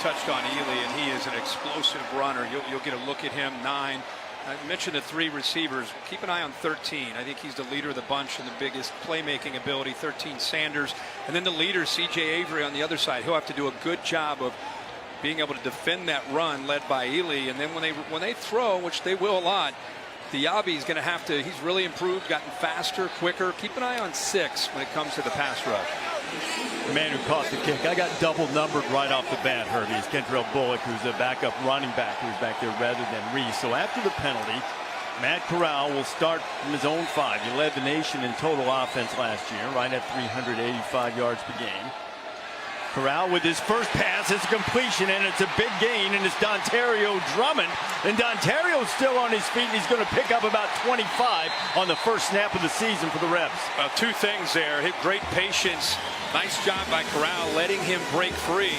touched on Ely, and he is an explosive runner. You'll get a look at him. 9. I mentioned the 3 receivers. Keep an eye on 13. I think he's the leader of the bunch and the biggest playmaking ability. 13, Sanders. And then the leader, C.J. Avery, on the other side. He'll have to do a good job of being able to defend that run led by Ely. And then when they throw, which they will a lot, Diaby's going to have to. He's really improved, gotten faster, quicker. Keep an eye on 6 when it comes to the pass rush. The man who caught the kick, I got double numbered right off the bat, Herbie. It's Kentrell Bullock, who's a backup running back, who's back there rather than Reese. So after the penalty, Matt Corral will start from his own 5. He led the nation in total offense last year, right at 385 yards per game. Corral with his first pass, it's a completion, and it's a big gain, and it's Dontario Drummond. And Dontario's still on his feet, and he's going to pick up about 25 on the first snap of the season for the Rebs. Well, 2 things there. Great patience. Nice job by Corral letting him break free.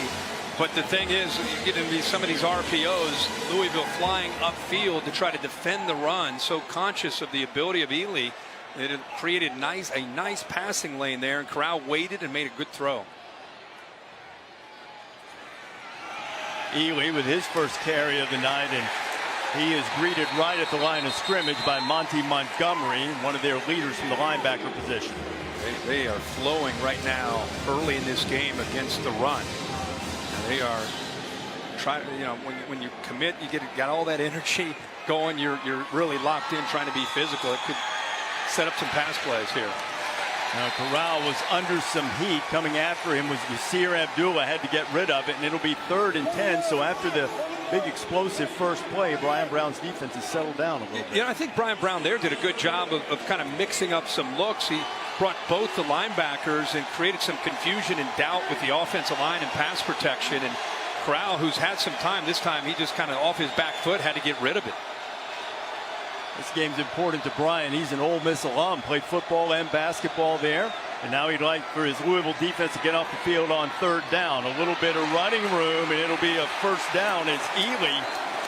But the thing is, you get into some of these RPOs, Louisville flying upfield to try to defend the run, so conscious of the ability of Ely. It created a nice passing lane there, and Corral waited and made a good throw. Ely with his first carry of the night, and he is greeted right at the line of scrimmage by Monty Montgomery, one of their leaders from the linebacker position. They are flowing right now early in this game against the run. They are trying, when you commit, you got all that energy going. You're really locked in trying to be physical. It could set up some pass plays here. Now Corral was under some heat. Coming after him was Yasir Abdullah, had to get rid of it, and it'll be 3rd and 10. So after the big explosive first play, Brian Brown's defense has settled down a little bit. I think Brian Brown there did a good job of kind of mixing up some looks. He brought both the linebackers and created some confusion and doubt with the offensive line and pass protection. And Corral, who's had some time, this time he just kind of off his back foot had to get rid of it. This game's important to Brian. He's an Ole Miss alum, played football and basketball there. And now he'd like for his Louisville defense to get off the field on 3rd down. A little bit of running room, and it'll be a first down as Ely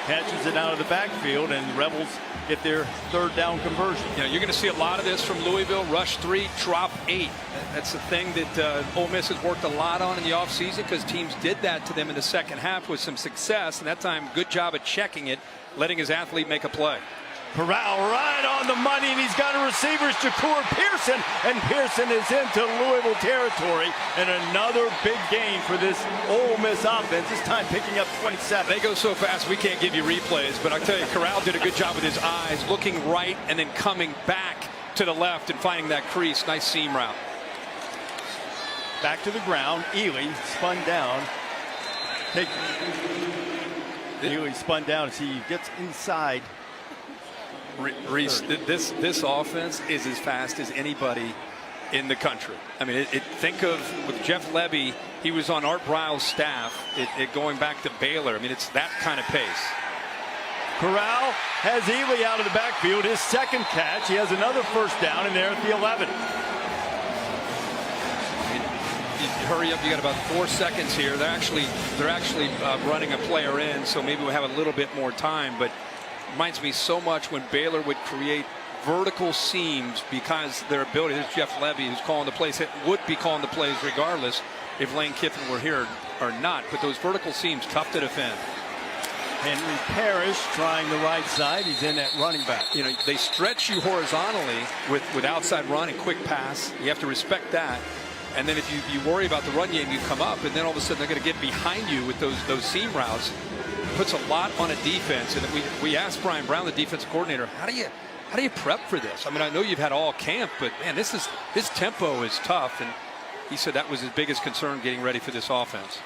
catches it out of the backfield, and the Rebels get their 3rd down conversion. You're going to see a lot of this from Louisville. Rush 3, drop 8. That's the thing that Ole Miss has worked a lot on in the offseason, because teams did that to them in the second half with some success. And that time, good job of checking it, letting his athlete make a play. Corral right on the money, and he's got a receiver, Shakur Pearson, and Pearson is into Louisville territory, and another big gain for this Ole Miss offense, this time picking up 27. They go so fast we can't give you replays, but I tell you, Corral did a good job with his eyes, looking right and then coming back to the left and finding that crease. Nice seam route. Back to the ground. Ely spun down. Ely spun down as he gets inside. Reese, this offense is as fast as anybody in the country. I mean, think of with Jeff Levy, he was on Art Briles' staff going back to Baylor. I mean, it's that kind of pace. Corral has Ely out of the backfield, his 2nd catch. He has another first down, and they're at the 11. Hurry up, you got about 4 seconds here. They're actually running a player in, so maybe we'll have a little bit more time, but reminds me so much when Baylor would create vertical seams because their ability. There's Jeff Levy, who's calling the plays, would be calling the plays regardless if Lane Kiffin were here or not. But those vertical seams, tough to defend. Henry Parrish trying the right side. He's in at running back. They stretch you horizontally with outside run and quick pass. You have to respect that. And then if you worry about the run game, you come up, and then all of a sudden they're going to get behind you with those seam routes. Puts a lot on a defense, and we asked Brian Brown, the defensive coordinator, how do you prep for this? I mean, I know you've had all camp, but man, this tempo is tough, and he said that was his biggest concern getting ready for this offense.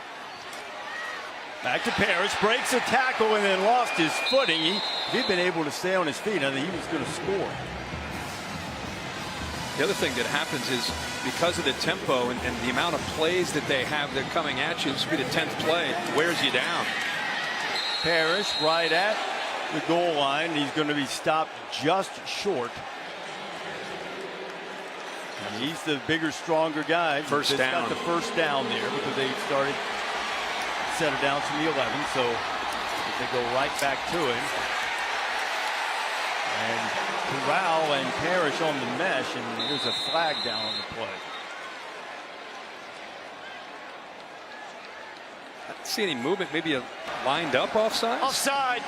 Back to Parrish, breaks a tackle and then lost his footing. If he'd been able to stay on his feet, I think he was going to score. The other thing that happens is because of the tempo and the amount of plays that they have, they're coming at you. This will be the 10th play, wears you down. Parrish right at the goal line. He's going to be stopped just short. And he's the bigger, stronger guy. First down. Got the first down there because they started set it down from the 11. So they go right back to him. And Corral and Parrish on the mesh, and there's a flag down on the play. I don't see any movement. Maybe a lined up offside. Offside.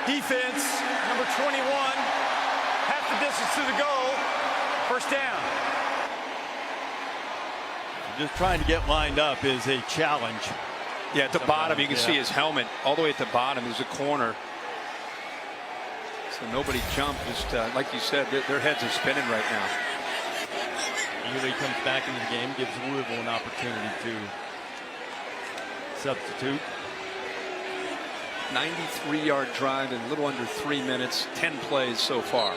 Defense, number 21. Half the distance to the goal. First down. Just trying to get lined up is a challenge. Yeah, at the bottom, you can see his helmet. All the way at the bottom is a corner. So nobody jumped. Just like you said, their heads are spinning right now. Ely comes back into the game, gives Louisville an opportunity to substitute. 93-yard drive in a little under 3 minutes, 10 plays so far.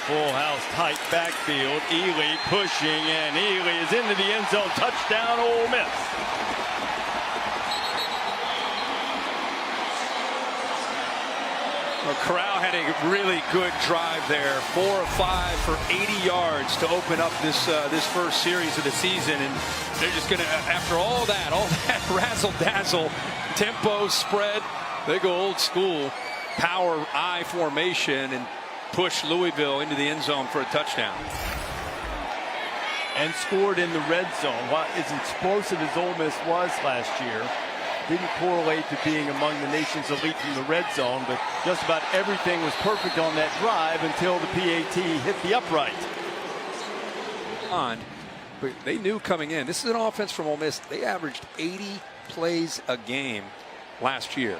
Full house, tight backfield. Ely pushing, and Ely is into the end zone. Touchdown, Ole Miss. Well, Corral had a really good drive there, 4 of 5 for 80 yards to open up this first series of the season, and they're just going to, after all that razzle dazzle, tempo, spread, they go old school, power I formation, and push Louisville into the end zone for a touchdown. And scored in the red zone. What as explosive as Ole Miss was last year, didn't correlate to being among the nation's elite from the red zone, but just about everything was perfect on that drive until the PAT hit the upright. But they knew coming in, this is an offense from Ole Miss. They averaged 80 plays a game last year.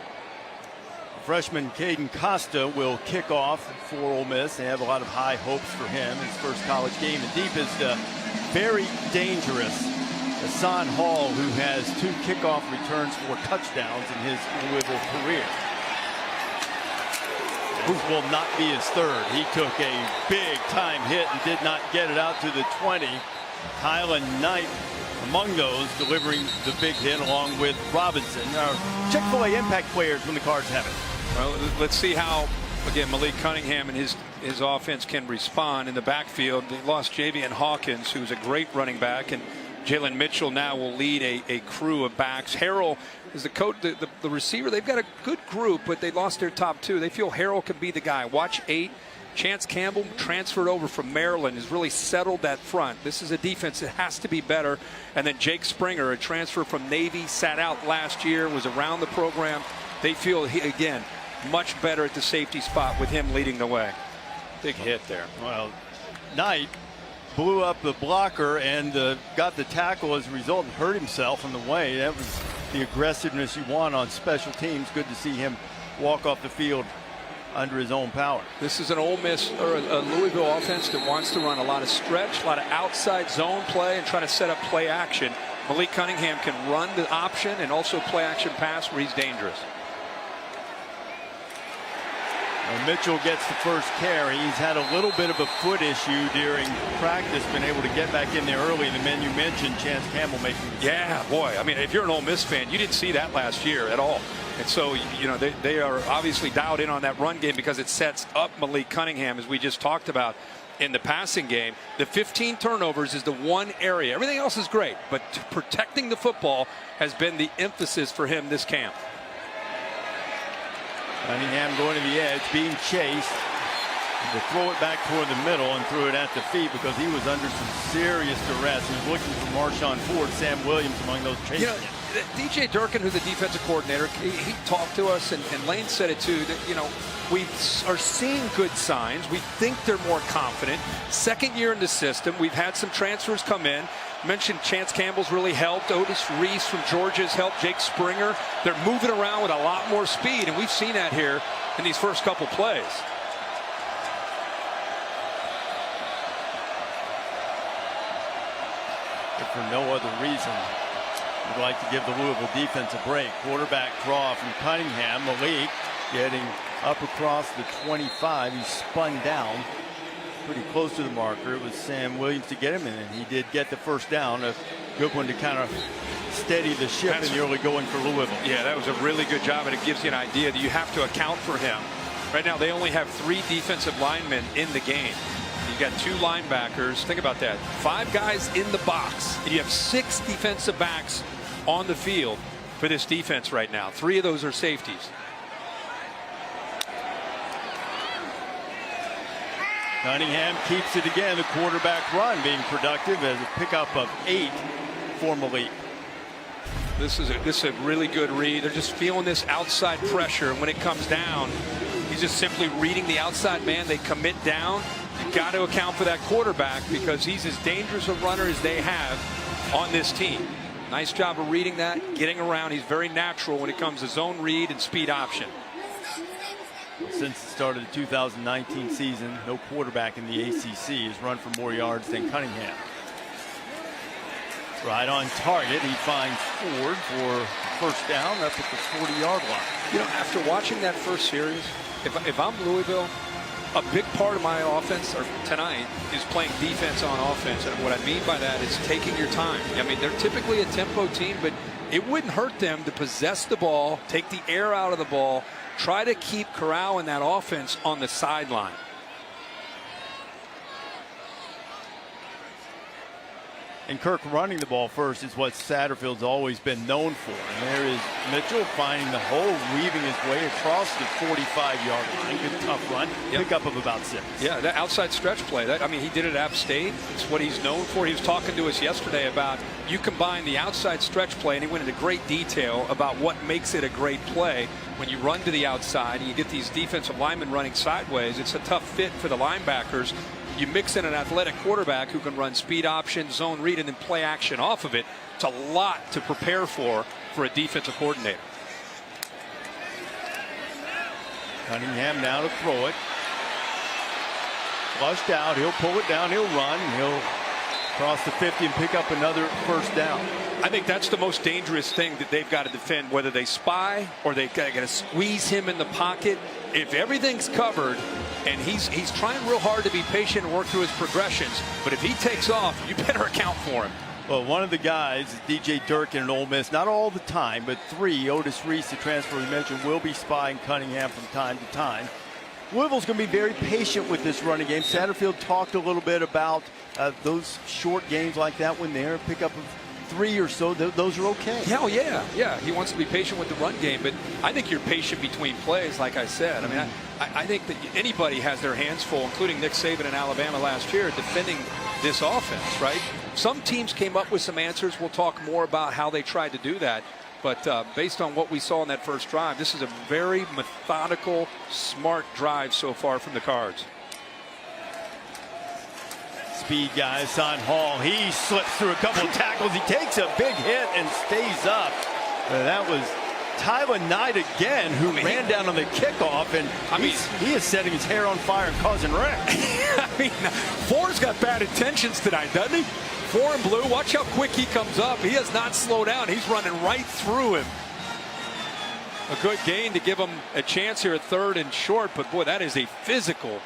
Freshman Caden Costa will kick off for Ole Miss. They have a lot of high hopes for him. His first college game. And deep is the very dangerous Hassan Hall, who has 2 kickoff returns for touchdowns in his Louisville career. This will not be his third. He took a big-time hit and did not get it out to the 20. Kylan Knight among those, delivering the big hit along with Robinson. Our Chick-fil-A impact players when the Cards have it. Well, let's see how, again, Malik Cunningham and his offense can respond in the backfield. They lost Javian Hawkins, who's a great running back, and Jalen Mitchell now will lead a crew of backs. Harrell is the coach, the receiver. They've got a good group, but they lost their top 2. They feel Harrell could be the guy. Watch 8. Chance Campbell, transferred over from Maryland, has really settled that front. This is a defense that has to be better. And then Jake Springer, a transfer from Navy, sat out last year, was around the program. They feel, again, much better at the safety spot with him leading the way. Big hit there. Well, Knight blew up the blocker and got the tackle as a result and hurt himself on the way. That was the aggressiveness you want on special teams. Good to see him walk off the field under his own power. This is an Ole Miss or a Louisville offense that wants to run a lot of stretch, a lot of outside zone play, and try to set up play action. Malik Cunningham can run the option and also play action pass where he's dangerous. Mitchell gets the first carry. He's had a little bit of a foot issue during practice, been able to get back in there early. The men you mentioned, Chance Campbell making the Yeah, boy, I mean, if you're an Ole Miss fan, you didn't see that last year at all. And so, you know, they are obviously dialed in on that run game because it sets up Malik Cunningham, as we just talked about in the passing game. The 15 turnovers is the one area. Everything else is great, but protecting the football has been the emphasis for him this camp. Cunningham going to the edge, being chased. To throw it back toward the middle and threw it at the feet because he was under some serious duress. He was looking for Marshawn Ford, Sam Williams among those chasing. You know, DJ Durkin, who's the defensive coordinator, he talked to us, and Lane said it too, that, you know, we are seeing good signs. We think they're more confident. Second year in the system. We've had some transfers come in. Mentioned Chance Campbell's really helped. Otis Reese from Georgia's helped. Jake Springer. They're moving around with a lot more speed, and we've seen that here in these first couple plays. If for no other reason, we'd like to give the Louisville defense a break. Quarterback draw from Cunningham. Malik getting up across the 25. He spun down pretty close to the marker. It was Sam Williams to get him in, and he did get the first down. A good one to kind of steady the ship in the early going for Louisville. Yeah, that was a really good job, and it gives you an idea that you have to account for him. Right now, they only have 3 defensive linemen in the game. You got 2 linebackers. Think about that. 5 guys in the box, and you have 6 defensive backs on the field for this defense right now. 3 of those are safeties. Cunningham keeps it again. The quarterback run being productive as a pickup of 8 for Malik. This is a really good read. They're just feeling this outside pressure. And when it comes down, he's just simply reading the outside man. They commit down. You got to account for that quarterback because he's as dangerous a runner as they have on this team. Nice job of reading that, getting around. He's very natural when it comes to zone read and speed option. Since the start of the 2019 season, no quarterback in the ACC has run for more yards than Cunningham. Right on target, he finds Ford for first down up at the 40-yard line. You know, after watching that first series, if I'm Louisville, a big part of my offense tonight is playing defense on offense. And what I mean by that is taking your time. I mean, they're typically a tempo team, but it wouldn't hurt them to possess the ball, take the air out of the ball, try to keep Corral and that offense on the sideline. And Kirk running the ball first is what Satterfield's always been known for. And there is Mitchell finding the hole, weaving his way across the 45-yard line. Good tough run. Yep. Pickup of about 6. Yeah, that outside stretch play. I mean, he did it at App State. It's what he's known for. He was talking to us yesterday about you combine the outside stretch play, and he went into great detail about what makes it a great play. When you run to the outside and you get these defensive linemen running sideways, it's a tough fit for the linebackers. You mix in an athletic quarterback who can run speed option, zone read, and then play action off of it. It's a lot to prepare for a defensive coordinator. Cunningham now to throw it. Flushed out. He'll pull it down. He'll run. He'll cross the 50 and pick up another first down. I think that's the most dangerous thing that they've got to defend, whether they spy or they've got to squeeze him in the pocket. If everything's covered and he's trying real hard to be patient and work through his progressions, but if he takes off, you better account for him. Well, one of the guys, DJ Durkin in Ole Miss, not all the time, but 3, Otis Reese, the transfer we mentioned, will be spying Cunningham from time to time. Louisville's going to be very patient with this running game. Satterfield talked a little bit about those short games like that when they're a pickup of 3 or so. Those are okay. Yeah. He wants to be patient with the run game, but I think you're patient between plays, like I said. I mean, I think that anybody has their hands full, including Nick Saban in Alabama last year, defending this offense, right? Some teams came up with some answers. We'll talk more about how they tried to do that. But based on what we saw in that first drive, this is a very methodical, smart drive so far from the Cards. Speed guy, Hassan Hall. He slips through a couple of tackles. He takes a big hit and stays up. That was Tyler Knight again, who ran down on the kickoff, and he is setting his hair on fire and causing wrecks. Ford's got bad intentions tonight, doesn't he? 4 and blue. Watch how quick he comes up. He has not slowed down. He's running right through him. A good gain to give him a chance here at 3rd and short, but boy, that is a physical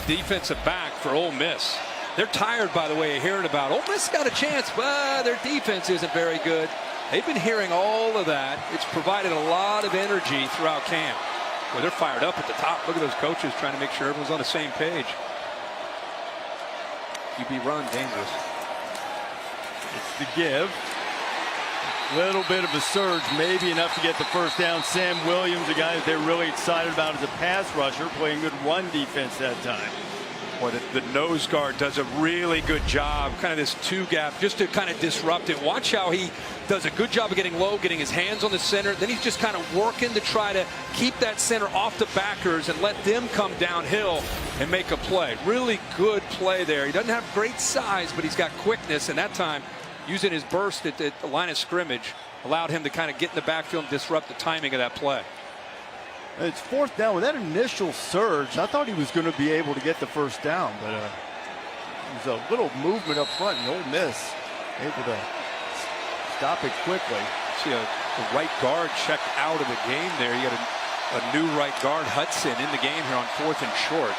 defensive back for Ole Miss. They're tired, by the way, of hearing about Ole Miss got a chance, but their defense isn't very good. They've been hearing all of that. It's provided a lot of energy throughout camp. Well, they're fired up at the top. Look at those coaches trying to make sure everyone's on the same page. QB run, dangerous. It's the give. Little bit of a surge, maybe enough to get the first down. Sam Williams, the guy that they're really excited about as a pass rusher, playing good run defense that time. Boy, the nose guard does a really good job, kind of this 2-gap, just to kind of disrupt it. Watch how he does a good job of getting low, getting his hands on the center. Then he's just kind of working to try to keep that center off the backers and let them come downhill and make a play. Really good play there. He doesn't have great size, but he's got quickness, and that time, using his burst at the line of scrimmage, allowed him to kind of get in the backfield and disrupt the timing of that play. It's 4th down. With that initial surge, I thought he was going to be able to get the first down, but there's a little movement up front, and Ole Miss able to stop it quickly. See a right guard checked out of the game there. You got a new right guard, Hudson, in the game here on 4th and short.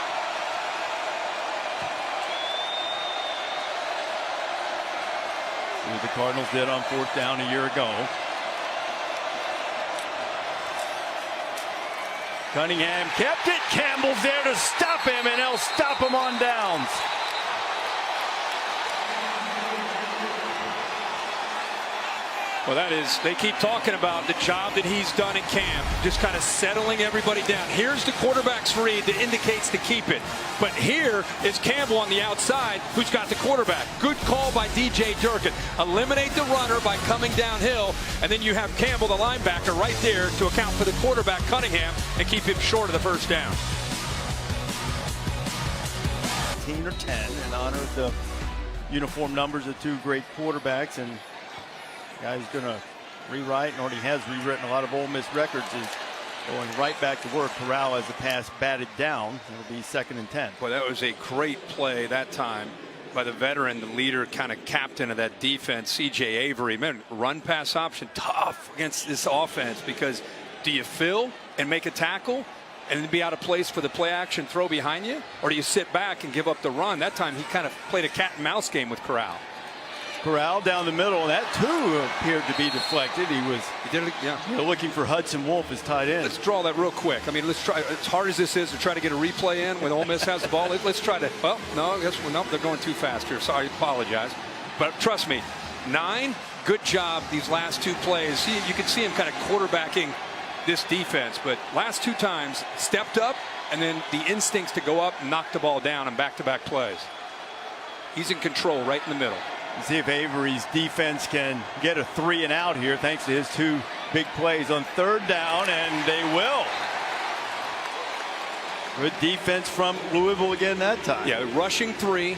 See what the Cardinals did on 4th down a year ago. Cunningham kept it. Campbell's there to stop him, and he'll stop him on downs. Well, that is, they keep talking about the job that he's done at camp, just kind of settling everybody down. Here's the quarterback's read that indicates to keep it. But here is Campbell on the outside, who's got the quarterback. Good call by DJ Durkin. Eliminate the runner by coming downhill, and then you have Campbell, the linebacker, right there to account for the quarterback, Cunningham, and keep him short of the first down. 15 or 10 in honor of the uniform numbers of two great quarterbacks, and the guy who's going to rewrite and already has rewritten a lot of Ole Miss records is going right back to work. Corral has the pass batted down. It'll be 2nd and 10. Well, that was a great play that time by the veteran, the leader, kind of captain of that defense, C.J. Avery. Man, run pass option tough against this offense, because do you fill and make a tackle and then be out of place for the play action throw behind you, or do you sit back and give up the run? That time he kind of played a cat and mouse game with Corral. Corral down the middle, and that too appeared to be deflected. He did it, yeah. Looking for Hudson Wolf as tight end. Let's draw that real quick. I mean, let's try. As hard as this is to try to get a replay in when Ole Miss has the ball, let's try to. Well, no, I guess no, they're going too fast here. Sorry, apologize. But trust me, 9, good job these last 2 plays. See, you can see him kind of quarterbacking this defense, but last 2 times stepped up, and then the instincts to go up and knock the ball down in back-to-back plays. He's in control right in the middle. See if Avery's defense can get a 3 and out here thanks to his 2 big plays on 3rd down, and they will. Good defense from Louisville again that time. Yeah, rushing 3,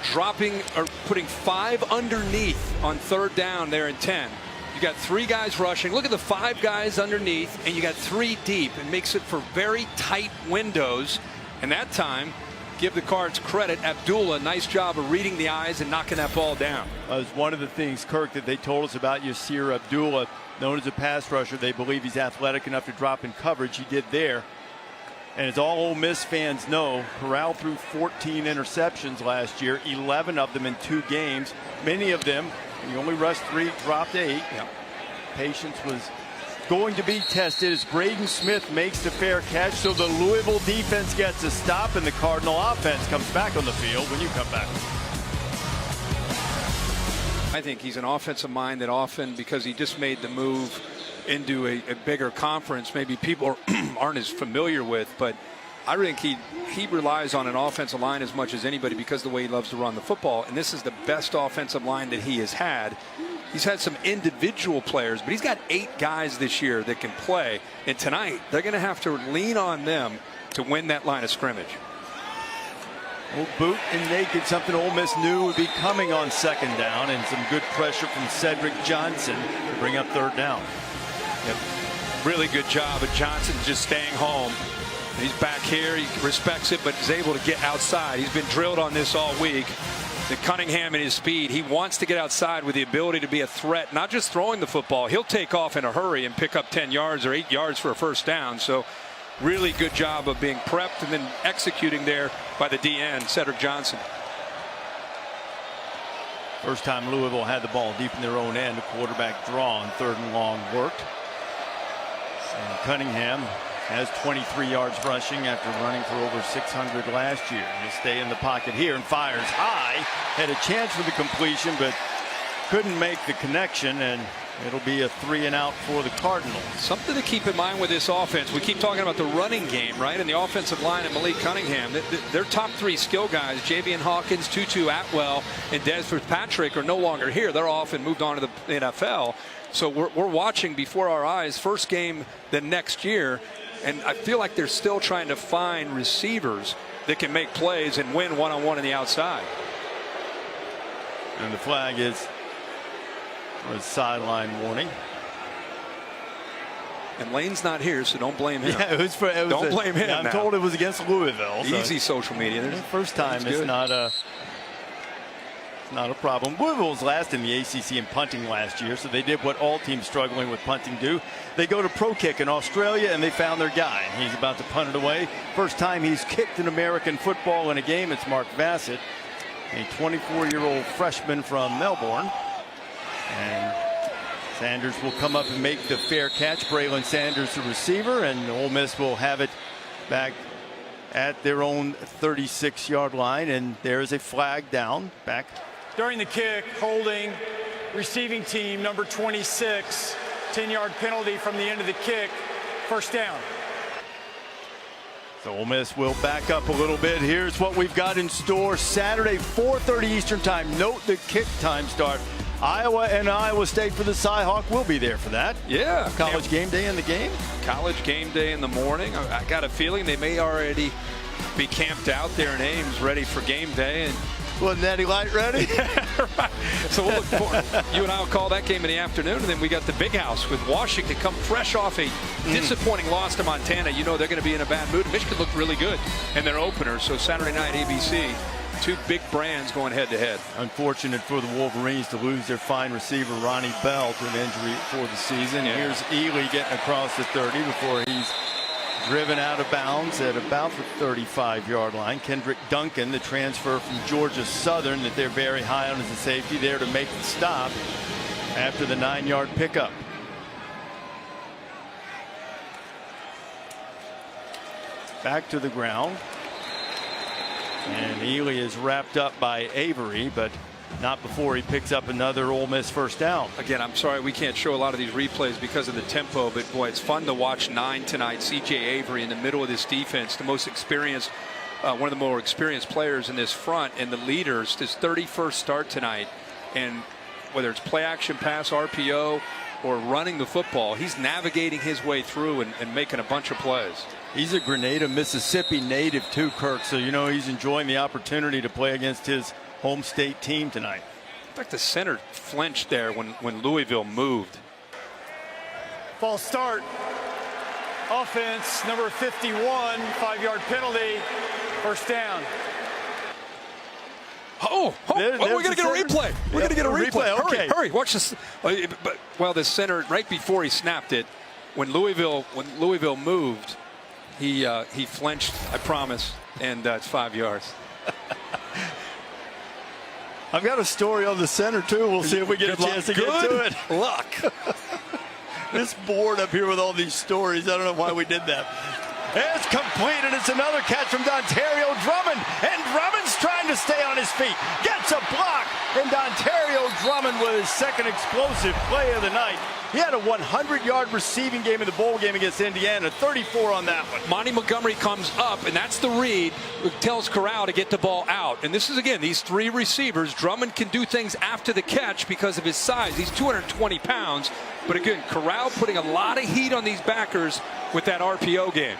dropping or putting 5 underneath on 3rd down there in 10. You got 3 guys rushing. Look at the 5 guys underneath, and you got 3 deep. It makes it for very tight windows. And that time, give the Cards credit. Abdullah, nice job of reading the eyes and knocking that ball down. That was one of the things, Kirk, that they told us about Yasir Abdullah, known as a pass rusher. They believe he's athletic enough to drop in coverage. He did there. And as all Ole Miss fans know, Corral threw 14 interceptions last year, 11 of them in 2 games. Many of them, he only rushed 3, dropped 8. Yeah. Patience was going to be tested as Braden Smith makes the fair catch, so the Louisville defense gets a stop, and the Cardinal offense comes back on the field when you come back. I think he's an offensive mind that often, because he just made the move into a bigger conference, maybe people aren't as familiar with, but I think he relies on an offensive line as much as anybody because of the way he loves to run the football, and this is the best offensive line that he has had. He's had some individual players, but he's got 8 guys this year that can play, and tonight they're going to have to lean on them to win that line of scrimmage. Well, boot and naked, something Ole Miss knew would be coming on 2nd down, and some good pressure from Cedric Johnson to bring up 3rd down. Yep. Really good job of Johnson just staying home. He's back here. He respects it, but is able to get outside. He's been drilled on this all week. The Cunningham and his speed, he wants to get outside with the ability to be a threat, not just throwing the football. He'll take off in a hurry and pick up 10 yards or 8 yards for a first down. So really good job of being prepped and then executing there by the DN, Cedric Johnson. First time Louisville had the ball deep in their own end. A quarterback draw on 3rd and long worked. And Cunningham has 23 yards rushing after running for over 600 last year. He'll stay in the pocket here and fires high. Had a chance for the completion, but couldn't make the connection, and it'll be a 3 and out for the Cardinals. Something to keep in mind with this offense. We keep talking about the running game, right? And the offensive line and Malik Cunningham. Their top 3 skill guys, Javian Hawkins, Tutu Atwell, and Des Fitzpatrick, are no longer here. They're off and moved on to the NFL. So we're watching before our eyes, first game the next year, and I feel like they're still trying to find receivers that can make plays and win one-on-one on the outside. And the flag is a sideline warning. And Lane's not here, so don't blame him. Yeah, don't blame him. I'm told it was against Louisville. Easy social media. First time it's not a problem. Louisville was last in the ACC in punting last year, so they did what all teams struggling with punting do. They go to pro kick in Australia, and they found their guy. He's about to punt it away. First time he's kicked in American football in a game. It's Mark Bassett, a 24-year-old freshman from Melbourne. And Sanders will come up and make the fair catch. Braylon Sanders, the receiver, and Ole Miss will have it back at their own 36-yard line. And there is a flag down back. During the kick, holding receiving team, number 26, 10-yard penalty from the end of the kick, first down. So Ole Miss will back up a little bit. Here's what we've got in store. Saturday, 4:30 Eastern Time. Note the kick time start. Iowa and Iowa State for the Cyhawk. We'll be there for that. Yeah. College game day in the game. College game day in the morning. I got a feeling they may already be camped out there in Ames, ready for game day. And wasn't Natty Light ready? right. So we'll look forward. You and I will call that game in the afternoon, and then we got the Big House with Washington come fresh off a disappointing loss to Montana. You know they're going to be in a bad mood. Michigan looked really good in their opener. So Saturday night, ABC, two big brands going head-to-head. Unfortunate for the Wolverines to lose their fine receiver Ronnie Bell to an injury for the season. Yeah. Here's Ely getting across the 30 before he's driven out of bounds at about the 35-yard line. Kendrick Duncan, the transfer from Georgia Southern that they're very high on as a safety, there to make the stop after the 9-yard pickup. Back to the ground. And Ely is wrapped up by Avery, but not before he picks up another Ole Miss first down. Again, I'm sorry we can't show a lot of these replays because of the tempo, but boy, it's fun to watch 9 tonight. C.J. Avery in the middle of this defense, the most experienced, one of the more experienced players in this front, and the leaders. His 31st start tonight, and whether it's play action, pass, RPO, or running the football, he's navigating his way through and making a bunch of plays. He's a Grenada, Mississippi native too, Kirk, so you know he's enjoying the opportunity to play against his home state team tonight. In fact, the center flinched there when Louisville moved. False start. Offense, number 51, 5-yard penalty, first down. We're going to get a replay. We're going to get a replay. Okay. Hurry, watch this. Well, the center, right before he snapped it, when Louisville moved, he flinched, I promise, and it's 5 yards. I've got a story on the center too. We'll see if we get a chance to get to it. Luck. This board up here with all these stories, I don't know why we did that. It's complete, and it's another catch from Dontario Drummond. And Drummond's trying to stay on his feet. Gets a block, and Dontario Drummond with his second explosive play of the night. He had a 100-yard receiving game in the bowl game against Indiana, 34 on that one. Monty Montgomery comes up, and that's the read. Tells Corral to get the ball out. And this is, again, these three receivers. Drummond can do things after the catch because of his size. He's 220 pounds. But again, Corral putting a lot of heat on these backers with that RPO game.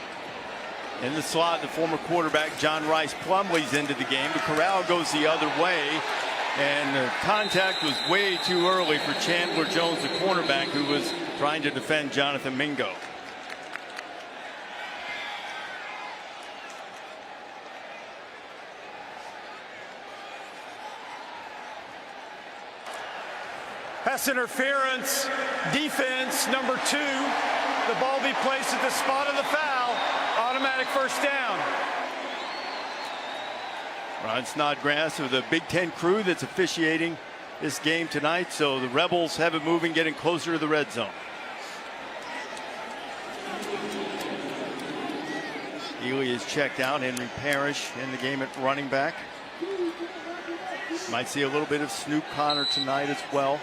In the slot, the former quarterback John Rice Plumlee's into the game, but Corral goes the other way. And the contact was way too early for Chandler Jones, the cornerback, who was trying to defend Jonathan Mingo. Pass interference, defense, number 2. The ball be placed at the spot of the foul. Automatic first down. Ron Snodgrass with the Big Ten crew that's officiating this game tonight. So the Rebels have it moving, getting closer to the red zone. Ely is checked out. Henry Parrish in the game at running back. Might see a little bit of Snoop Connor tonight as well.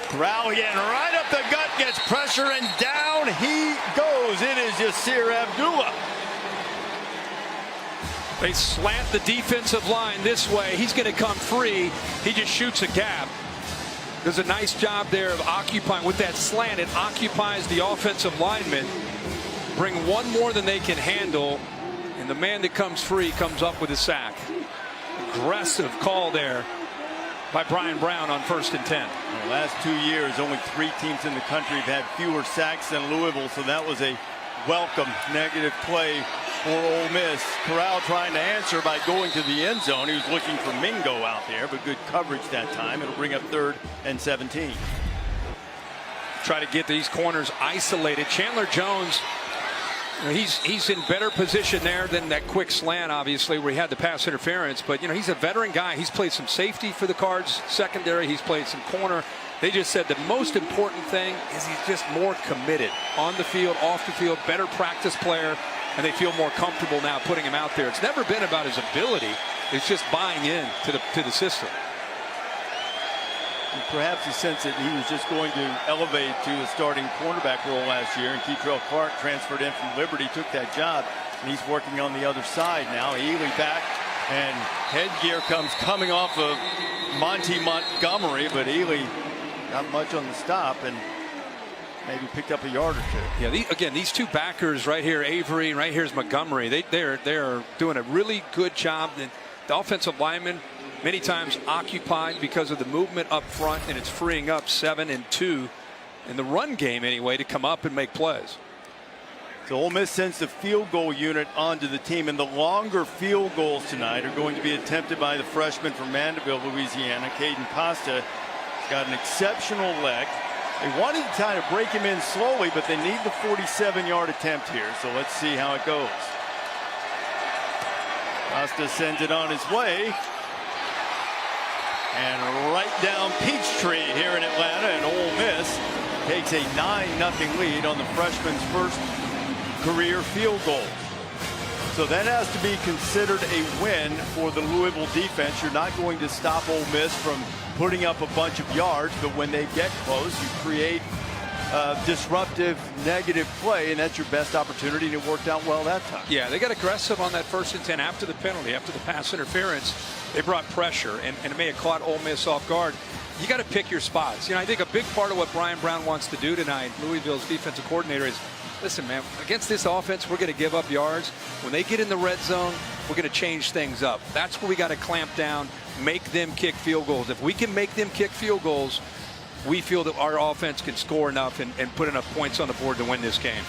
Corral again, right up the gut, gets pressure, and down he goes. It is Yasir Abdullah. They slant the defensive line this way. He's going to come free. He just shoots a gap. Does a nice job there of occupying. With that slant, it occupies the offensive lineman. Bring one more than they can handle. And the man that comes free comes up with a sack. Aggressive call there by Brian Brown on 1st and 10. In the last 2 years, only 3 teams in the country have had fewer sacks than Louisville, so that was a welcome negative play for Ole Miss. Corral trying to answer by going to the end zone. He was looking for Mingo out there, but good coverage that time. It'll bring up 3rd and 17. Try to get these corners isolated. Chandler Jones, he's in better position there than that quick slant, obviously, where he had the pass interference. But, he's a veteran guy. He's played some safety for the Cards secondary. He's played some corner. They just said the most important thing is he's just more committed on the field, off the field, better practice player, and they feel more comfortable now putting him out there. It's never been about his ability. It's just buying in to the system. And perhaps a sense that he was just going to elevate to a starting cornerback role last year, and Keitrell Clark transferred in from Liberty, took that job, and he's working on the other side now. Ely back, and headgear coming off of Monty Montgomery, but Ely not much on the stop and maybe picked up a yard or two. Yeah, again, these two backers right here, Avery, and right here's Montgomery. They're doing a really good job. The offensive linemen many times occupied because of the movement up front, and it's freeing up 7 and 2 in the run game anyway to come up and make plays. So Ole Miss sends the field goal unit onto the team, and the longer field goals tonight are going to be attempted by the freshman from Mandeville, Louisiana, Caden Costa. He's got an exceptional leg. They wanted to kind of break him in slowly, but they need the 47-yard attempt here. So let's see how it goes. Costa sends it on his way. And right down Peachtree here in Atlanta, and Ole Miss takes a 9-0 lead on the freshman's first career field goal. So that has to be considered a win for the Louisville defense. You're not going to stop Ole Miss from putting up a bunch of yards, but when they get close, you create a disruptive negative play, and that's your best opportunity, and it worked out well that time. Yeah, they got aggressive on that 1st and 10 after the penalty, after the pass interference. They brought pressure, and it may have caught Ole Miss off guard. You got to pick your spots. I think a big part of what Brian Brown wants to do tonight, Louisville's defensive coordinator, is listen, man, against this offense, we're going to give up yards. When they get in the red zone, we're going to change things up. That's where we got to clamp down, make them kick field goals. If we can make them kick field goals, we feel that our offense can score enough and put enough points on the board to win this game.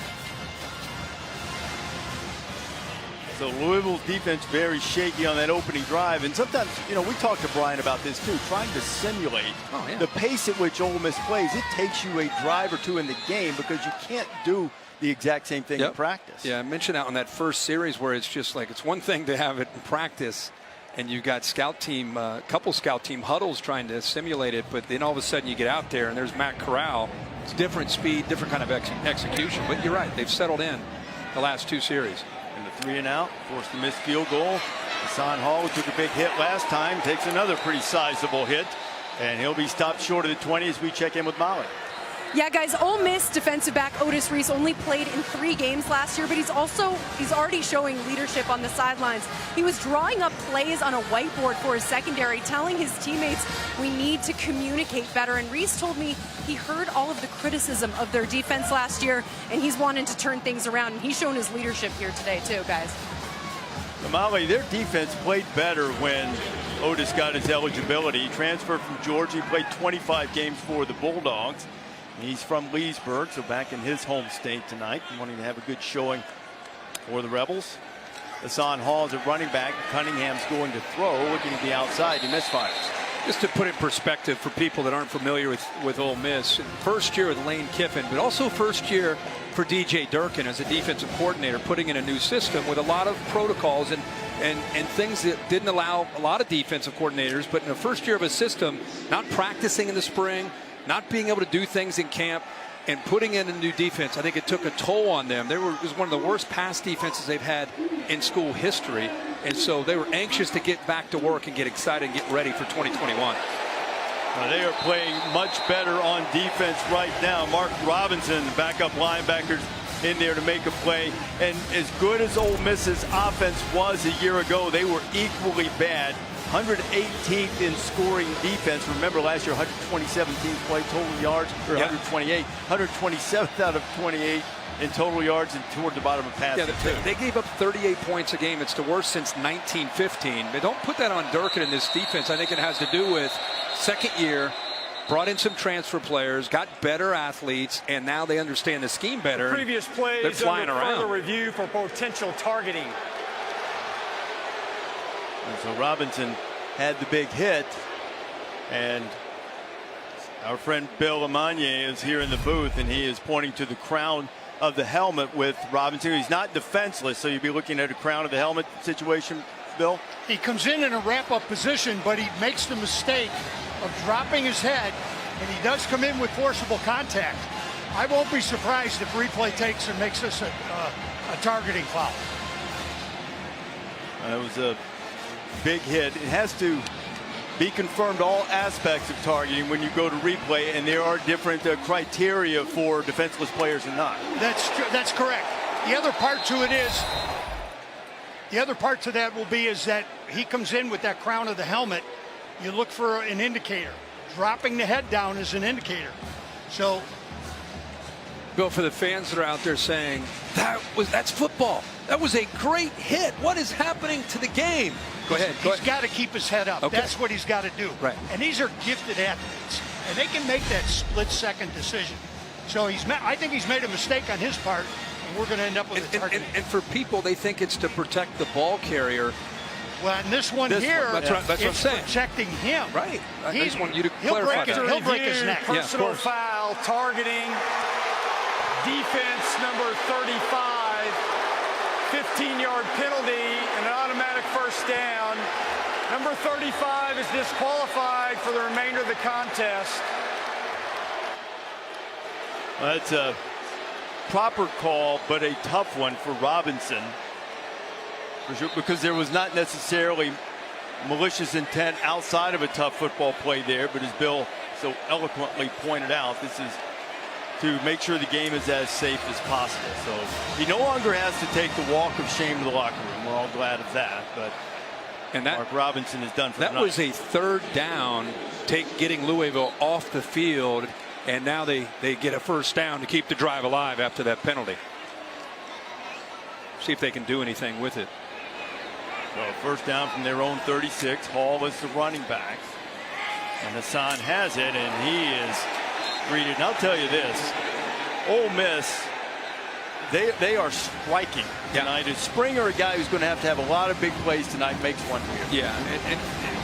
So Louisville's defense very shaky on that opening drive. And sometimes, we talked to Brian about this too, trying to simulate the pace at which Ole Miss plays. It takes you a drive or two in the game because you can't do the exact same thing in practice. Yeah, I mentioned that on that first series where it's just like, it's one thing to have it in practice and you got scout team, couple scout team huddles trying to simulate it, but then all of a sudden you get out there and there's Matt Corral. It's different speed, different kind of execution. But you're right, they've settled in the last 2 series. And the 3 and out, forced a missed field goal. Hassan Hall, who took a big hit last time, takes another pretty sizable hit, and he'll be stopped short of the 20 as we check in with Molly. Yeah, guys, Ole Miss defensive back Otis Reese only played in 3 games last year, but he's already showing leadership on the sidelines. He was drawing up plays on a whiteboard for his secondary, telling his teammates, we need to communicate better. And Reese told me he heard all of the criticism of their defense last year, and he's wanting to turn things around. And he's shown his leadership here today, too, guys. Molly, their defense played better when Otis got his eligibility. He transferred from Georgia. He played 25 games for the Bulldogs. He's from Leesburg, so back in his home state tonight, wanting to have a good showing for the Rebels. Hassan Hall is at running back. Cunningham's going to throw, looking at the outside. He misfires. Just to put it in perspective for people that aren't familiar with Ole Miss, first year with Lane Kiffin, but also first year for DJ Durkin as a defensive coordinator, putting in a new system with a lot of protocols and things that didn't allow a lot of defensive coordinators, but in the first year of a system, not practicing in the spring, not being able to do things in camp, and putting in a new defense, I think it took a toll on them. It was one of the worst pass defenses they've had in school history, and so they were anxious to get back to work and get excited and get ready for 2021. They are playing much better on defense right now. Mark Robinson, the backup linebackers, in there to make a play. And as good as Ole Miss's offense was a year ago, they were equally bad. 118th in scoring defense. Remember last year, 127 teams played total yards, or 128. 127th out of 28 in total yards and toward the bottom of passing. Yeah, they gave up 38 points a game. It's the worst since 1915. But don't put that on Durkin in this defense. I think it has to do with second year, brought in some transfer players, got better athletes, and now they understand the scheme better. The previous plays they're flying under around. further review for potential targeting. And so Robinson had the big hit, and our friend Bill Amanye is here in the booth, and he is pointing to the crown of the helmet with Robinson. He's not defenseless, so you'd be looking at a crown of the helmet situation, Bill? He comes in a wrap-up position, but he makes the mistake of dropping his head and he does come in with forcible contact. I won't be surprised if replay takes and makes this a targeting foul. It was a big hit. It has to be confirmed, all aspects of targeting, when you go to replay, and there are different criteria for defenseless players and not. That's correct. The other part to it is, the other part to that will be is that he comes in with that crown of the helmet. You look for an indicator. Dropping the head down is an indicator. So, Bill, for the fans that are out there saying that's football, that was a great hit, what is happening to the game? Go ahead. He's got to keep his head up. Okay. That's what he's got to do. Right. And these are gifted athletes, and they can make that split-second decision. So I think he's made a mistake on his part, and we're going to end up with a target. And for people, they think it's to protect the ball carrier. Well, and this one That's here, what I'm saying. Protecting him. Right. I just want you to clarify that. He'll break his neck. Personal foul, targeting, defense number 35. 15-yard penalty and an automatic first down. Number 35 is disqualified for the remainder of the contest. That's a proper call, but a tough one for Robinson, because there was not necessarily malicious intent outside of a tough football play there, but as Bill so eloquently pointed out, this is to make sure the game is as safe as possible. So he no longer has to take the walk of shame to the locker room. We're all glad of that. But Mark Robinson is done for the night. That was a third down, getting Louisville off the field, and now they get a first down to keep the drive alive after that penalty. See if they can do anything with it. Well, first down from their own 36. Hall is the running back. And Hassan has it, and he is greeted. And I'll tell you this, Ole Miss, they are striking tonight. Is Springer a guy who's going to have a lot of big plays tonight? Makes one here. Yeah, and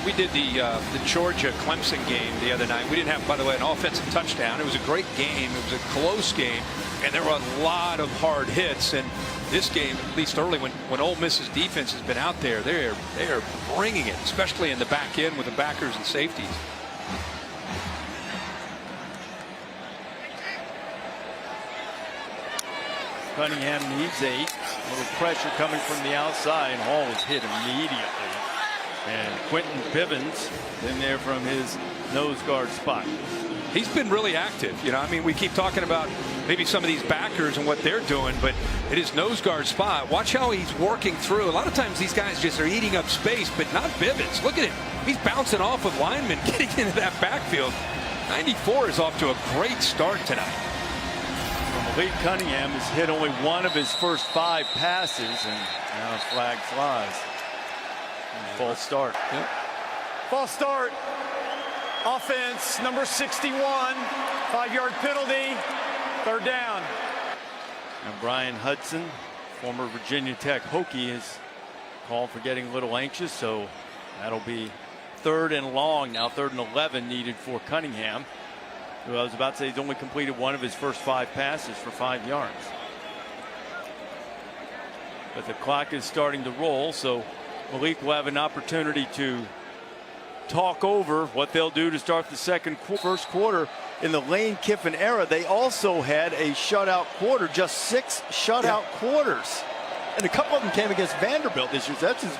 we did the Georgia-Clemson game the other night. We didn't have, by the way, an offensive touchdown. It was a great game. It was a close game, and there were a lot of hard hits. And this game, at least early, when Ole Miss's defense has been out there, they are bringing it, especially in the back end with the backers and safeties. Cunningham needs 8. A little pressure coming from the outside, and Hall is hit immediately. And Quentin Bivens in there from his nose guard spot. He's been really active. You know, I mean, we keep talking about maybe some of these backers and what they're doing, but at his nose guard spot, watch how he's working through. A lot of times these guys just are eating up space, but not Bivens. Look at him. He's bouncing off with linemen, getting into that backfield. 94 is off to a great start tonight. Malik Cunningham has hit only one of his first 5 passes, and now flag flies. False start. Yep. False start. Offense number 61. 5-yard penalty. Third down. And Brian Hudson, former Virginia Tech Hokie, is called for getting a little anxious, so that'll be 3rd and long now. 3rd and 11 needed for Cunningham. Well, I was about to say he's only completed one of his first 5 passes for 5 yards. But the clock is starting to roll, so Malik will have an opportunity to talk over what they'll do to start the first quarter. In the Lane Kiffin era, they also had a shutout quarter, just 6 shutout quarters. And a couple of them came against Vanderbilt this year. So that's as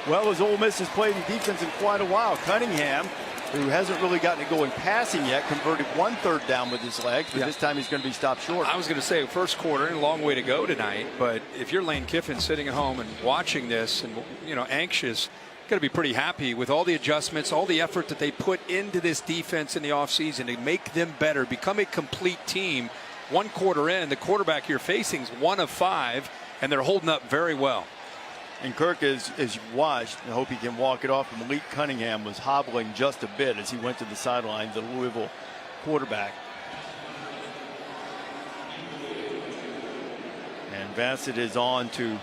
well as Ole Miss has played in defense in quite a while. Cunningham, who hasn't really gotten it going passing yet, converted 1 third down with his legs, but this time he's going to be stopped short. I was going to say first quarter, a long way to go tonight, but if you're Lane Kiffin sitting at home and watching this and, you know, anxious, got to be pretty happy with all the adjustments, all the effort that they put into this defense in the offseason to make them better, become a complete team. 1 quarter in, the quarterback you're facing is 1 of 5, and they're holding up very well. And Kirk, as you watched, I hope he can walk it off. Malik Cunningham was hobbling just a bit as he went to the sideline, the Louisville quarterback. And Bassett is on to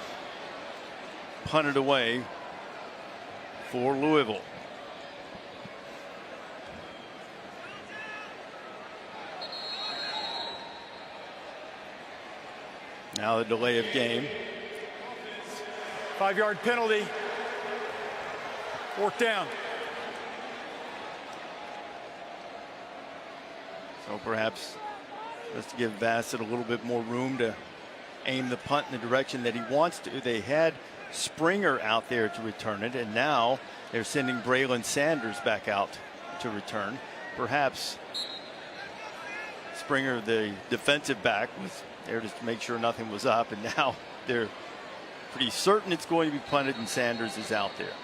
punt it away for Louisville. Now the delay of game. 5-yard penalty. 4th down. So perhaps just to give Bassett a little bit more room to aim the punt in the direction that he wants to. They had Springer out there to return it, and now they're sending Braylon Sanders back out to return. Perhaps Springer, the defensive back, was there just to make sure nothing was up, and now they're pretty certain it's going to be punted and Sanders is out there.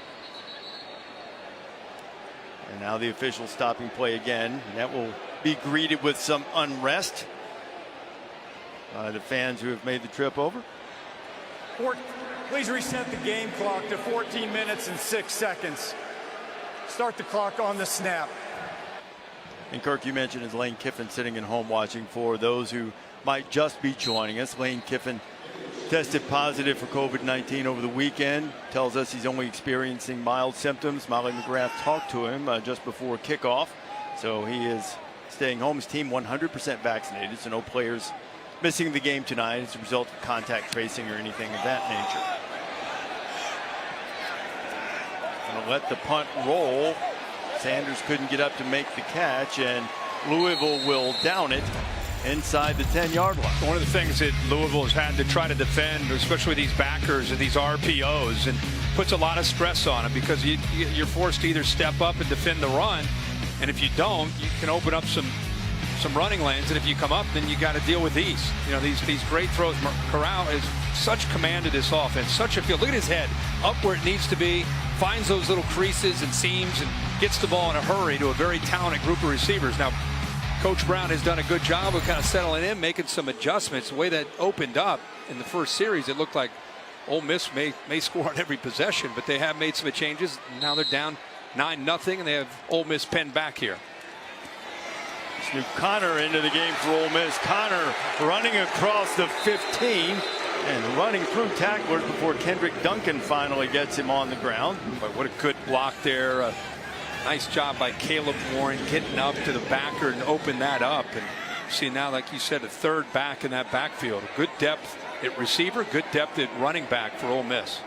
And now the official stopping play again, and that will be greeted with some unrest by the fans who have made the trip over. Please reset the game clock to 14 minutes and 6 seconds. Start the clock on the snap. And Kirk, you mentioned is Lane Kiffin sitting at home watching. For those who might just be joining us, Lane Kiffin tested positive for COVID-19 over the weekend. Tells us he's only experiencing mild symptoms. Molly McGrath talked to him just before kickoff. So he is staying home. His team 100% vaccinated, so no players missing the game tonight as a result of contact tracing or anything of that nature. Gonna let the punt roll. Sanders couldn't get up to make the catch, and Louisville will down it inside the 10-yard line. One of the things that Louisville has had to try to defend, especially these backers and these RPOs, and puts a lot of stress on them because you're forced to either step up and defend the run, and if you don't, you can open up some running lanes, and if you come up, then you got to deal with these. You know, these great throws. Corral has such command of this offense, such a feel. Look at his head, up where it needs to be, finds those little creases and seams, and gets the ball in a hurry to a very talented group of receivers. Now, Coach Brown has done a good job of kind of settling in, making some adjustments. The way that opened up in the first series, it looked like Ole Miss may score on every possession, but they have made some changes. Now they're down 9-0, and they have Ole Miss pinned back here. Snoop Connor into the game for Ole Miss. Connor running across the 15 and running through tacklers before Kendrick Duncan finally gets him on the ground. But what a good block there. Nice job by Caleb Warren getting up to the backer and open that up. And see now, like you said, a third back in that backfield. Good depth at receiver, good depth at running back for Ole Miss.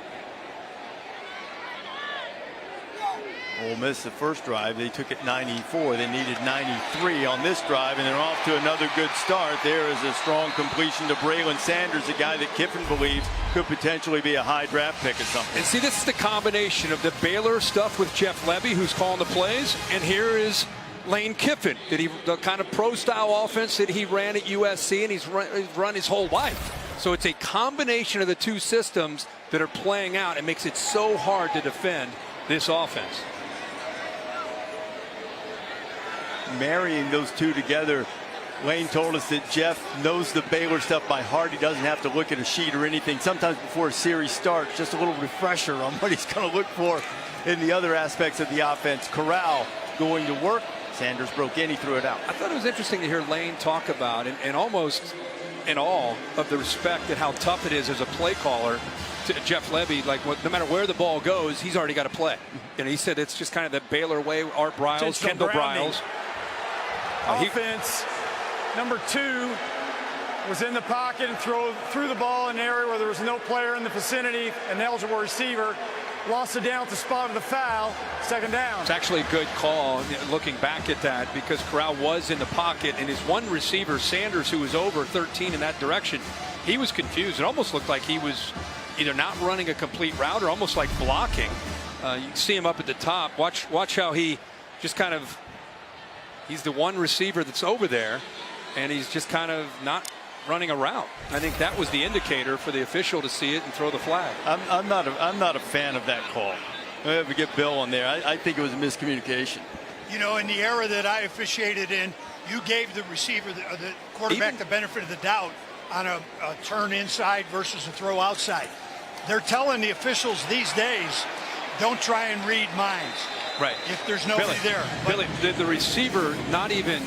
Ole Miss, the first drive, they took it 94. They needed 93 on this drive, and they're off to another good start. There is a strong completion to Braylon Sanders, a guy that Kiffin believes could potentially be a high draft pick or something. And see, this is the combination of the Baylor stuff with Jeff Levy, who's calling the plays, and here is Lane Kiffin, the kind of pro-style offense that he ran at USC, and he's run his whole life. So it's a combination of the two systems that are playing out. It makes it so hard to defend this offense. Marrying those two together, Lane told us that Jeff knows the Baylor stuff by heart. He doesn't have to look at a sheet or anything. Sometimes before a series starts, just a little refresher on what he's going to look for in the other aspects of the offense. Corral going to work. Sanders broke in, he threw it out. I thought it was interesting to hear Lane talk about, and almost in all of the respect at how tough it is as a play caller to Jeff Levy, like no matter where the ball goes, he's already got to play. And he said it's just kind of the Baylor way. Art Briles, Kendall Briles. Offense, number 2 was in the pocket and threw the ball in an area where there was no player in the vicinity, an eligible receiver. Lost it down at the spot of the foul, second down. It's actually a good call looking back at that, because Corral was in the pocket, and his one receiver, Sanders, who was over 13 in that direction, he was confused. It almost looked like he was either not running a complete route or almost like blocking. You can see him up at the top. Watch how he just kind of, he's the one receiver that's over there, and he's just kind of not running a route. I think that was the indicator for the official to see it and throw the flag. I'm not a fan of that call. I have to get Bill on there. I think it was a miscommunication. You know, in the era that I officiated in, you gave the receiver, the quarterback, the benefit of the doubt on a turn inside versus a throw outside. They're telling the officials these days, don't try and read minds. Right. If there's nobody there. Billy, the receiver not even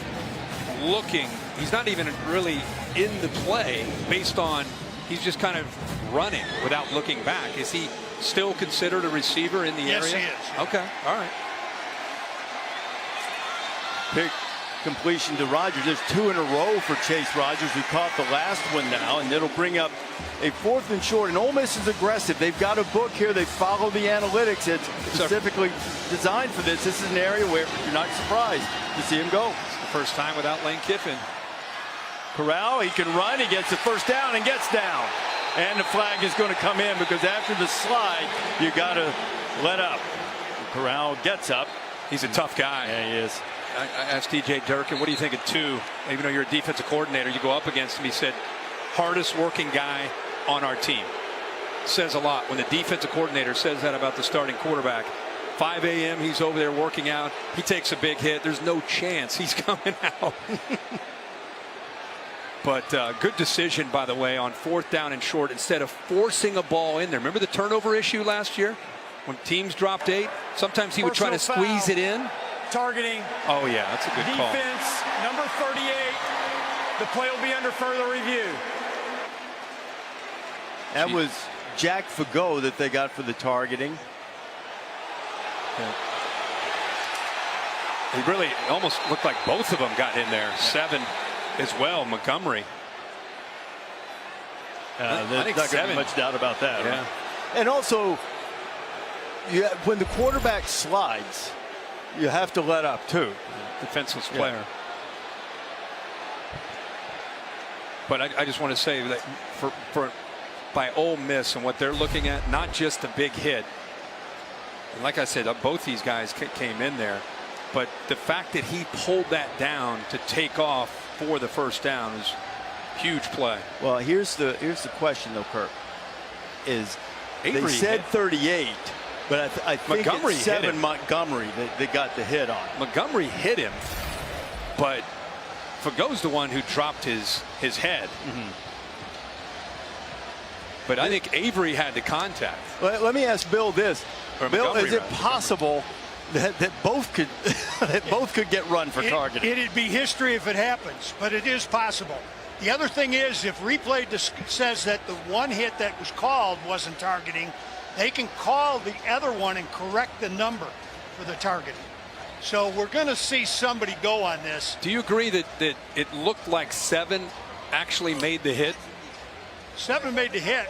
looking, he's not even really in the play based on, he's just kind of running without looking back. Is he still considered a receiver in the area? Yes, he is. Okay, all right. Big completion to Rogers. There's 2 in a row for Chase Rogers, who caught the last one now, and it'll bring up a 4th and short. And Ole Miss is aggressive. They've got a book here. They follow the analytics. It's specifically designed for this. This is an area where you're not surprised to see him go. First time without Lane Kiffin. Corral, he can run, he gets the first down and gets down. And the flag is going to come in because after the slide, you got to let up. Corral gets up. He's a tough guy. Yeah, he is. I asked DJ Durkin, what do you think of 2? Even though you're a defensive coordinator, you go up against him. He said, hardest working guy on our team. Says a lot when the defensive coordinator says that about the starting quarterback. 5 a.m. he's over there working out. He takes a big hit. There's no chance he's coming out. But good decision, by the way, on 4th down and short instead of forcing a ball in there. Remember the turnover issue last year when teams dropped 8? Sometimes he would try to squeeze it in. Targeting. Oh, yeah, that's a good call. Defense, number 38. The play will be under further review. That was Jack Fagot that they got for the targeting. Yeah. It really almost looked like both of them got in there. 7 as well, Montgomery. There's I think not going to 7. be much doubt about that. Yeah. Right? And also, when the quarterback slides, you have to let up too. Defenseless player. But I just want to say that by Ole Miss and what they're looking at, not just a big hit. And like I said, both these guys came in there. But the fact that he pulled that down to take off for the first down is huge play. Well, here's the question though, Kirk. Is Avery they said hit. 38, but I think Montgomery it's hit 7 him. Montgomery that they got the hit on. Montgomery hit him, but Fagot's the one who dropped his head. But I think Avery had the contact. Let me ask Bill this. Or Bill, Montgomery, is it rather. possible that both could get run for targeting? It'd be history if it happens, but it is possible. The other thing is, if replay says that the one hit that was called wasn't targeting, they can call the other one and correct the number for the targeting. So we're going to see somebody go on this. Do you agree that it looked like 7 actually made the hit? 7 made the hit.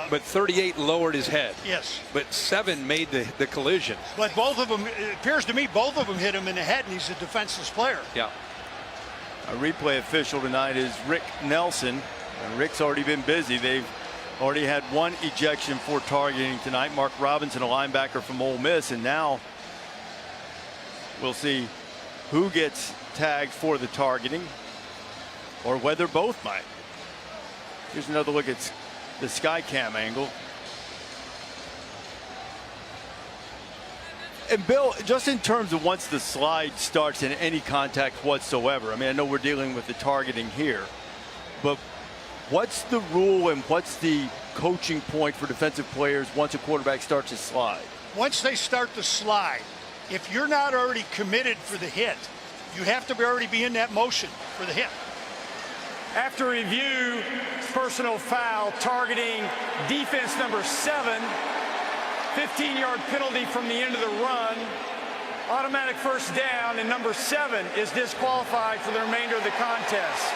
But 38 lowered his head. Yes. But 7 made the collision. But both of them, it appears to me, both of them hit him in the head, and he's a defenseless player. Yeah. A replay official tonight is Rick Nelson. And Rick's already been busy. They've already had 1 ejection for targeting tonight. Mark Robinson, a linebacker from Ole Miss, and now we'll see who gets tagged for the targeting or whether both might. Here's another look at the sky cam angle. And Bill, just in terms of once the slide starts and any contact whatsoever, I mean, I know we're dealing with the targeting here, but what's the rule and what's the coaching point for defensive players once a quarterback starts to slide? Once they start to slide, if you're not already committed for the hit, you have to already be in that motion for the hit. After review, personal foul, targeting defense number 7. 15-yard penalty from the end of the run. Automatic first down, and number 7 is disqualified for the remainder of the contest.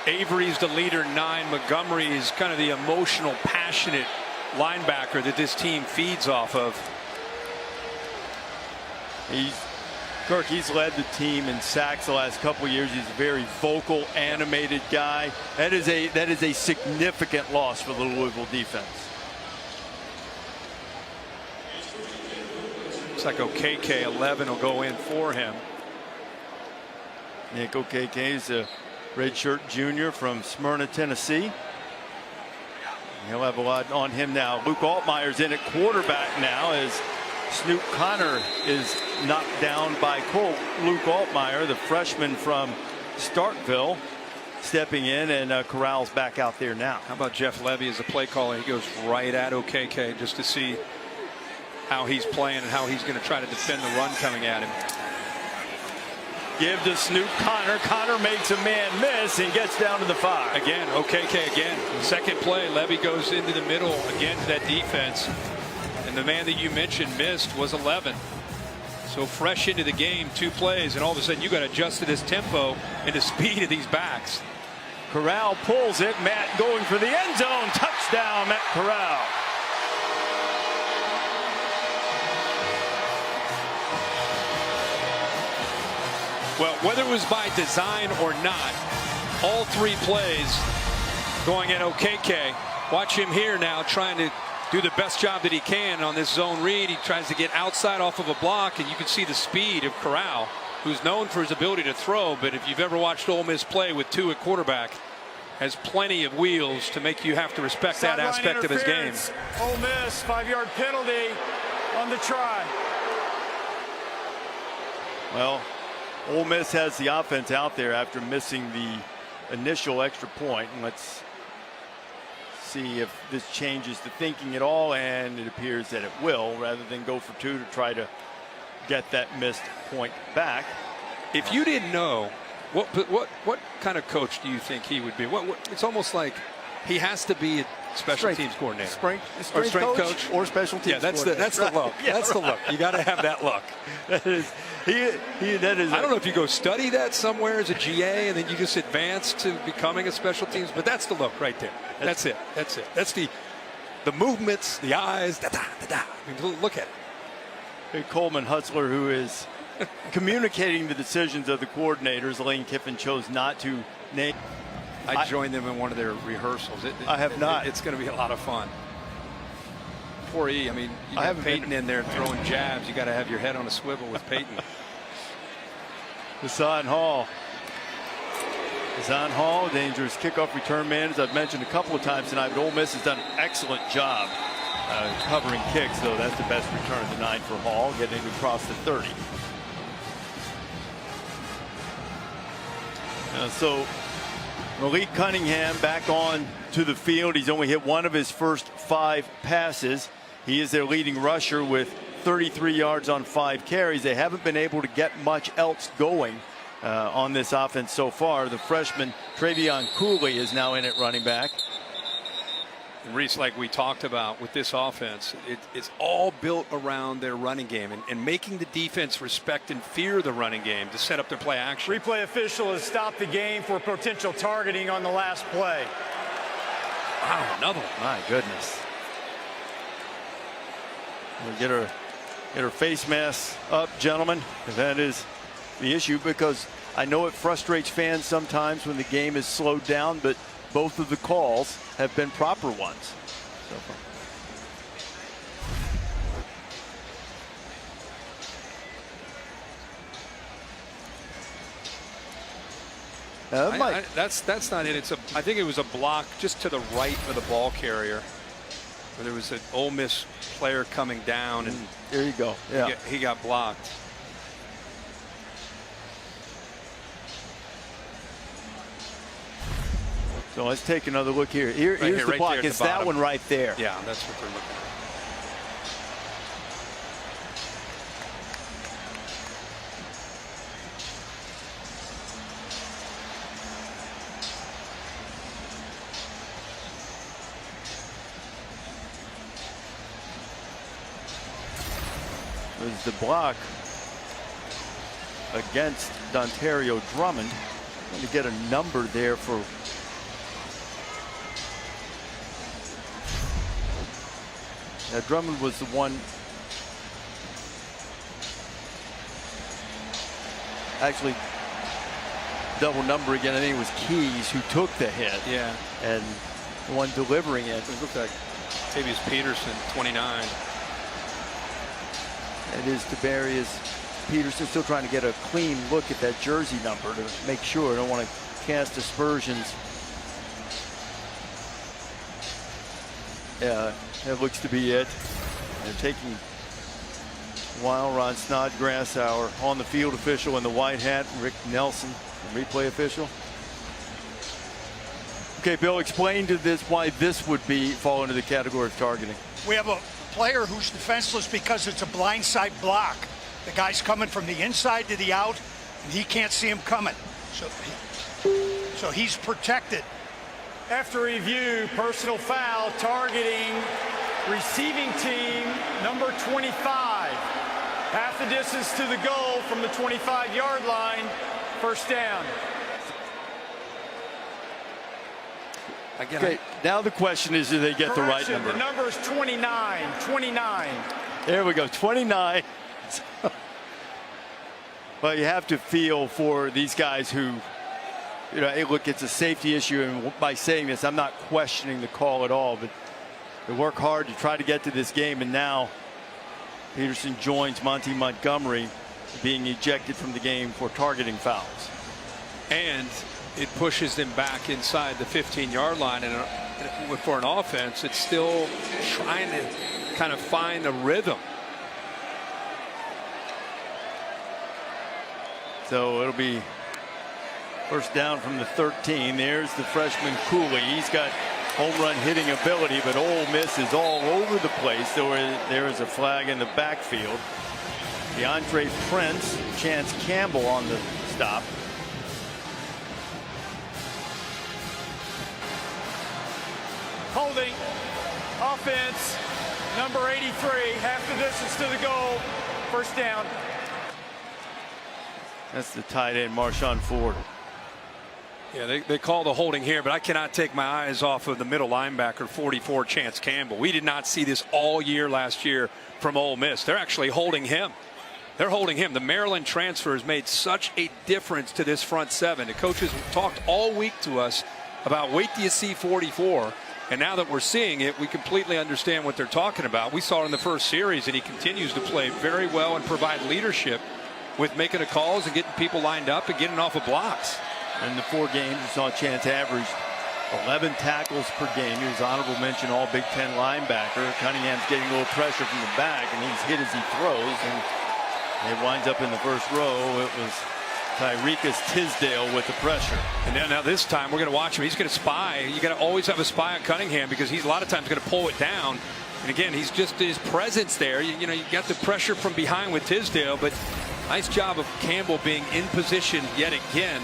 Avery's the leader, 9. Montgomery is kind of the emotional, passionate linebacker that this team feeds off of. He's led the team in sacks the last couple of years. He's a very vocal, animated guy. That is a significant loss for the Louisville defense. Looks like OKK 11 will go in for him. Nick OKK is a redshirt junior from Smyrna, Tennessee. He'll have a lot on him now. Luke Altmaier's in at quarterback now as Snoop Connor is knocked down by Luke Altmaier, the freshman from Starkville, stepping in, and Corral's back out there now. How about Jeff Levy as a play caller? He goes right at OKK just to see how he's playing and how he's going to try to defend the run coming at him. Give to Snoop Connor. Connor makes a man miss and gets down to the 5. Again, OKK again. Second play, Levy goes into the middle again to that defense. And the man that you mentioned missed was 11. So fresh into the game, 2 plays, and all of a sudden you got to adjust to this tempo and the speed of these backs. Corral pulls it. Matt going for the end zone. Touchdown, Matt Corral. Well, whether it was by design or not, all 3 plays going at OKK. Watch him here now trying to do the best job that he can on this zone read. He tries to get outside off of a block, and you can see the speed of Corral, who's known for his ability to throw, but if you've ever watched Ole Miss play with 2 at quarterback, has plenty of wheels to make you have to respect that aspect of his game. Ole Miss, 5-yard penalty on the try. Well, Ole Miss has the offense out there after missing the initial extra point. And let's see if this changes the thinking at all, and it appears that it will, rather than go for 2 to try to get that missed point back. If you didn't know, what kind of coach do you think he would be? It's almost like he has to be a special teams coordinator, strength coach or special teams. Yeah, that's the look. Yeah, that's the look. You got to have that look. That is. That is. I don't know if you go study that somewhere as a GA and then you just advance to becoming a special teams, but that's the look right there. That's it. That's it. That's the movements, the eyes. Da, da, da, da. I mean, look at it. Hey, Coleman Hutzler, who is communicating the decisions of the coordinators. Lane Kiffin chose not to name. I joined them in one of their rehearsals. I have not. It's going to be a lot of fun. Poor E. I mean, you got Peyton in there throwing jabs. You got to have your head on a swivel with Peyton. Hassan Hall. Hassan Hall, dangerous kickoff return man, as I've mentioned a couple of times tonight. But Ole Miss has done an excellent job covering kicks, though. That's the best return of the night for Hall, getting across the 30. So Malik Cunningham back on to the field. He's only hit 1 of his first 5 passes. He is their leading rusher with 33 yards on 5 carries. They haven't been able to get much else going on this offense so far. The freshman Travion Cooley is now in at running back. And Reese, like we talked about with this offense, it's all built around their running game and making the defense respect and fear the running game to set up their play action. Replay official has stopped the game for potential targeting on the last play. Wow, another one. My goodness. We'll get her face mask up, gentlemen. That is the issue, because I know it frustrates fans sometimes when the game is slowed down, but both of the calls have been proper ones so far. That's not it. I think it was a block just to the right of the ball carrier, where there was an Ole Miss player coming down, and there you go. Yeah, he got blocked. So let's take another look here. Here's the block. It's that one right there. Yeah, that's what they're looking at. Was the block against Dontario Drummond. Going to get a number there for Drummond was the one actually double number again. I think it was Keys who took the hit. Yeah. And the one delivering it. It looked like Tavius Peterson, 29. It is Tiberius Peterson, still trying to get a clean look at that jersey number to make sure. I don't want to cast aspersions. Yeah, that looks to be it. They're taking a while. Ron Snodgrass, our on the field official in the white hat. Rick Nelson, the replay official. Okay, Bill, explain to this why this would fall into the category of targeting. We have a player who's defenseless because it's a blindside block. The guy's coming from the inside to the out, and he can't see him coming. So he's protected. After review, personal foul targeting receiving team number 25. Half the distance to the goal from the 25-yard line. First down. Again, okay, now the question is, do they get the right number? The number is 29. 29. There we go, 29. But you have to feel for these guys who, you know, hey, look, it's a safety issue, and by saying this, I'm not questioning the call at all, but they work hard to try to get to this game, and now Peterson joins Monty Montgomery being ejected from the game for targeting fouls. And it pushes them back inside the 15-yard line, and for an offense, it's still trying to kind of find a rhythm. So it'll be first down from the 13. There's the freshman Cooley. He's got home run hitting ability, but Ole Miss is all over the place. So there is a flag in the backfield. DeAndre Prince, Chance Campbell on the stop. Holding. Offense. Number 83. Half the distance to the goal. First down. That's the tight end, Marshawn Ford. Yeah, they call the holding here, but I cannot take my eyes off of the middle linebacker, 44, Chance Campbell. We did not see this all year last year from Ole Miss. They're actually holding him. They're holding him. The Maryland transfer has made such a difference to this front seven. The coaches talked all week to us about wait till you see 44. And now that we're seeing it, we completely understand what they're talking about. We saw it in the first series, and he continues to play very well and provide leadership with making the calls and getting people lined up and getting off of blocks. In the 4 games, you saw Chance average 11 tackles per game. He was honorable mention all Big Ten linebacker. Cunningham's getting a little pressure from the back, and he's hit as he throws, and it winds up in the first row. It was Tyrekus Tisdale with the pressure. And now this time we're going to watch him. He's going to spy. You got to always have a spy on Cunningham because he's a lot of times going to pull it down. And again, he's just his presence there. You know, you got the pressure from behind with Tisdale, but nice job of Campbell being in position yet again.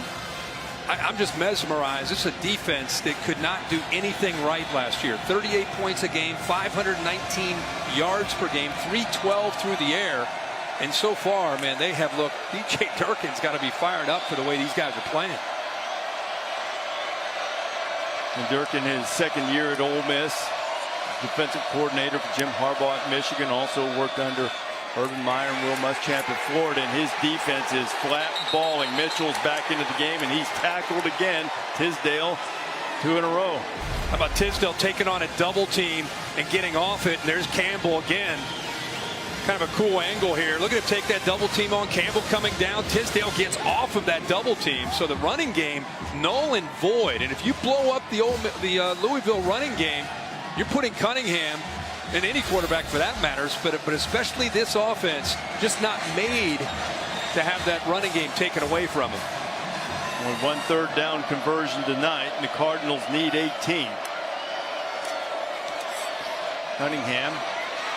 I'm just mesmerized. This is a defense that could not do anything right last year. 38 points a game, 519 yards per game, 312 through the air. And so far, man, they have looked. DJ Durkin's got to be fired up for the way these guys are playing. And Durkin, his second year at Ole Miss, defensive coordinator for Jim Harbaugh at Michigan, also worked under Urban Meyer and Will Muschamp at Florida, and his defense is flat balling. Mitchell's back into the game, and he's tackled again. Tisdale, 2 in a row. How about Tisdale taking on a double team and getting off it? And there's Campbell again. Kind of a cool angle here. Look at him take that double team on. Campbell coming down. Tisdale gets off of that double team. So the running game, null and void. And if you blow up the Louisville running game, you're putting Cunningham, and any quarterback for that matters, but especially this offense, just not made to have that running game taken away from him. Only 1 3rd down conversion tonight, and the Cardinals need 18. Cunningham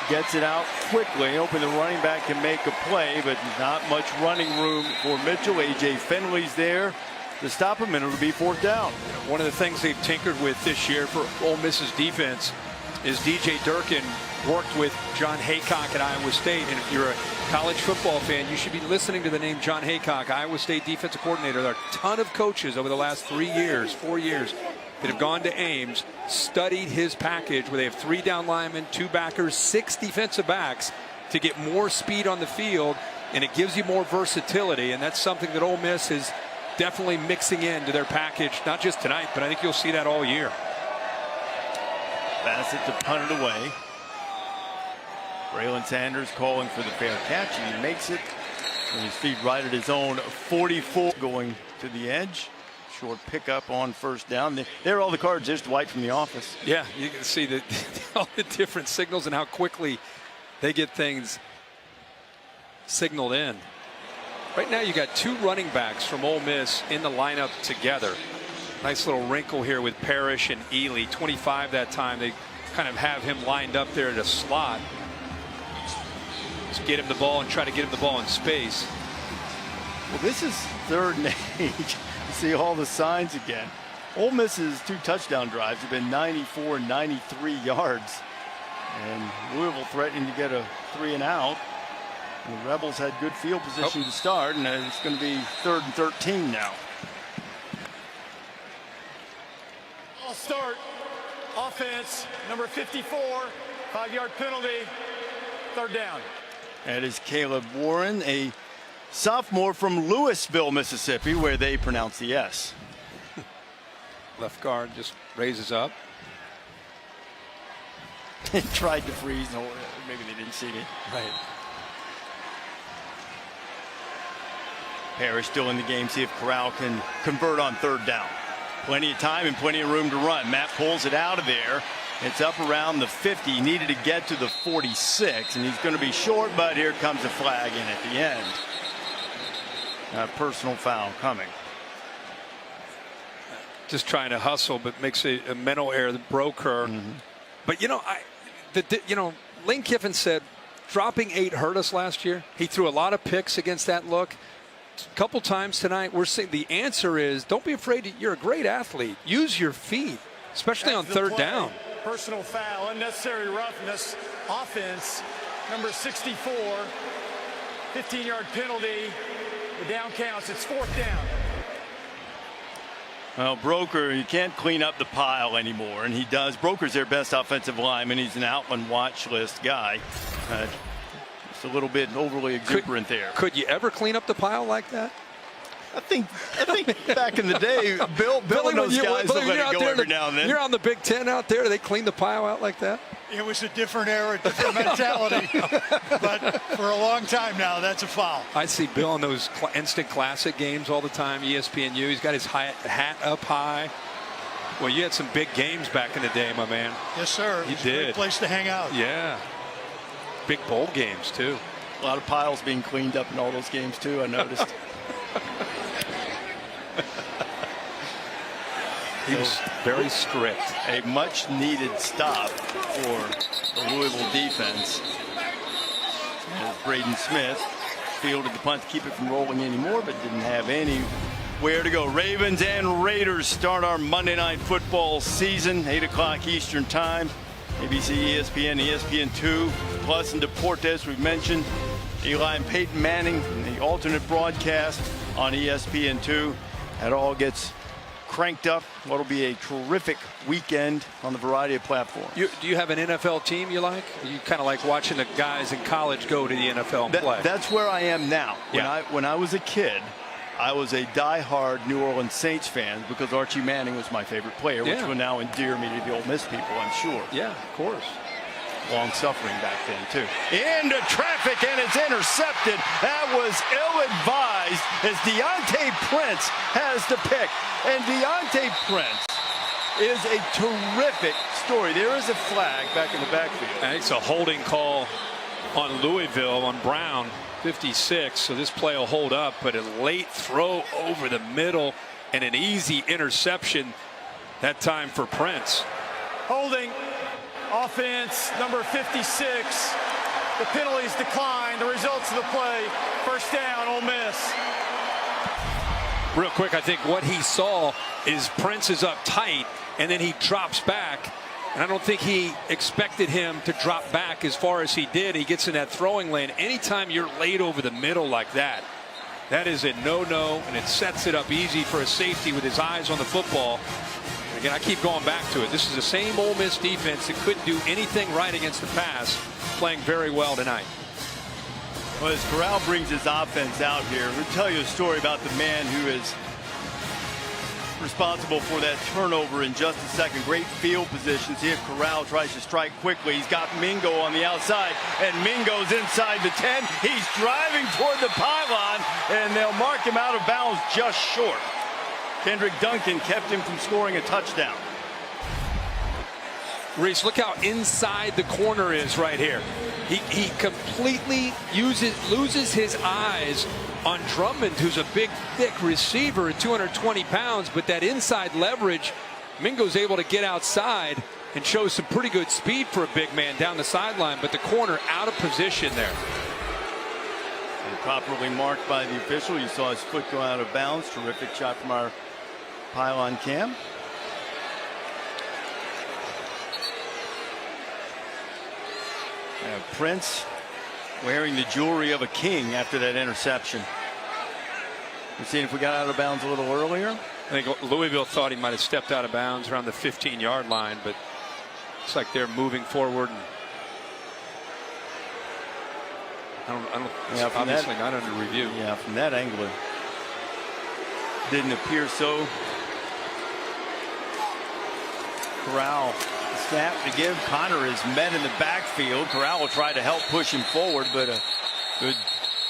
gets it out quickly, hoping the running back can make a play, but not much running room for Mitchell. A.J. Finley's there to stop him, and it'll be 4th down. One of the things they've tinkered with this year for Ole Miss's defense is DJ Durkin worked with John Haycock at Iowa State. And if you're a college football fan, you should be listening to the name John Haycock, Iowa State defensive coordinator. There are a ton of coaches over the last 4 years that have gone to Ames, studied his package where they have 3 down linemen, 2 backers, 6 defensive backs to get more speed on the field, and it gives you more versatility. And that's something that Ole Miss is definitely mixing into their package, not just tonight, but I think you'll see that all year. Bassett to punt it away. Braylon Sanders calling for the fair catch, and he makes it. And his feet right at his own 44, going to the edge. Short pickup on 1st down. There are all the cards. There's Dwight from the office. Yeah, you can see all the different signals and how quickly they get things signaled in. Right now you got 2 running backs from Ole Miss in the lineup together. Nice little wrinkle here with Parrish and Ely. 25 that time. They kind of have him lined up there at a slot. Just get him the ball and try to get him the ball in space. Well, this is 3rd and 8. You see all the signs again. Ole Miss's 2 touchdown drives have been 94 and 93 yards. And Louisville threatening to get a 3 and out. And the Rebels had good field position to start, and it's going to be 3rd and 13 now. I'll start. Offense, number 54, 5-yard penalty, 3rd down. That is Caleb Warren, a sophomore from Louisville, Mississippi, where they pronounce the S. Left guard just raises up. Tried to freeze. No, maybe they didn't see me. Right. Parrish still in the game. See if Corral can convert on third down. Plenty of time and plenty of room to run. Matt pulls it out of there. It's up around the 50. He needed to get to the 46, and he's going to be short, but here comes a flag in at the end. A personal foul coming. Just trying to hustle, but makes a mental error that broke her. But Lane Kiffin said dropping 8 hurt us last year. He threw a lot of picks against that look. A couple times tonight, we're saying the answer is don't be afraid. You're a great athlete. Use your feet, especially on third down. Personal foul, unnecessary roughness, offense, number 64, 15-yard penalty. The down counts. It's 4th down. Well, Broker, you can't clean up the pile anymore, and he does. Broker's their best offensive lineman. He's an Outland watch list guy. Just a little bit overly exuberant there. Could you ever clean up the pile like that? I think back in the day, Bill and those guys will let it go every now and then. You're on the Big Ten out there. They clean the pile out like that? It was a different era, different mentality. But for a long time now, that's a foul. I see Bill in those instant classic games all the time, ESPNU. He's got his hat up high. Well, you had some big games back in the day, my man. Yes, sir. You did. did. A great place to hang out. Yeah. Big bowl games, too. A lot of piles being cleaned up in all those games, too, I noticed. He was very strict. A much needed stop for the Louisville defense. As Braden Smith fielded the punt to keep it from rolling anymore, but didn't have anywhere to go. Ravens and Raiders start our Monday Night Football season, 8 o'clock Eastern Time. ABC, ESPN, ESPN2, Plus and Deportes. We've mentioned Eli and Peyton Manning in the alternate broadcast on ESPN2. That all gets cranked up. What'll be a terrific weekend on the variety of platforms. Do you have an NFL team you like? You kind of like watching the guys in college go to the NFL and play? That's where I am now. Yeah. When I was a kid, I was a diehard New Orleans Saints fan because Archie Manning was my favorite player, which will now endear me to the Ole Miss people, I'm sure. Yeah, of course. Long suffering back then, too. Into traffic, and it's intercepted. That was ill-advised as Deontay Prince has the pick. And Deontay Prince is a terrific story. There is a flag back in the backfield. I think it's a holding call on Louisville on Brown, 56. So this play will hold up, but a late throw over the middle and an easy interception that time for Prince. Holding. Offense, number 56. The penalties decline. The results of the play, 1st down, Ole Miss. Real quick, I think what he saw is Prince is up tight, and then he drops back. And I don't think he expected him to drop back as far as he did. He gets in that throwing lane. Anytime you're laid over the middle like that, that is a no-no, and it sets it up easy for a safety with his eyes on the football. Again, I keep going back to it. This is the same Ole Miss defense that couldn't do anything right against the pass, playing very well tonight. Well, as Corral brings his offense out here, we'll tell you a story about the man who is responsible for that turnover in just a second. Great field position. See if Corral tries to strike quickly. He's got Mingo on the outside, and Mingo's inside the 10. He's driving toward the pylon, and they'll mark him out of bounds just short. Kendrick Duncan kept him from scoring a touchdown. Reese, look how inside the corner is right here. He completely loses his eyes on Drummond, who's a big, thick receiver at 220 pounds, but that inside leverage, Mingo's able to get outside and show some pretty good speed for a big man down the sideline, but the corner out of position there. And properly marked by the official. You saw his foot go out of bounds. Terrific shot from our pylon cam. Prince wearing the jewelry of a king after that interception. We're seeing if we got out of bounds a little earlier. I think Louisville thought he might have stepped out of bounds around the 15-yard line, but it's like they're moving forward. And I don't. Yeah, obviously not under review. Yeah, from that angle, it didn't appear so. Corral snap to give. Connor is met in the backfield. Corral will try to help push him forward, but a good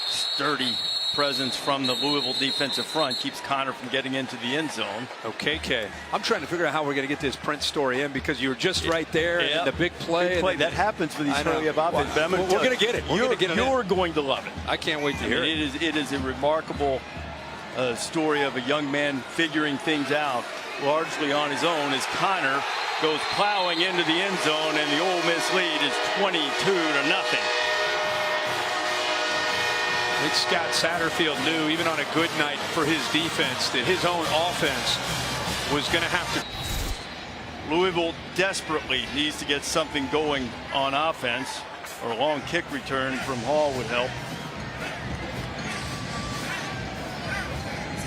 sturdy presence from the Louisville defensive front keeps Connor from getting into the end zone. Okay, K. I'm trying to figure out how we're going to get this Prince story in because you were just right there. And the big play. Big play. That happens with these early of offense. But we're going to get it. You're going to love it. I can't wait to hear it. It is a remarkable story of a young man figuring things out largely on his own as Connor goes plowing into the end zone, and the Ole Miss lead is 22-0. I think Scott Satterfield knew, even on a good night for his defense, that his own offense was going to have to. Louisville desperately needs to get something going on offense, or a long kick return from Hall would help.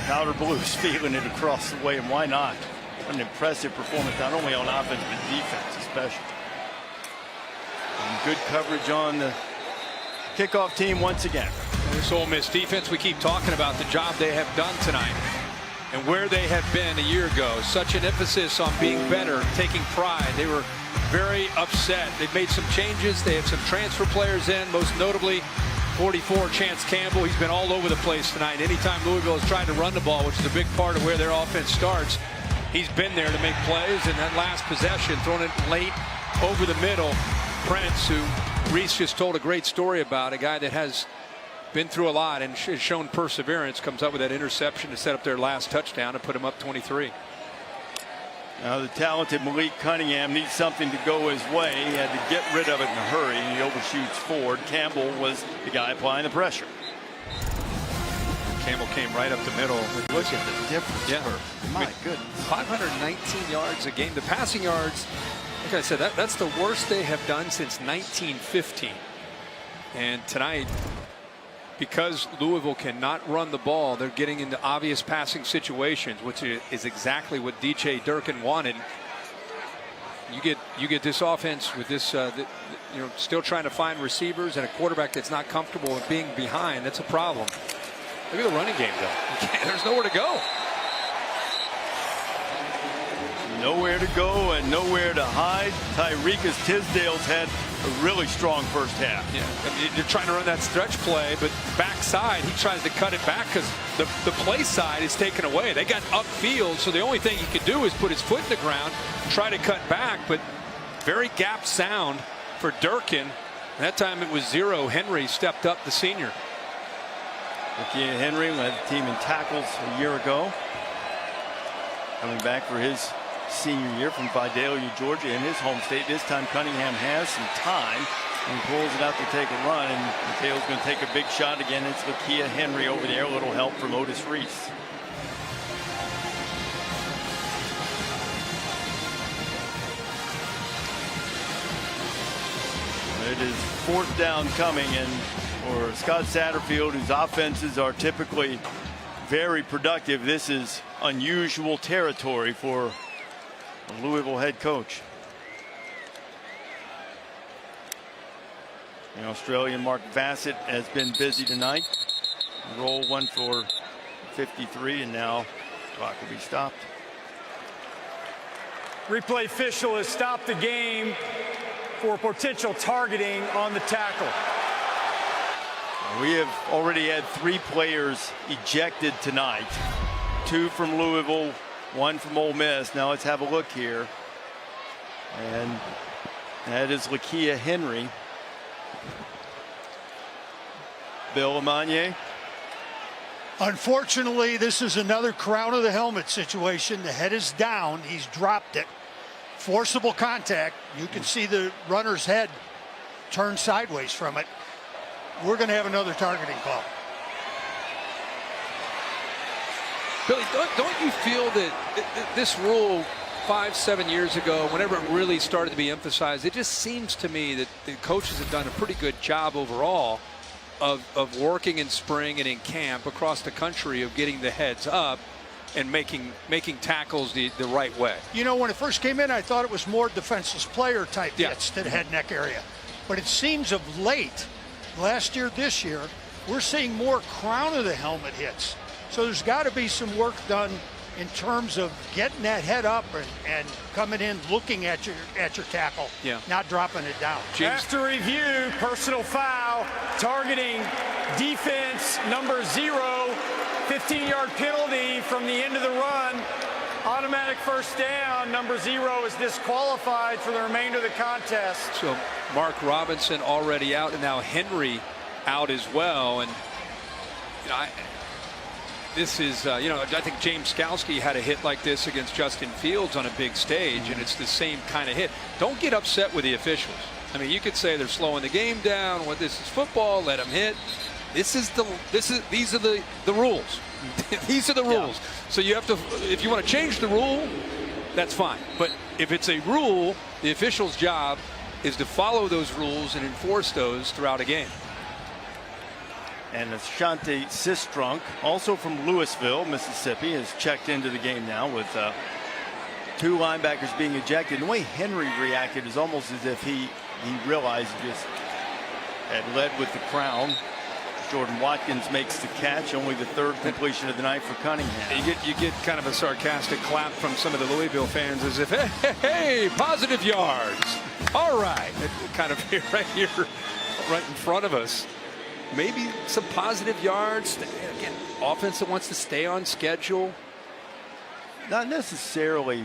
Powder Blues feeling it across the way, and why not? An impressive performance, not only on offense, but defense especially. And good coverage on the kickoff team once again. This Ole Miss defense, we keep talking about the job they have done tonight and where they have been a year ago. Such an emphasis on being better, taking pride. They were very upset. They've made some changes. They have some transfer players in, most notably 44 Chance Campbell. He's been all over the place tonight. Anytime Louisville has tried to run the ball, which is a big part of where their offense starts, he's been there to make plays. And that last possession, throwing it late over the middle, Prince, who Reese just told a great story about, a guy that has been through a lot and has shown perseverance, comes up with that interception to set up their last touchdown and put him up 23. Now the talented Malik Cunningham needs something to go his way. He had to get rid of it in a hurry. He overshoots Ford. Campbell was the guy applying the pressure. Campbell came right up the middle. Look at the difference. Yeah. My goodness. 519 yards a game. The passing yards, like I said, that's the worst they have done since 1915. And tonight, because Louisville cannot run the ball, they're getting into obvious passing situations, which is exactly what DJ Durkin wanted. You get this offense with this, still trying to find receivers and a quarterback that's not comfortable with being behind. That's a problem. Look at the running game, though. There's nowhere to go. Nowhere to go and nowhere to hide. Tyrekus Tisdale's had a really strong first half. Yeah, I mean, you're trying to run that stretch play, but backside he tries to cut it back because the play side is taken away. They got upfield, so the only thing he could do is put his foot in the ground, try to cut back, but very gap sound for Durkin. And that time it was 0. Henry stepped up, the senior. Lakia Henry led the team in tackles a year ago. Coming back for his senior year from Vidalia, Georgia, in his home state. This time Cunningham has some time and pulls it out to take a run, and Mateo's going to take a big shot again. It's Lakia Henry over there. A little help from Otis Reese. It is fourth down coming, and for Scott Satterfield, whose offenses are typically very productive, this is unusual territory for a Louisville head coach. The Australian Mark Bassett has been busy tonight. Roll one for 53, and now clock will be stopped. Replay official has stopped the game for potential targeting on the tackle. We have already had 3 players ejected tonight. 2 from Louisville, 1 from Ole Miss. Now let's have a look here. And that is Lakia Henry. Bill Amanye. Unfortunately, this is another crown of the helmet situation. The head is down. He's dropped it. Forcible contact. You can see the runner's head turn sideways from it. We're going to have another targeting call. Billy, don't you feel that this rule 5-7 years ago, whenever it really started to be emphasized, it just seems to me that the coaches have done a pretty good job overall of working in spring and in camp across the country of getting the heads up and making tackles the right way. You know, when it first came in, I thought it was more defenseless player type hits to the head neck area. But it seems of late last year, this year, we're seeing more crown of the helmet hits. So there's got to be some work done in terms of getting that head up and coming in, looking at your tackle, not dropping it down. After review, personal foul, targeting defense number 0, 15-yard penalty from the end of the run. Automatic first down. Number 0 is disqualified for the remainder of the contest. So Mark Robinson already out, and now Henry out as well. And this is, I think James Skalski had a hit like this against Justin Fields on a big stage, and it's the same kind of hit. Don't get upset with the officials. I mean, you could say they're slowing the game down. Well, this is football. Let them hit. These are the rules. These are the rules. So you have to, if you want to change the rule, that's fine. But if it's a rule, the official's job is to follow those rules and enforce those throughout a game. And Ashanti Sistrunk, also from Louisville, Mississippi, has checked into the game now with 2 linebackers being ejected. And the way Henry reacted is almost as if he realized he just had led with the crown. Jordan Watkins makes the catch, only the 3rd completion of the night for Cunningham. You get kind of a sarcastic clap from some of the Louisville fans as if, hey, positive yards. All right. Kind of right here, right in front of us. Maybe some positive yards. Again, offense that wants to stay on schedule. Not necessarily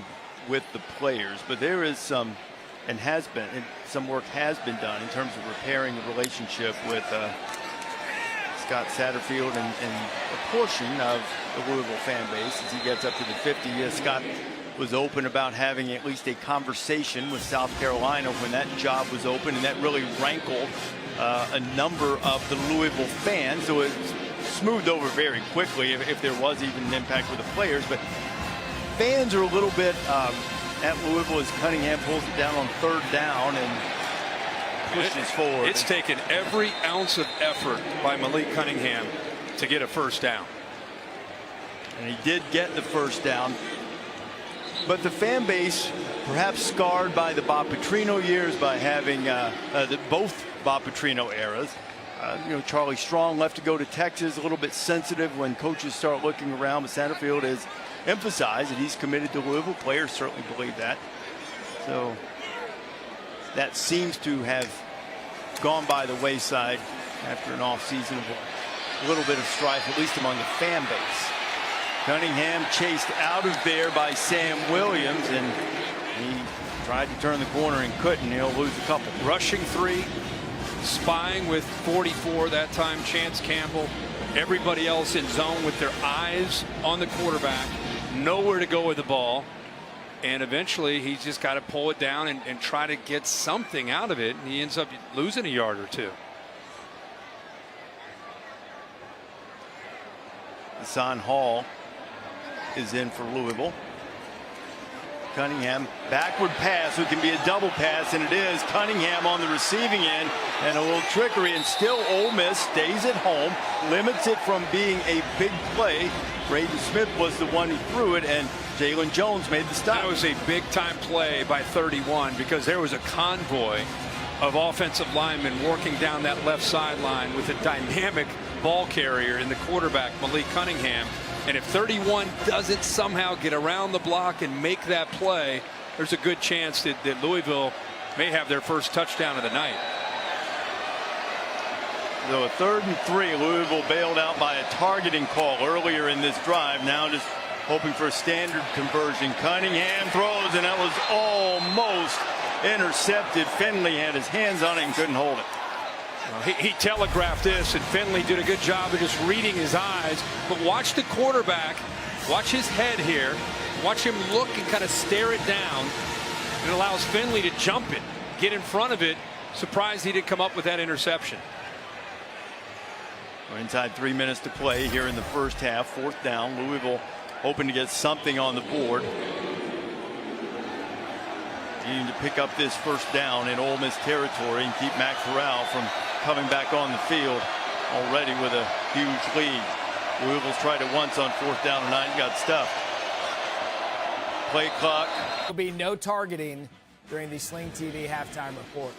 with the players, but there is some, and has been, and some work has been done in terms of repairing the relationship with Scott Satterfield and a portion of the Louisville fan base as he gets up to the 50. Scott was open about having at least a conversation with South Carolina when that job was open, and that really rankled a number of the Louisville fans. So it smoothed over very quickly if there was even an impact with the players. But fans are a little bit at Louisville as Cunningham pulls it down on 3rd down and pushes forward. It's taken every ounce of effort by Malik Cunningham to get a first down. And he did get the first down. But the fan base, perhaps scarred by the Bob Petrino years, by having both Bob Petrino eras. Charlie Strong left to go to Texas, a little bit sensitive when coaches start looking around. But Satterfield has emphasized that he's committed to Louisville. Players certainly believe that. So that seems to have gone by the wayside after an offseason of a little bit of strife, at least among the fan base. Cunningham chased out of there by Sam Williams, and he tried to turn the corner and couldn't. He'll lose a couple. Rushing 3, spying with 44 that time, Chance Campbell. Everybody else in zone with their eyes on the quarterback, nowhere to go with the ball. And eventually he's just got to pull it down and try to get something out of it. And he ends up losing a yard or 2. Hassan Hall is in for Louisville. Cunningham, backward pass, it can be a double pass, and it is. Cunningham on the receiving end, and a little trickery, and still Ole Miss stays at home, limits it from being a big play. Braden Smith was the one who threw it, and Jalen Jones made the stop. That was a big-time play by 31 because there was a convoy of offensive linemen working down that left sideline with a dynamic ball carrier in the quarterback, Malik Cunningham. And if 31 doesn't somehow get around the block and make that play, there's a good chance that Louisville may have their first touchdown of the night. So a 3rd and 3, Louisville bailed out by a targeting call earlier in this drive. Now just hoping for a standard conversion. Cunningham throws, and that was almost intercepted. Finley had his hands on it and couldn't hold it. He telegraphed this, and Finley did a good job of just reading his eyes. But watch the quarterback, watch his head here, watch him look and kind of stare it down. It allows Finley to jump it, get in front of it. Surprised he didn't come up with that interception. We're inside 3 minutes to play here in the first half. 4th down. Louisville hoping to get something on the board. Needing to pick up this first down in Ole Miss territory and keep Matt Corral from coming back on the field already with a huge lead. Louisville's tried it once on 4th down and 9, got stuffed. Play clock. There will be no targeting during the Sling TV halftime report.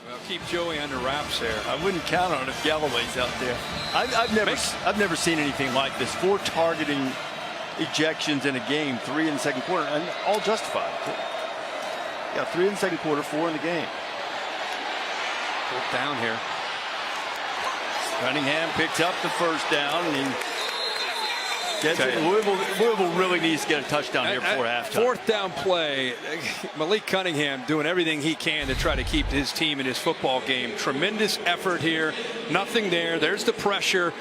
Well, keep Joey under wraps there. I wouldn't count on it if Galloway's out there. I've never seen anything like this. 4 targeting ejections in a game, 3 in the second quarter, and all justified. Yeah, 3 in the second quarter, 4 in the game. 4th down here. Cunningham picks up the first down, and he gets it. Louisville really needs to get a touchdown here before halftime. 4th down play. Malik Cunningham doing everything he can to try to keep his team in his football game. Tremendous effort here. Nothing there. There's the pressure.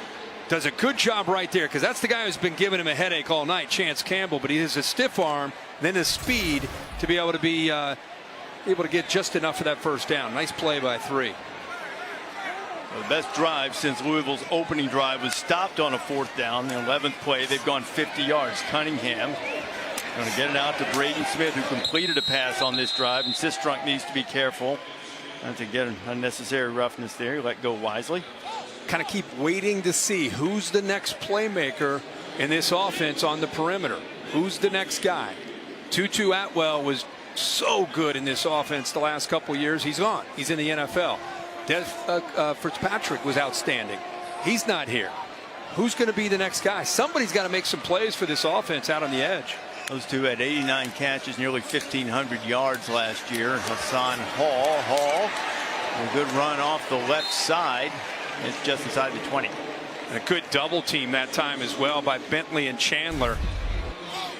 Does a good job right there, because that's the guy who's been giving him a headache all night, Chance Campbell. But he has a stiff arm, then the speed to be able to get just enough for that first down. Nice play by 3. The best drive since Louisville's opening drive was stopped on a 4th down. The 11th play, they've gone 50 yards. Cunningham going to get it out to Braden Smith, who completed a pass on this drive. And Sistrunk needs to be careful not to get an unnecessary roughness there. Let go wisely. Kind of keep waiting to see who's the next playmaker in this offense on the perimeter. Who's the next guy? Tutu Atwell was so good in this offense the last couple years. He's gone. He's in the NFL. Fitzpatrick was outstanding. He's not here. Who's going to be the next guy? Somebody's got to make some plays for this offense out on the edge. Those two had 89 catches, nearly 1,500 yards last year. Hassan Hall, a good run off the left side. It's just inside the 20. And a good double team that time as well by Bentley and Chandler.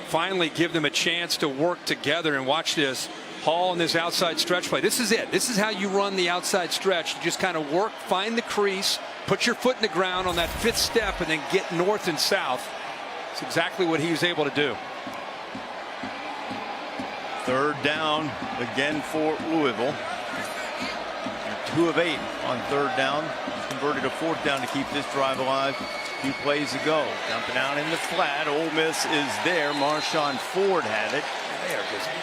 Finally give them a chance to work together, and watch this. Hall in this outside stretch play. This is it. This is how you run the outside stretch. You just kind of work, find the crease, put your foot in the ground on that 5th step, and then get north and south. It's exactly what he was able to do. 3rd down again for Louisville. 2 of 8 on 3rd down. Converted a 4th down to keep this drive alive. 2 plays ago. Dumping out in the flat. Ole Miss is there. Marshawn Ford had it.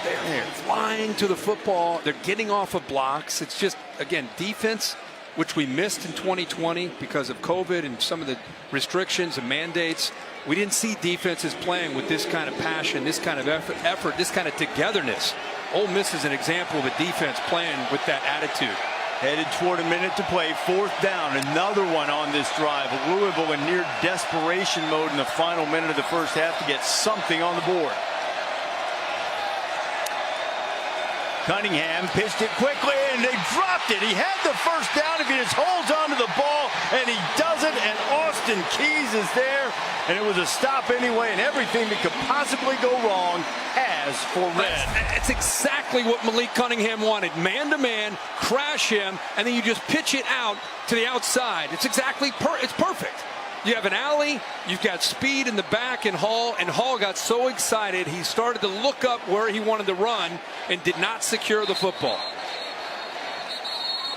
They're flying to the football. They're getting off of blocks. It's just, again, defense, which we missed in 2020 because of COVID and some of the restrictions and mandates. We didn't see defenses playing with this kind of passion, this kind of effort, this kind of togetherness. Ole Miss is an example of a defense playing with that attitude. Headed toward a minute to play. 4th down. Another one on this drive. Louisville in near desperation mode in the final minute of the first half to get something on the board. Cunningham pitched it quickly, and they dropped it. He had the first down if he just holds onto the ball, and he doesn't. And Austin Keys is there, and it was a stop anyway, and everything that could possibly go wrong has for Red. That's exactly what Malik Cunningham wanted. Man-to-man, crash him, and then you just pitch it out to the outside. It's exactly it's perfect. You have an alley, you've got speed in the back, and Hall got so excited he started to look up where he wanted to run and did not secure the football.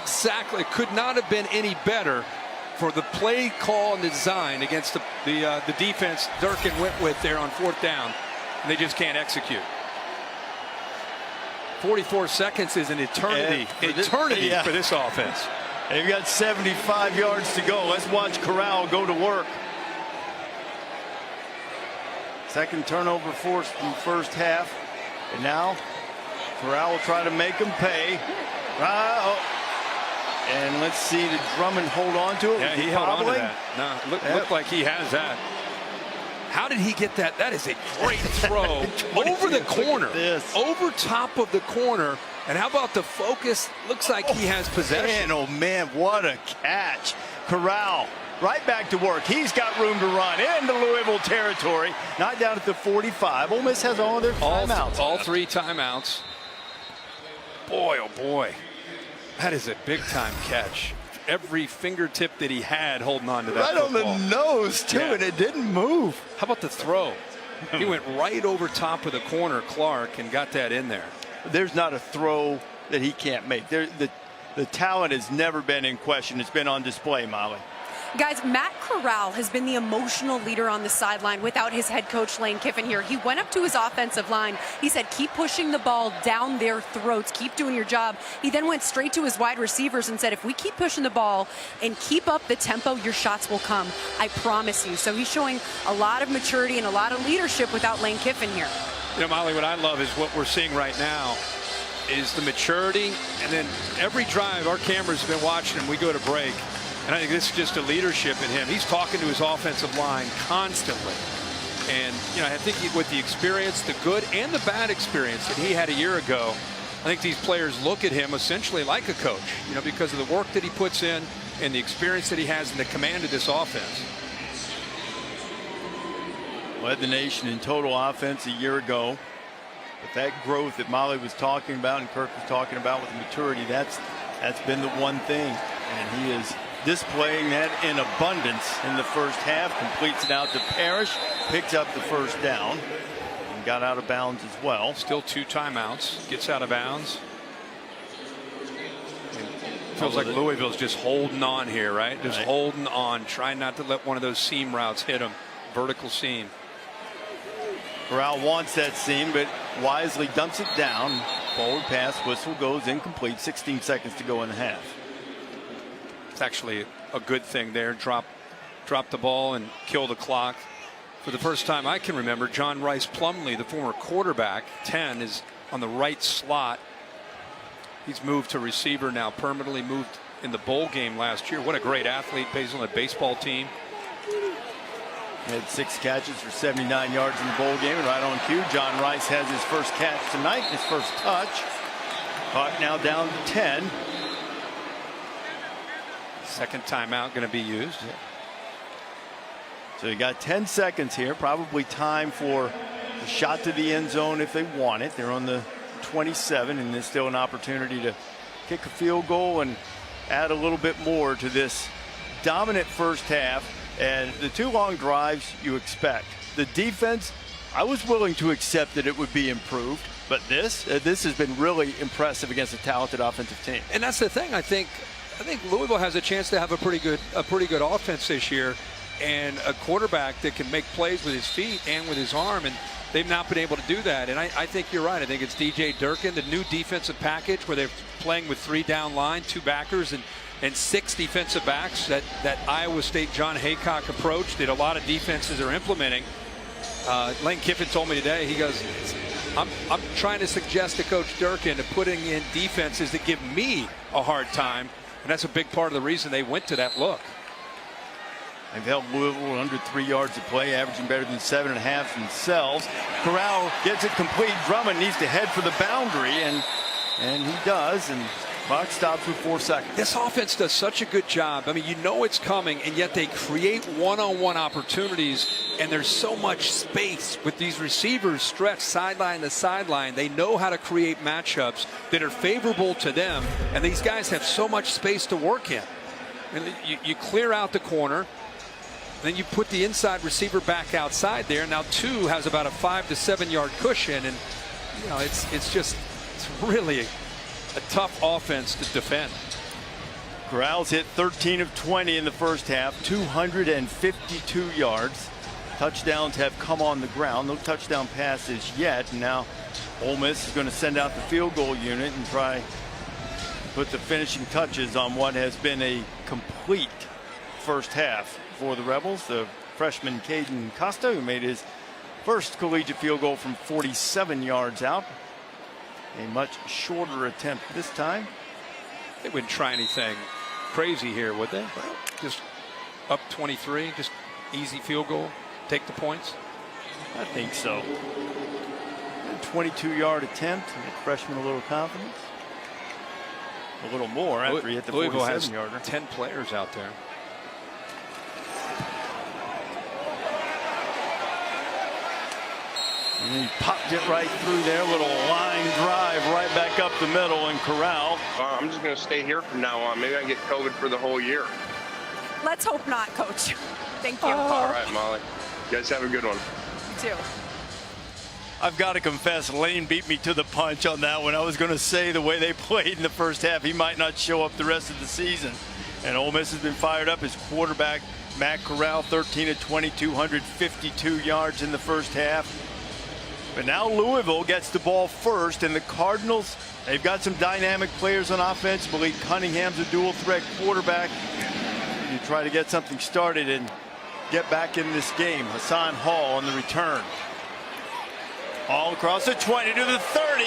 Exactly. It could not have been any better for the play call and design against the defense Durkin went with there on 4th down, and they just can't execute. 44 seconds is an eternity. For this offense. They've got 75 yards to go. Let's watch Corral go to work. Second turnover forced in the first half. And now Corral will try to make him pay. And let's see, did Drummond hold on to it? Yeah, he held on to that. No, looked like he has that. How did he get that? That is a great throw over the corner, over top of the corner. And how about the focus? Looks like he has possession. Man, oh man, what a catch. Corral right back to work. He's got room to run into Louisville territory. Not down at the 45. Ole Miss has all their timeouts. All 3 timeouts. Boy, oh boy. That is a big time catch. Every fingertip that he had holding on to that right football. On the nose too, and it didn't move. How about the throw? He went right over top of the corner, Clark, and got that in there. There's not a throw that he can't make. The talent has never been in question. It's been on display, Molly. Guys, Matt Corral has been the emotional leader on the sideline without his head coach Lane Kiffin here. He went up to his offensive line. He said, keep pushing the ball down their throats. Keep doing your job. He then went straight to his wide receivers and said, if we keep pushing the ball and keep up the tempo, your shots will come. I promise you. So he's showing a lot of maturity and a lot of leadership without Lane Kiffin here. You know, Molly, what I love is what we're seeing right now. is the maturity, and then every drive our cameras have been watching him, we go to break, and I think this is just a leadership in him. He's talking to his offensive line constantly. And, you know, I think with the experience, the good and the bad experience that he had a year ago, I think these players look at him essentially like a coach, you know, because of the work that he puts in and the experience that he has and the command of this offense. Led the nation in total offense a year ago. But that growth that Molly was talking about and Kirk was talking about with maturity, that's been the one thing. And he is displaying that in abundance in the first half. Completes it out to Parrish, picks up the first down, and got out of bounds as well. Still 2 timeouts, gets out of bounds. And feels like Louisville's just holding on here, right? Just holding on, trying not to let one of those seam routes hit him. Vertical seam. Corral wants that seam, but wisely dumps it down. Forward pass, whistle goes incomplete. 16 seconds to go in the half. It's actually a good thing there. Drop the ball and kill the clock. For the first time I can remember, John Rice Plumlee, the former quarterback, 10, is on the right slot. He's moved to receiver now, permanently moved in the bowl game last year. What a great athlete, plays on the baseball team. He had 6 catches for 79 yards in the bowl game, and right on cue, John Rice has his first catch tonight, his first touch. Clock now down to 10. Second timeout going to be used. So you got 10 seconds here, probably time for a shot to the end zone if they want it. They're on the 27, and there's still an opportunity to kick a field goal and add a little bit more to this dominant first half. And the 2 long drives you expect. The defense, I was willing to accept that it would be improved, but this has been really impressive against a talented offensive team. And that's the thing. I think Louisville has a chance to have a pretty good offense this year, and a quarterback that can make plays with his feet and with his arm, and they've not been able to do that. And I think you're right. I think it's DJ Durkin, the new defensive package where they're playing with 3 down line, 2 backers, and 6 defensive backs. That Iowa State John Haycock approach that a lot of defenses are implementing. Lane Kiffin told me today, he goes, I'm trying to suggest to Coach Durkin to putting in defenses that give me a hard time, and that's a big part of the reason they went to that look. They've held Louisville under 3 yards a play, averaging better than 7.5 themselves. Corral gets it complete. Drummond needs to head for the boundary, and he does, and clock stops with 4 seconds. This offense does such a good job. I mean, you know it's coming, and yet they create one-on-one opportunities, and there's so much space with these receivers stretched sideline to sideline. They know how to create matchups that are favorable to them, and these guys have so much space to work in. And you clear out the corner, then you put the inside receiver back outside there. Now 2 has about a 5 to 7 yard cushion, and you know it's really a tough offense to defend. Corral's hit 13 of 20 in the first half, 252 yards. Touchdowns have come on the ground. No touchdown passes yet. And now Ole Miss is going to send out the field goal unit and try to put the finishing touches on what has been a complete first half for the Rebels. The freshman Caden Costa, who made his first collegiate field goal from 47 yards out. A much shorter attempt this time. They wouldn't try anything crazy here, would they? Just up 23, just easy field goal, take the points. I think so. A 22-yard attempt, and freshman a little confidence. A little more after he hit the 47-yarder. Has 10 players out there. And he popped it right through there. Little line drive right back up the middle, and Corral. I'm just going to stay here from now on. Maybe I get COVID for the whole year. Let's hope not, Coach. Thank you. All right, Molly. You guys have a good one. You too. I've got to confess, Lane beat me to the punch on that one. I was going to say the way they played in the first half, he might not show up the rest of the season. And Ole Miss has been fired up. His quarterback, Matt Corral, 13 of 20, 252 yards in the first half. But now Louisville gets the ball first, and the Cardinals, they've got some dynamic players on offense. Malik Cunningham's a dual threat quarterback. You try to get something started and get back in this game. Hassan Hall on the return. All across the 20 to the 30.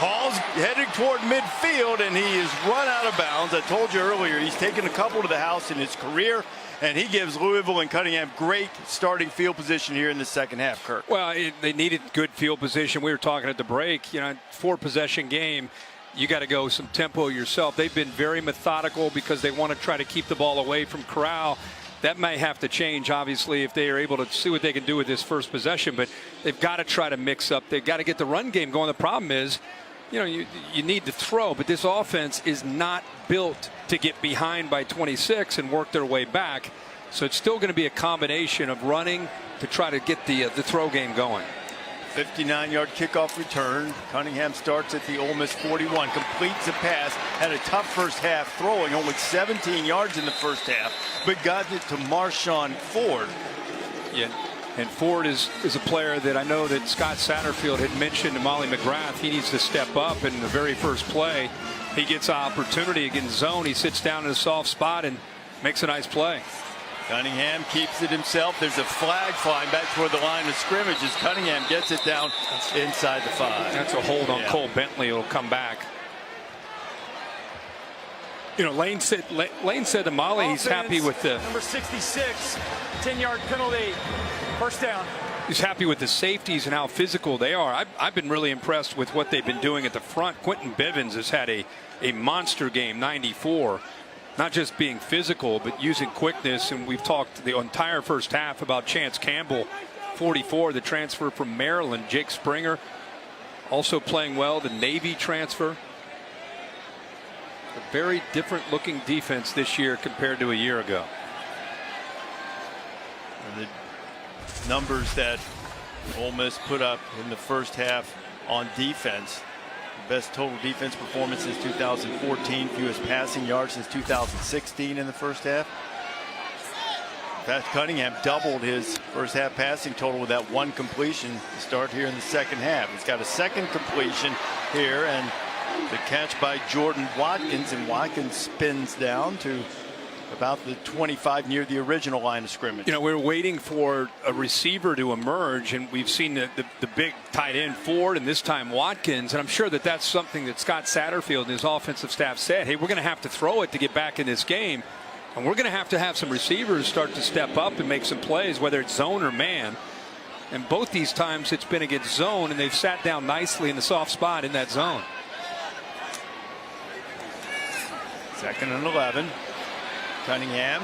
Hall's heading toward midfield, and he is run out of bounds. I told you earlier, he's taken a couple to the house in his career, and he gives Louisville and Cunningham great starting field position here in the second half, Kirk. Well, they needed good field position. We were talking at the break, you know, 4-possession game. You got to go some tempo yourself. They've been very methodical because they want to try to keep the ball away from Corral. That may have to change, obviously, if they are able to see what they can do with this first possession. But they've got to try to mix up. They've got to get the run game going. The problem is, you know, you need to throw, but this offense is not built to get behind by 26 and work their way back. So it's still going to be a combination of running to try to get the throw game going. 59-yard kickoff return. Cunningham starts at the Ole Miss 41, completes a pass, had a tough first half, throwing only 17 yards in the first half, but got it to Marshawn Ford. Yeah, and Ford is a player that I know that Scott Satterfield had mentioned to Molly McGrath. He needs to step up in the very first play. He gets an opportunity against zone. He sits down in a soft spot and makes a nice play. Cunningham keeps it himself. There's a flag flying back toward the line of scrimmage as Cunningham gets it down inside the 5. That's a hold on Cole Bentley. It'll come back. You know, Lane said to Molly he's happy with the number 66, 10-yard penalty, first down. He's happy with the safeties and how physical they are. I've been really impressed with what they've been doing at the front. Quentin Bivens has had a monster game, 94. Not just being physical, but using quickness. And we've talked the entire first half about Chance Campbell, 44, the transfer from Maryland. Jake Springer also playing well, the Navy transfer. A very different looking defense this year compared to a year ago. And the numbers that Ole Miss put up in the first half on defense. Best total defense performance since 2014. Fewest passing yards since 2016 in the first half. In fact, Cunningham doubled his first half passing total with that one completion to start here in the second half. He's got a second completion here, and the catch by Jordan Watkins, and Watkins spins down to about the 25 near the original line of scrimmage. You know, we're waiting for a receiver to emerge, and we've seen the big tight end Ford, and this time Watkins, and I'm sure that that's something that Scott Satterfield and his offensive staff said, hey, we're going to have to throw it to get back in this game, and we're going to have some receivers start to step up and make some plays, whether it's zone or man. And both these times it's been against zone, and they've sat down nicely in the soft spot in that zone. 2nd and 11. Cunningham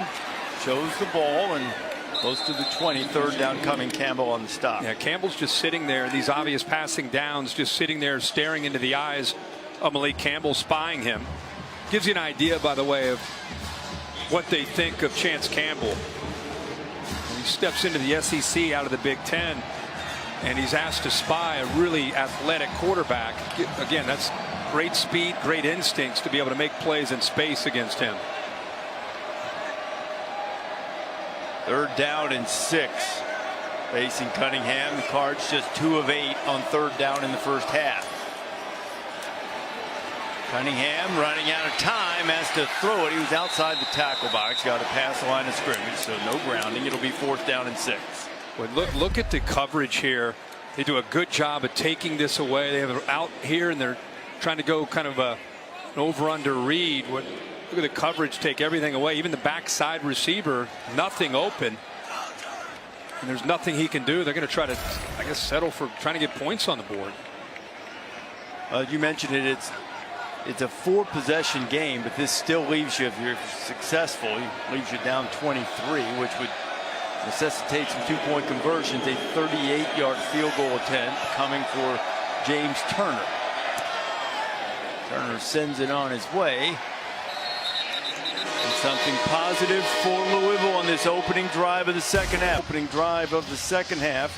shows the ball and close to the 20. 3rd down coming. Campbell on the stop. Yeah, Campbell's just sitting there. These obvious passing downs, just sitting there staring into the eyes of Malik Campbell, spying him. Gives you an idea, by the way, of what they think of Chance Campbell. He steps into the SEC out of the Big Ten, and he's asked to spy a really athletic quarterback. Again, that's great speed, great instincts to be able to make plays in space against him. 3rd down and 6 facing Cunningham. The Cards just 2 of 8 on 3rd down in the first half. Cunningham running out of time, has to throw it. He was outside the tackle box, got to pass the line of scrimmage, so no grounding. It'll be 4th down and 6. Well, look at the coverage here. They do a good job of taking this away. They have it out here, and they're trying to go kind of an over-under read. Look at the coverage, take everything away. Even the backside receiver, nothing open. And there's nothing he can do. They're going to try to, I guess, settle for trying to get points on the board. You mentioned it. It's a 4-possession game, but this still leaves you, if you're successful, leaves you down 23, which would necessitate some 2-point conversions. A 38-yard field goal attempt coming for James Turner. Turner sends it on his way. And something positive for Louisville on this opening drive of the second half.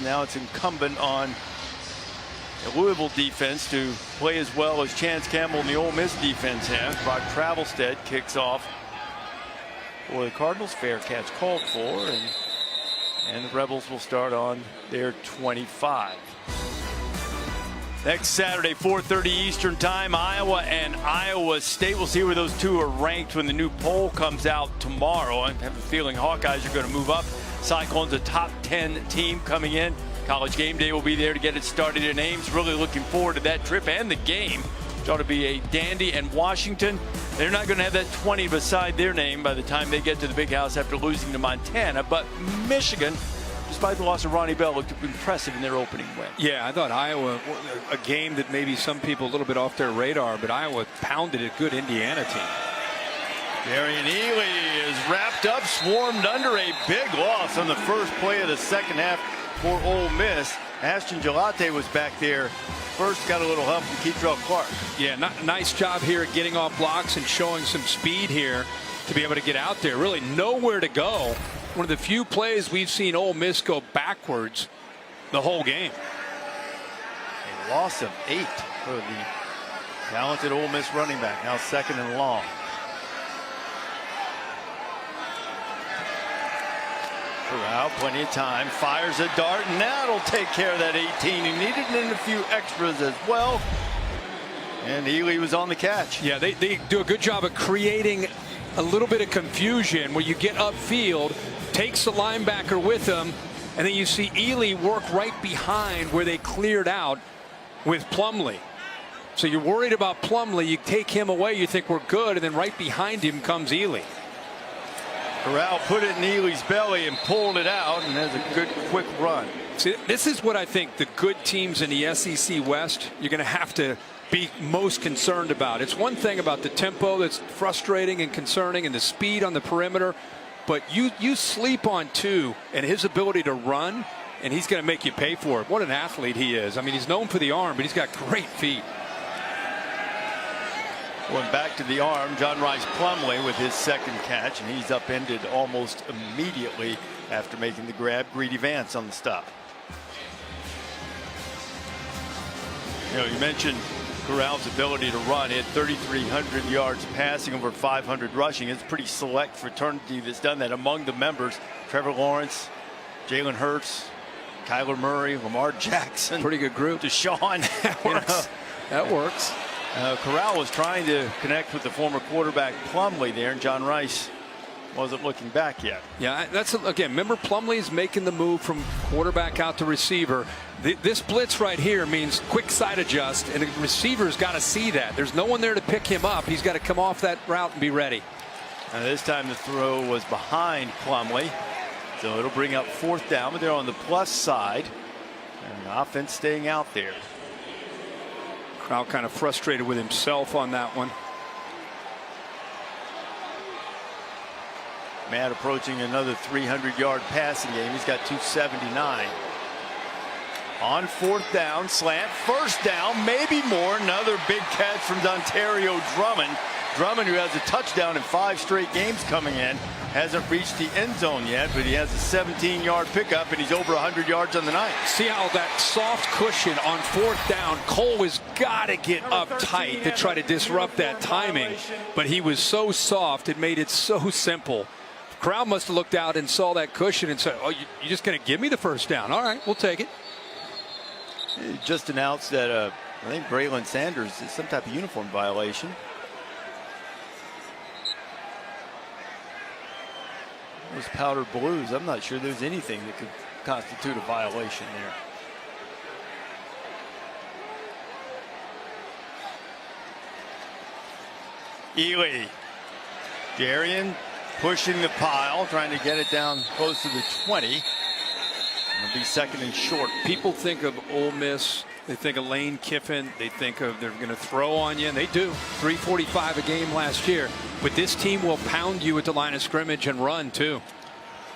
Now it's incumbent on the Louisville defense to play as well as Chance Campbell and the Ole Miss defense has. Brock Travelstead kicks off for the Cardinals. Fair catch called for, and the Rebels will start on their 25. Next Saturday, 4:30 Eastern Time, Iowa and Iowa State. We'll see where those two are ranked when the new poll comes out tomorrow. I have a feeling Hawkeyes are going to move up. Cyclones a top 10 team coming in. College Game Day will be there to get it started in Ames. Really looking forward to that trip and the game. It ought to be a dandy. And Washington, they're not going to have that 20 beside their name by the time they get to the Big House after losing to Montana. But Michigan, despite the loss of Ronnie Bell, looked impressive in their opening win. Yeah, I thought Iowa, a game that maybe some people a little bit off their radar, but Iowa pounded a good Indiana team. Darian Ely is wrapped up, swarmed under a big loss on the first play of the second half for Ole Miss. Ashton Gelate was back there. First got a little help from Keitrell Clark. Yeah, nice job here at getting off blocks and showing some speed here to be able to get out there. Really nowhere to go. One of the few plays we've seen Ole Miss go backwards the whole game. A loss of 8 for the talented Ole Miss running back, now second and long. Corral, plenty of time, fires a dart, and that'll take care of that 18. He needed it in a few extras as well. And Ely was on the catch. Yeah, they do a good job of creating a little bit of confusion where you get upfield, takes the linebacker with him, and then you see Ely work right behind where they cleared out with Plumlee. So you're worried about Plumlee, you take him away, you think we're good, and then right behind him comes Ely. Corral put it in Ely's belly and pulled it out, and there's a good quick run. See, this is what I think the good teams in the SEC West you're going to have to be most concerned about. It's one thing about the tempo that's frustrating and concerning and the speed on the perimeter, but you sleep on two and his ability to run, and he's going to make you pay for it. What an athlete he is. I mean, he's known for the arm, but he's got great feet. Going back to the arm, John Rice Plumlee with his second catch, and he's upended almost immediately after making the grab. Greedy Vance on the stop. You know, you mentioned Corral's ability to run. He had 3,300 yards passing, over 500 rushing. It's a pretty select fraternity that's done that. Among the members, Trevor Lawrence, Jalen Hurts, Kyler Murray, Lamar Jackson. Pretty good group. Deshaun. That works. That works. Corral was trying to connect with the former quarterback Plumlee there, and John Rice wasn't looking back yet. Yeah, that's again. Remember, Plumlee's making the move from quarterback out to receiver. This blitz right here means quick side adjust, and the receiver's got to see that. There's no one there to pick him up. He's got to come off that route and be ready. And this time the throw was behind Plumlee, so it'll bring up fourth down, but they're on the plus side, and the offense staying out there. Corral kind of frustrated with himself on that one. Matt approaching another 300-yard passing game. He's got 279. On fourth down, slant, first down, maybe more. Another big catch from Dontario Drummond. Drummond, who has a touchdown in 5 straight games coming in, hasn't reached the end zone yet, but he has a 17-yard pickup, and he's over 100 yards on the night. See how that soft cushion on fourth down, Cole has got to get up tight to try to disrupt that timing, but he was so soft, it made it so simple. Corral must have looked out and saw that cushion and said, oh, you're just going to give me the first down. All right, we'll take it. He just announced that I think Braylon Sanders is some type of uniform violation. Those powder blues, I'm not sure there's anything that could constitute a violation there. Ely. Darian pushing the pile, trying to get it down close to the 20. It'll be second and short. People think of Ole Miss, they think of Lane Kiffin, they think of they're going to throw on you, and they do. 345 a game last year. But this team will pound you at the line of scrimmage and run, too.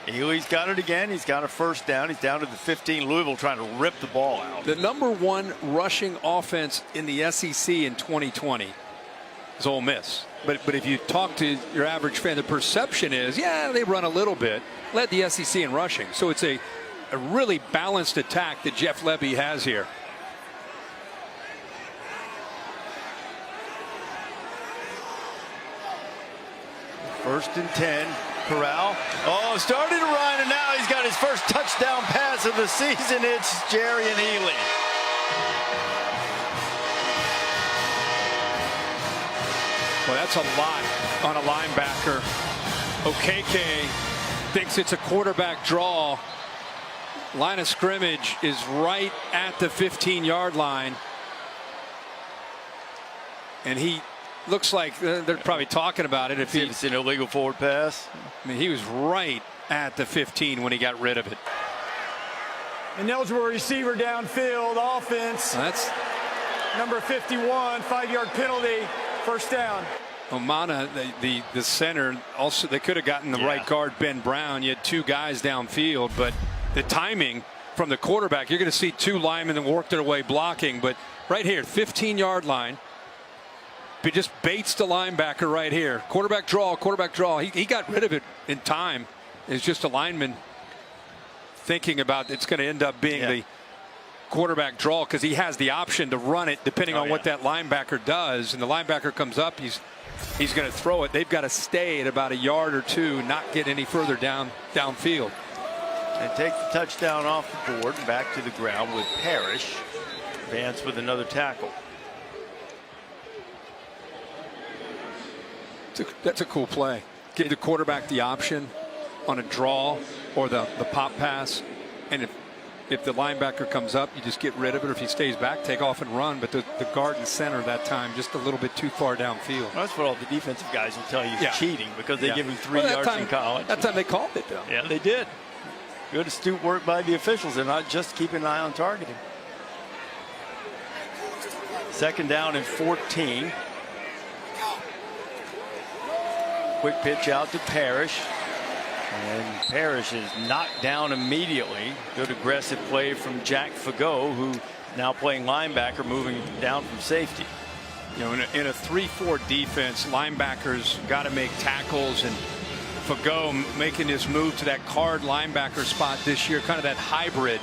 Ely's got it again. He's got a first down. He's down to the 15. Louisville trying to rip the ball out. The #1 rushing offense in the SEC in 2020 is Ole Miss. But if you talk to your average fan, the perception is, yeah, they run a little bit. Led the SEC in rushing. So it's a really balanced attack that Jeff Lebby has here. First and 10. Corral. Oh, started to run, and now he's got his first touchdown pass of the season. It's Jarian Ely. Well, that's a lot on a linebacker. Okeke thinks it's a quarterback draw. Line of scrimmage is right at the 15-yard line. And he looks like they're probably talking about it. If it's an illegal forward pass. I mean, he was right at the 15 when he got rid of it. An eligible receiver downfield, offense. That's number 51, 5-yard penalty, first down. Omana, the center, also they could have gotten the right guard, Ben Brown. You had two guys downfield, but the timing from the quarterback, you're going to see two linemen that work their way blocking. But right here, 15-yard line, he just baits the linebacker right here. Quarterback draw, quarterback draw. He got rid of it in time. It's just a lineman thinking about it's going to end up being the quarterback draw because he has the option to run it depending on what that linebacker does. And the linebacker comes up, he's going to throw it. They've got to stay at about a yard or two, not get any further downfield. And take the touchdown off the board and back to the ground with Parrish. Vance with another tackle. That's a cool play. Give the quarterback the option on a draw or the pop pass, and if the linebacker comes up, you just get rid of it. Or if he stays back, take off and run. But the guard and center that time just a little bit too far downfield. Well, that's what all the defensive guys will tell you is cheating because they give him 3 yards in college. That time they called it though. Yeah, they did. Good astute work by the officials and not just keeping an eye on targeting. Second down and 14. Quick pitch out to Parrish. And Parrish is knocked down immediately. Good aggressive play from Jack Fagot, who now playing linebacker, moving down from safety. You know, in a 3-4 defense, linebackers got to make tackles, and Fagot making his move to that card linebacker spot this year, kind of that hybrid.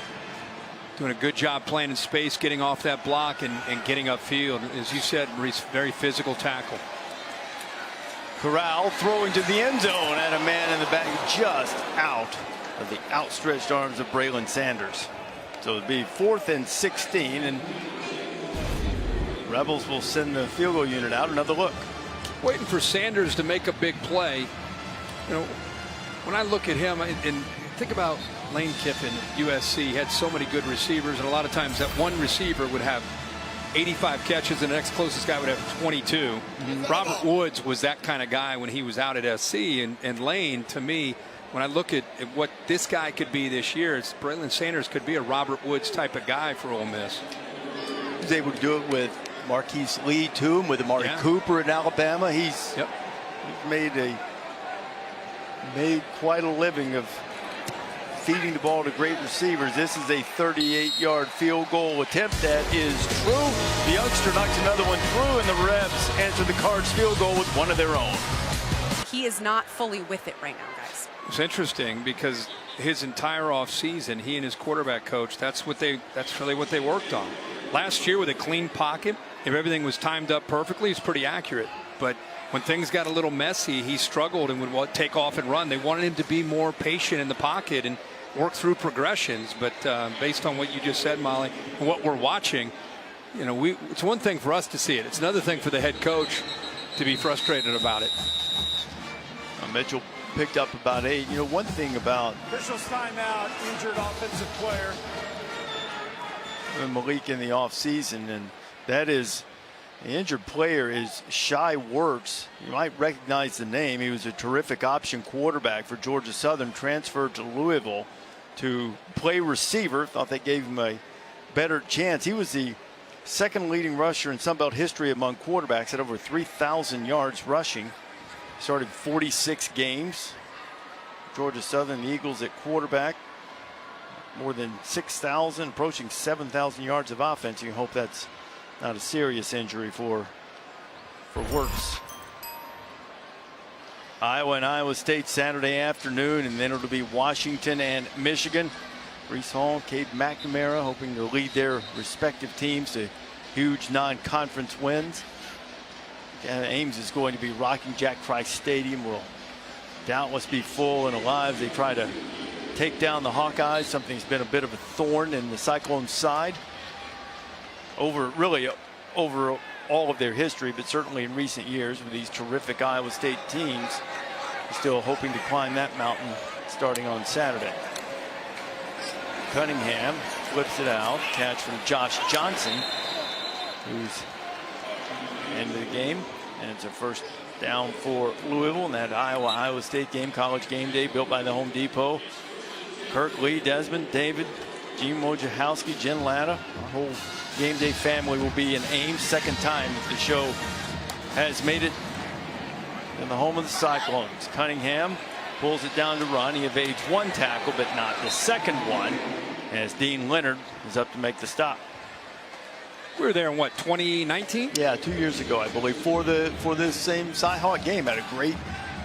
Doing a good job playing in space, getting off that block and getting upfield. As you said, Maurice, very physical tackle. Corral throwing to the end zone and a man in the back just out of the outstretched arms of Braylon Sanders. So it'll be 4th and 16, and Rebels will send the field goal unit out. Another look. Waiting for Sanders to make a big play. You know, when I look at him and think about Lane Kiffin at USC, he had so many good receivers, and a lot of times that one receiver would have 85 catches and the next closest guy would have 22. Robert Woods was that kind of guy when he was out at SC, and Lane, to me, when I look at what this guy could be this year, it's Braylon Sanders could be a Robert Woods type of guy for Ole Miss. He was able to do it with Marquise Lee too, and with Amari Cooper in Alabama. He's made quite a living of feeding the ball to great receivers. This is a 38-yard field goal attempt that is true. The youngster knocks another one through, and the Rebs answer the Cards field goal with one of their own. He is not fully with it right now, guys. It's interesting because his entire offseason, he and his quarterback coach, that's really what they worked on. Last year with a clean pocket, if everything was timed up perfectly, he's pretty accurate. But when things got a little messy, he struggled and would take off and run. They wanted him to be more patient in the pocket and work through progressions. But based on what you just said, Molly, and what we're watching, you know, it's one thing for us to see it. It's another thing for the head coach to be frustrated about it. Mitchell picked up about 8. You know, one thing about Officials timeout, injured offensive player. Malik in the offseason, and that is the injured player is Shai Wertz. You might recognize the name. He was a terrific option quarterback for Georgia Southern, transferred to Louisville to play receiver. Thought they gave him a better chance. He was the second leading rusher in Sun Belt history among quarterbacks at over 3,000 yards rushing. Started 46 games. Georgia Southern, the Eagles at quarterback. More than 6,000, approaching 7,000 yards of offense. You hope that's not a serious injury for Wertz. Iowa and Iowa State Saturday afternoon, and then it'll be Washington and Michigan. Breece Hall, Cade McNamara hoping to lead their respective teams to huge non-conference wins. Ames is going to be rocking. Jack Trice Stadium will doubtless be full and alive. They try to take down the Hawkeyes, something that's been a bit of a thorn in the Cyclones' side over all of their history, but certainly in recent years with these terrific Iowa State teams. Still hoping to climb that mountain starting on Saturday. Cunningham flips it out. Catch from Josh Johnson, who's into the game. And it's a first down for Louisville in that Iowa State game, College Game Day, built by the Home Depot. Kirk, Lee, Desmond, David, Gene Wojciechowski, Jen Latta. Our whole Game Day family will be in Ames. Second time that the show has made it in the home of the Cyclones. Cunningham pulls it down to run. He evades one tackle, but not the second one, as Dean Leonard is up to make the stop. We were there in what, 2019? Yeah, 2 years ago, I believe, for this same Cy-Hawk game. Had a great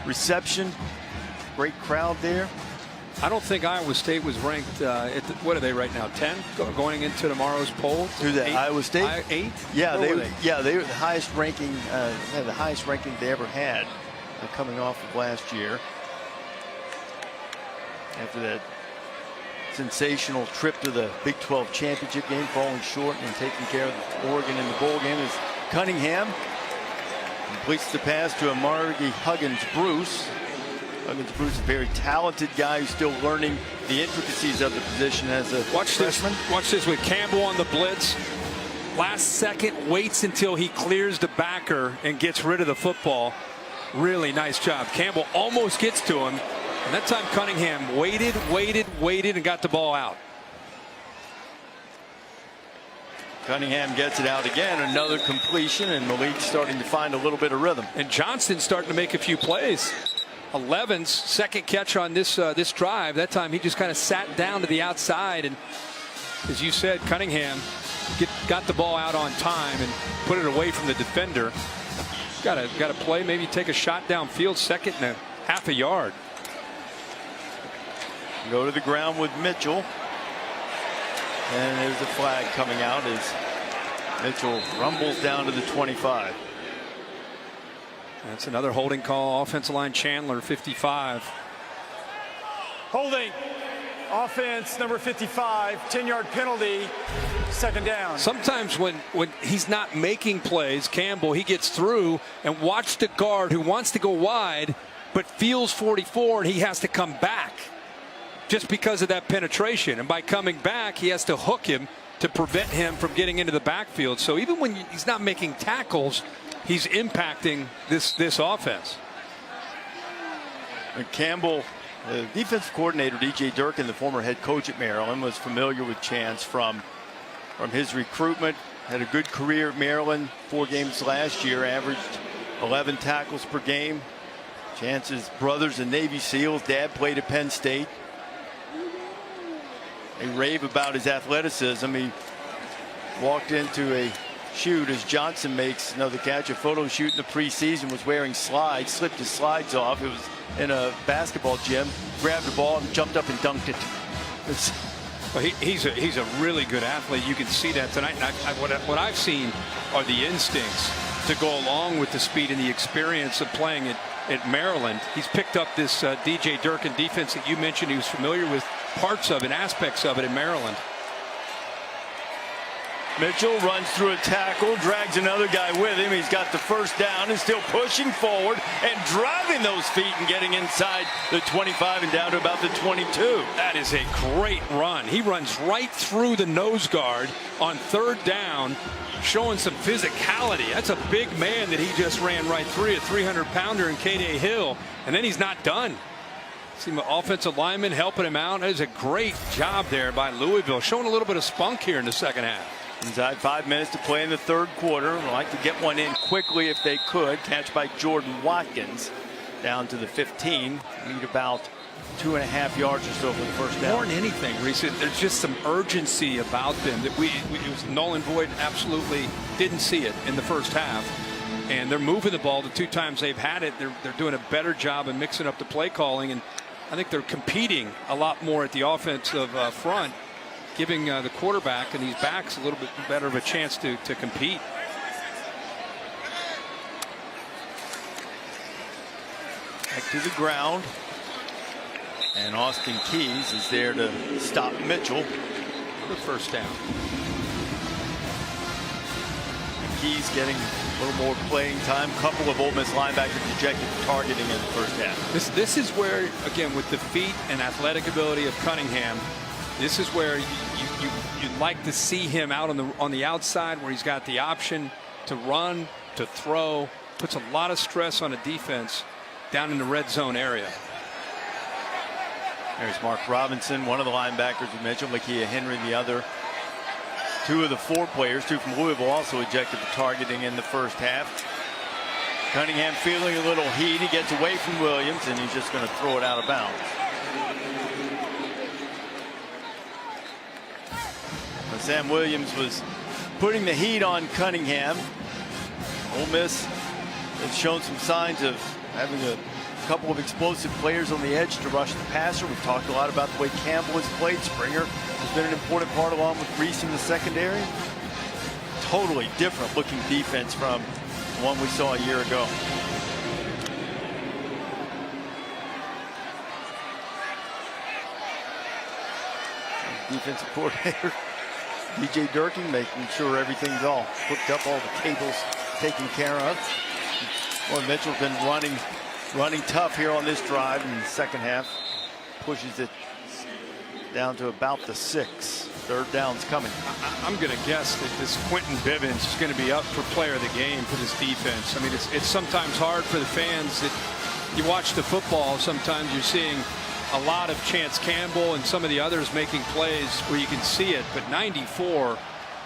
reception, great crowd there. I don't think Iowa State was ranked what are they right now, 10 going into tomorrow's poll? To the Iowa State? 8? Yeah, they were the highest ranking. The highest ranking they ever had, coming off of last year. After that sensational trip to the Big 12 championship game, falling short and taking care of Oregon in the bowl game, is Cunningham completes the pass to Amargi Huggins-Bruce. Huggins-Bruce, a very talented guy who's still learning the intricacies of the position as a freshman. Watch this with Campbell on the blitz. Last second, waits until he clears the backer and gets rid of the football. Really nice job. Campbell almost gets to him. And that time Cunningham waited, and got the ball out. Cunningham gets it out again. Another completion, and Malik's starting to find a little bit of rhythm. And Johnston's starting to make a few plays. 11's second catch on this drive. That time he just kind of sat down to the outside, and as you said, Cunningham got the ball out on time and put it away from the defender. Got to play, maybe take a shot downfield, second and a half a yard. Go to the ground with Mitchell. And there's a flag coming out as Mitchell rumbles down to the 25. That's another holding call. Offensive line Chandler, 55. Holding. Offense number 55, 10-yard penalty, second down. Sometimes when he's not making plays, Campbell, he gets through and watch the guard who wants to go wide but feels 44, and he has to come back just because of that penetration. And by coming back, he has to hook him to prevent him from getting into the backfield. So even when he's not making tackles, he's impacting this offense. And Campbell, the defensive coordinator, DJ Durkin, the former head coach at Maryland, was familiar with Chance from his recruitment. Had a good career at Maryland. 4 games last year, averaged 11 tackles per game. Chance's brothers are Navy SEALs. Dad played at Penn State. They rave about his athleticism. He walked into a shoot as Johnson makes another catch. A photo shoot in the preseason, was wearing slides, slipped his slides off. It was in a basketball gym, grabbed the ball and jumped up and dunked it. Well, he's a really good athlete. You can see that tonight. And what I've seen are the instincts to go along with the speed and the experience of playing at Maryland. He's picked up this DJ Durkin defense that you mentioned. He was familiar with parts of it, aspects of it in Maryland. Mitchell runs through a tackle, drags another guy with him. He's got the first down and still pushing forward and driving those feet and getting inside the 25 and down to about the 22. That is a great run. He runs right through the nose guard on third down, showing some physicality. That's a big man that he just ran right through, a 300-pounder in K-Day Hill, and then he's not done. See my offensive lineman helping him out. That is a great job there by Louisville, showing a little bit of spunk here in the second half. Inside 5 minutes to play in the third quarter. Would like to get one in quickly if they could. Catch by Jordan Watkins down to the 15. Need about 2.5 yards or so for the first down. More than anything, Reese, there's just some urgency about them that it was null and void. Absolutely didn't see it in the first half. And they're moving the ball the 2 times they've had it. They're doing a better job of mixing up the play calling. And I think they're competing a lot more at the offensive front, giving the quarterback and these backs a little bit better of a chance to compete. Back to the ground. And Austin Keys is there to stop Mitchell. The first down. Keys getting a little more playing time. Couple of Ole Miss linebackers projected targeting in the first half. This is where, again, with the feet and athletic ability of Cunningham, This is where you'd like to see him out on the outside where he's got the option to run, to throw. Puts a lot of stress on a defense down in the red zone area. There's Mark Robinson, one of the linebackers we mentioned, Lakia Henry, the other. Two of the four players, two from Louisville, also ejected for targeting in the first half. Cunningham feeling a little heat. He gets away from Williams, and he's just going to throw it out of bounds. But Sam Williams was putting the heat on Cunningham. Ole Miss has shown some signs of having a couple of explosive players on the edge to rush the passer. We've talked a lot about the way Campbell has played. Springer has been an important part along with Reese in the secondary. Totally different looking defense from the one we saw a year ago. Defensive coordinator DJ Durkin making sure everything's all hooked up, all the cables taken care of. Well, Mitchell's been running tough here on this drive in the second half. Pushes it down to about the 6. Third down's coming. I'm going to guess that this Quentin Bivens is going to be up for player of the game for this defense. I mean, it's sometimes hard for the fans that you watch the football. Sometimes you're seeing a lot of Chance Campbell and some of the others making plays where you can see it. But 94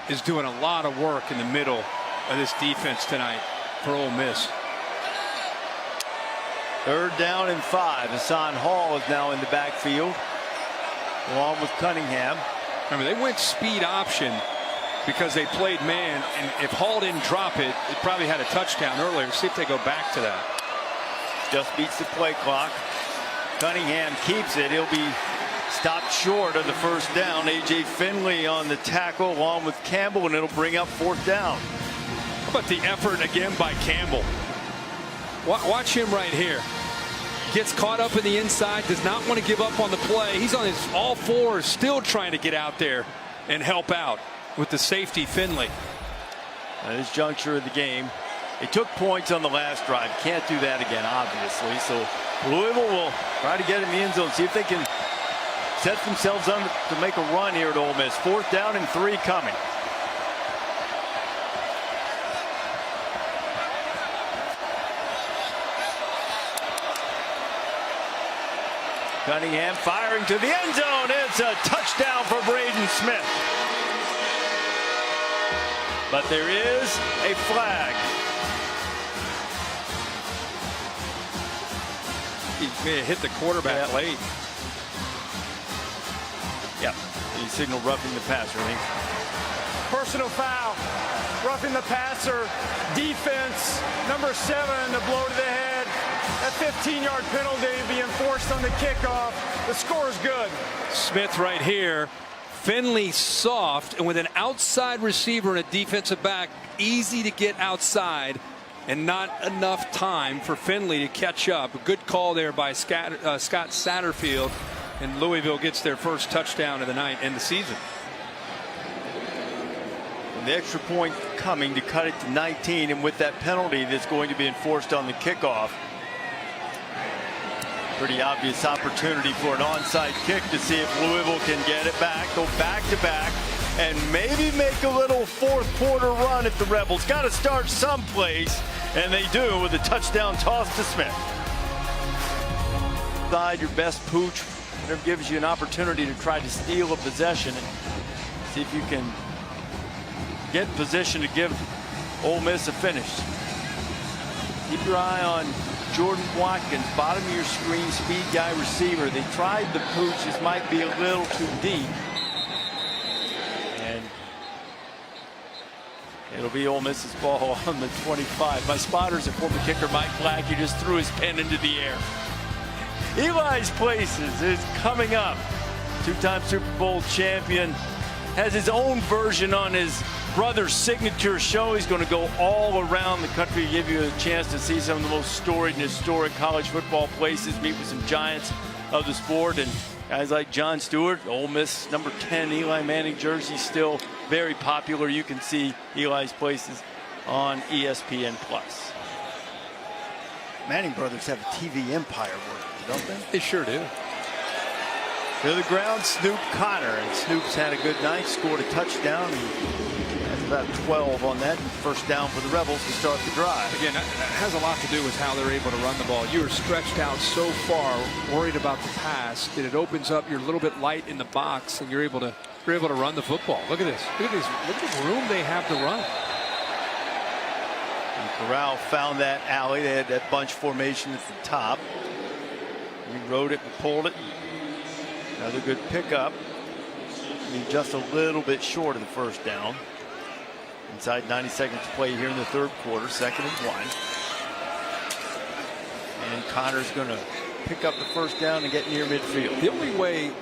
is doing a lot of work in the middle of this defense tonight for Ole Miss. Third down and 5. Hassan Hall is now in the backfield along with Cunningham. Remember, they went speed option because they played man, and if Hall didn't drop it, it probably had a touchdown earlier. See if they go back to that. Just beats the play clock. Cunningham keeps it. He'll be stopped short of the first down. A.J. Finley on the tackle along with Campbell, and it'll bring up fourth down. How about the effort again by Campbell? Watch him right here. Gets caught up in the inside, does not want to give up on the play. He's on his all fours, still trying to get out there and help out with the safety Finley. At this juncture of the game, they took points on the last drive. Can't do that again, obviously. So Louisville will try to get in the end zone, see if they can set themselves up to make a run here at Ole Miss. Fourth down and 3 coming. Cunningham firing to the end zone. It's a touchdown for Braden Smith. But there is a flag. He may have hit the quarterback late. Yep. He signaled roughing the passer, I think. Personal foul. Roughing the passer. Defense. Number 7, the blow to the head. That 15-yard penalty being enforced on the kickoff. The score is good. Smith right here. Finley soft, and with an outside receiver and a defensive back, easy to get outside, and not enough time for Finley to catch up. A good call there by Scott Satterfield, and Louisville gets their first touchdown of the night and the season. And the extra point coming to cut it to 19, and with that penalty that's going to be enforced on the kickoff, pretty obvious opportunity for an onside kick to see if Louisville can get it back, go back to back, and maybe make a little fourth quarter run if the Rebels got to start someplace, and they do with a touchdown toss to Smith. Side your best pooch, whatever gives you an opportunity to try to steal a possession and see if you can get in position to give Ole Miss a finish. Keep your eye on Jordan Watkins, bottom of your screen, speed guy receiver. They tried the pooch. This might be a little too deep. And it'll be Ole Miss's ball on the 25. My spotter's a former kicker, Mike Black. He just threw his pen into the air. Eli's Places is coming up. Two-time Super Bowl champion. Has his own version on his brother's signature show. He's going to go all around the country to give you a chance to see some of the most storied and historic college football places, meet with some giants of the sport, and guys like Jon Stewart. Ole Miss number 10 Eli Manning jersey still very popular. You can see Eli's Places on ESPN+. Manning brothers have a TV empire working, don't they? They sure do. To the ground, Snoop Connor. And Snoop's had a good night, scored a touchdown. That's about 12 on that. First down for the Rebels to start the drive. Again, that has a lot to do with how they're able to run the ball. You are stretched out so far, worried about the pass, that it opens up. You're a little bit light in the box, and you're able to run the football. Look at this. Look at the room they have to run. And Corral found that alley. They had that bunch formation at the top. We rode it and pulled it. Another good pickup. I mean, just a little bit short of the first down. Inside 90 seconds to play here in the third quarter, 2nd and 1. And Connor's going to pick up the first down and get near midfield. The only way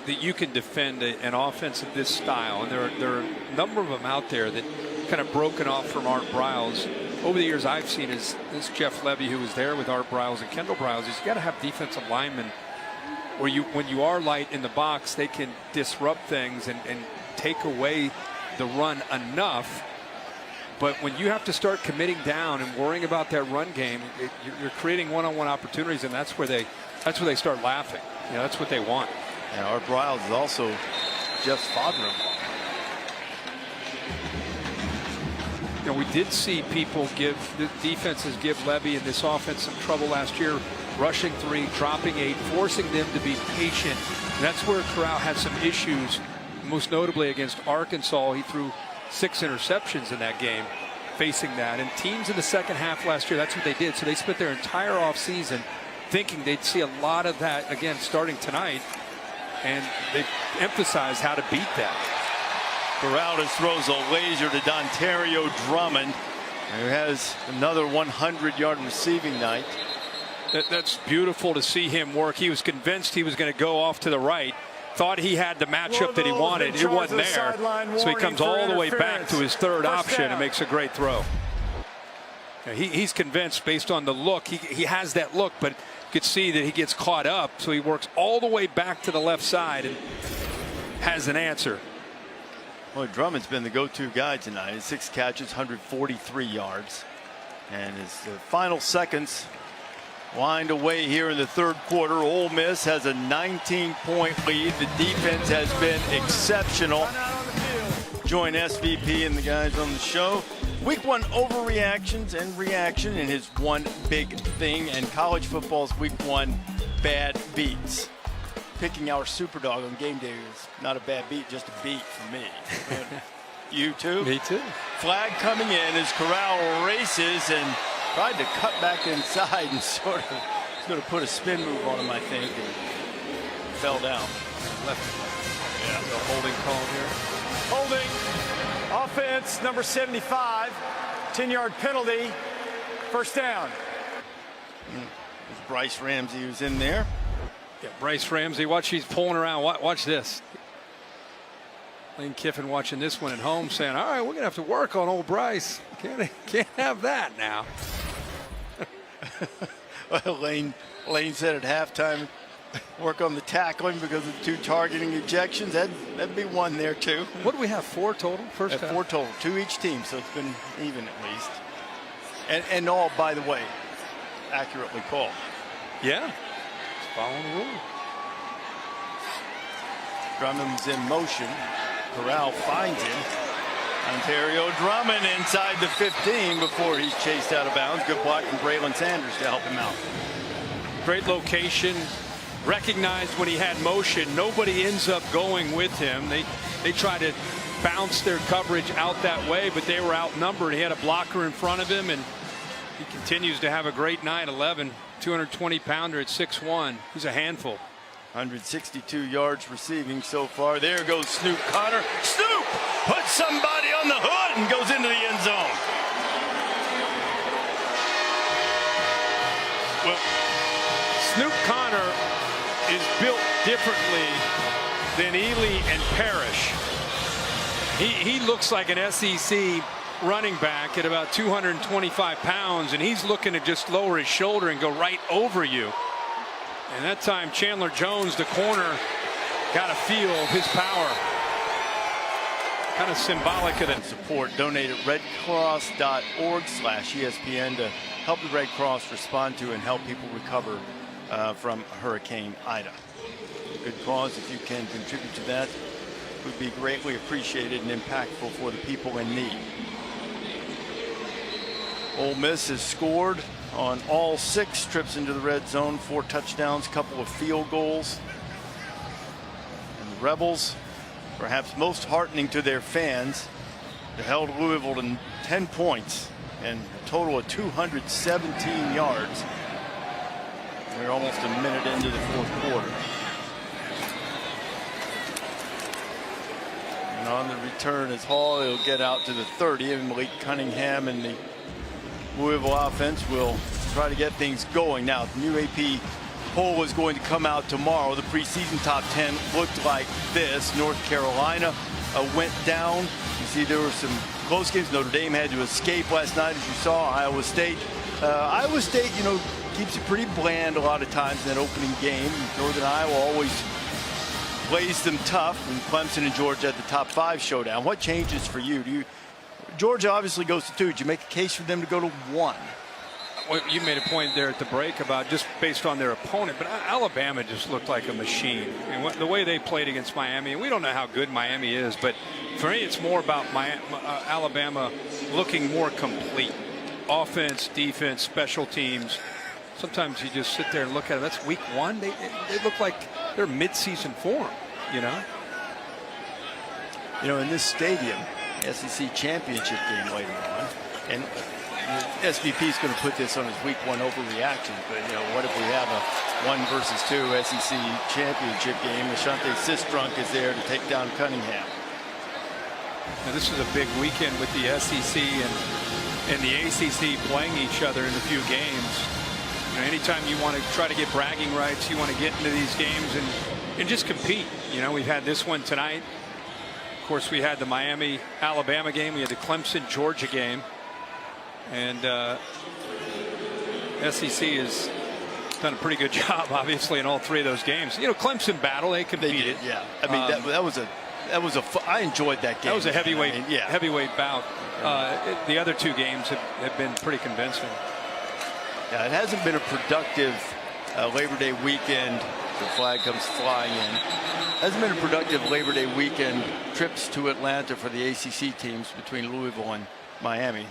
that you can defend an offense of this style, and there are a number of them out there that kind of broken off from Art Briles. Over the years I've seen is this Jeff Levy, who was there with Art Briles and Kendall Briles, is you got to have defensive linemen where when you are light in the box, they can disrupt things and take away the run enough. But when you have to start committing down and worrying about that run game, you're creating one-on-one opportunities, and that's where they start laughing. You know, that's what they want. And Art Briles is also Jeff's father-in-law. You know, we did see people the defenses give Levy and this offense some trouble last year, rushing 3, dropping 8, forcing them to be patient. And that's where Corral had some issues, most notably against Arkansas. He threw 6 interceptions in that game, facing that. And teams in the second half last year, that's what they did. So they spent their entire offseason thinking they'd see a lot of that again starting tonight. And they emphasized how to beat that. Corral throws a laser to Dontario Drummond, who has another 100-yard receiving night. That's beautiful to see him work. He was convinced he was going to go off to the right. Thought he had the matchup that he wanted. It wasn't there. So he comes all the way back to his third option and makes a great throw. He's convinced based on the look. He has that look, but you could see that he gets caught up. So he works all the way back to the left side and has an answer. Well, Drummond's been the go-to guy tonight. 6 catches, 143 yards. And his final seconds wind away here in the third quarter. Ole Miss has a 19-point lead. The defense has been exceptional. Join SVP and the guys on the show. Week 1 overreactions and reaction in his one big thing, and college football's week 1 bad beats. Picking our Superdog on game day is not a bad beat, just a beat for me. You too? Me too. Flag coming in as Corral races and tried to cut back inside and sort of put a spin move on him, I think, and fell down. Left. Yeah. So holding call here. Holding. Offense number 75. 10-yard penalty. First down. Bryce Ramsey was in there. Yeah, Bryce Ramsey, watch, he's pulling around. Watch this. Lane Kiffin watching this one at home saying, all right, we're going to have to work on old Bryce. Can't have that now. Well, Lane said at halftime, work on the tackling because of the 2 targeting ejections. That'd be 1 there, too. What do we have, 4 total? First half? 4 total, 2 each team, so it's been even at least. And all, by the way, accurately called. Yeah. Following the rule. Drummond's in motion. Corral finds him. Ontario Drummond inside the 15 before he's chased out of bounds. Good block from Braylon Sanders to help him out. Great location. Recognized when he had motion. Nobody ends up going with him. They try to bounce their coverage out that way, but they were outnumbered. He had a blocker in front of him, and he continues to have a great night. 220-pounder at 6'1". He's a handful. 162 yards receiving so far. There goes Snoop Connor. Snoop puts somebody on the hood and goes into the end zone. Well, Snoop Connor is built differently than Ely and Parrish. He looks like an SEC running back at about 225 pounds, and he's looking to just lower his shoulder and go right over you. And that time Chandler Jones, the corner, got a feel of his power. Kind of symbolic of that. Support. Donate at redcross.org/ESPN to help the Red Cross respond to and help people recover from Hurricane Ida. good cause. If you can contribute to that, it would be greatly appreciated and impactful for the people in need. Ole Miss has scored on all 6 trips into the red zone, 4 touchdowns, couple of field goals. And the Rebels, perhaps most heartening to their fans, they held Louisville to 10 points and a total of 217 yards. We're almost a minute into the 4th quarter. And on the return is Hall. He'll get out to the 30, and Malik Cunningham and the Louisville offense will try to get things going. Now, the new AP poll is going to come out tomorrow. The preseason top 10 looked like this. North Carolina went down. You see there were some close games. Notre Dame had to escape last night, as you saw. Iowa State, you know, keeps it pretty bland a lot of times in that opening game. Northern Iowa always plays them tough. And Clemson and Georgia at the top 5 showdown. What changes for you? Georgia obviously goes to 2. Did you make a case for them to go to 1? Well, you made a point there at the break about just based on their opponent, but Alabama just looked like a machine. I mean, the way they played against Miami, and we don't know how good Miami is, but for me it's more about Alabama looking more complete. Offense, defense, special teams. Sometimes you just sit there and look at it. That's week 1. They look like they're mid-season form, you know? You know, in this stadium, SEC championship game later on, and the SVP is going to put this on his week 1 overreaction, but you know, what if we have a 1 versus 2 SEC championship game? Ashante Sistrunk is there to take down Cunningham. Now, this is a big weekend with the SEC and the ACC playing each other in a few games. You know, anytime you want to try to get bragging rights, you want to get into these games and just compete. You know, we've had this one tonight. Of course, we had the Miami-Alabama game. We had the Clemson-Georgia game. And SEC has done a pretty good job, obviously, in all 3 of those games. You know, Clemson battle, they competed. Yeah, I mean, I enjoyed that game. That was a heavyweight, yeah. heavyweight bout. The other 2 games have been pretty convincing. Yeah, it hasn't been a productive Labor Day weekend. The flag comes flying in. Hasn't been a productive Labor Day weekend trips to Atlanta for the ACC teams between Louisville and Miami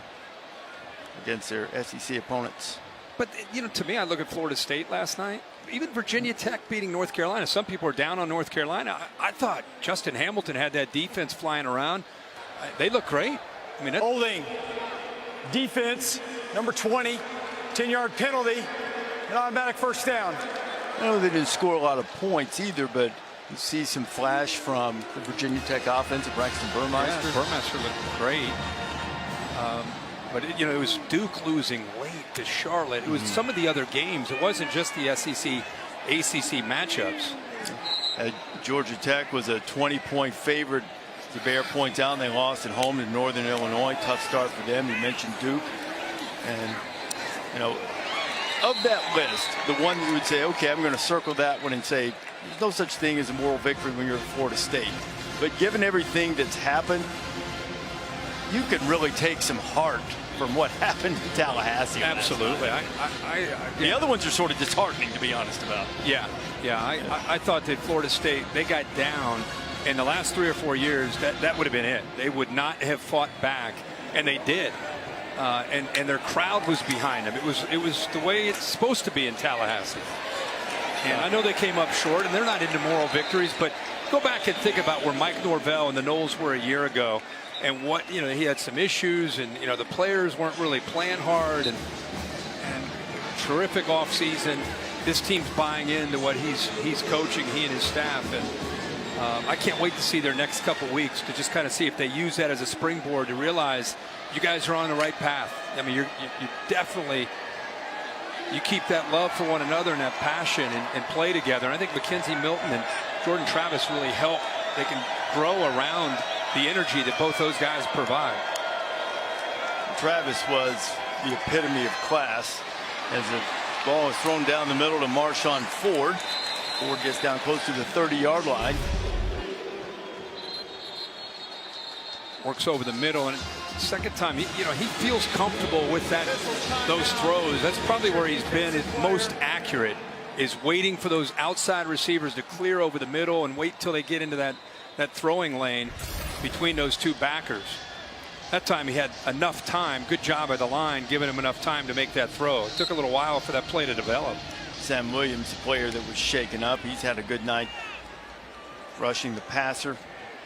against their SEC opponents. But, you know, to me, I look at Florida State last night. Even Virginia Tech beating North Carolina. Some people are down on North Carolina. I thought Justin Hamilton had that defense flying around. They look great. I mean, Holding. Defense, number 20. 10-yard penalty. An automatic first down. I know they didn't score a lot of points either, but you see some flash from the Virginia Tech offense of Braxton Burmeister. Yeah, Burmeister looked great. But, you know, it was Duke losing late to Charlotte. It was some of the other games. It wasn't just the SEC, ACC matchups. Georgia Tech was a 20-point favorite. The Bear points out they lost at home to Northern Illinois. Tough start for them. You mentioned Duke. And, you know, of that list, the one you would say, okay, I'm going to circle that one and say, there's no such thing as a moral victory when you're at Florida State. But given everything that's happened, you can really take some heart from what happened in Tallahassee. Absolutely. The other ones are sort of disheartening, to be honest about. Yeah. I thought that Florida State, they got down in the last 3 or 4 years. That would have been it. They would not have fought back, and they did. And their crowd was behind them. It was the way it's supposed to be in Tallahassee. And I know they came up short, and they're not into moral victories, but go back and think about where Mike Norvell and the Noles were a year ago, and what, you know, he had some issues, and, you know, the players weren't really playing hard, and terrific offseason. This team's buying into what he's coaching, he and his staff, and I can't wait to see their next couple weeks to just kind of see if they use that as a springboard to realize you guys are on the right path. I mean, you definitely, you keep that love for one another and that passion and play together. And I think Mackenzie Milton and Jordan Travis really help. They can grow around the energy that both those guys provide. Travis was the epitome of class as the ball is thrown down the middle to Marshawn Ford. Ford gets down close to the 30-yard line. Works over the middle, and second time, he feels comfortable with those throws. That's probably where he's been most accurate is waiting for those outside receivers to clear over the middle and wait till they get into that throwing lane between those two backers. That time he had enough time. Good job by the line, giving him enough time to make that throw. It took a little while for that play to develop. Sam Williams, a player that was shaken up. He's had a good night rushing the passer,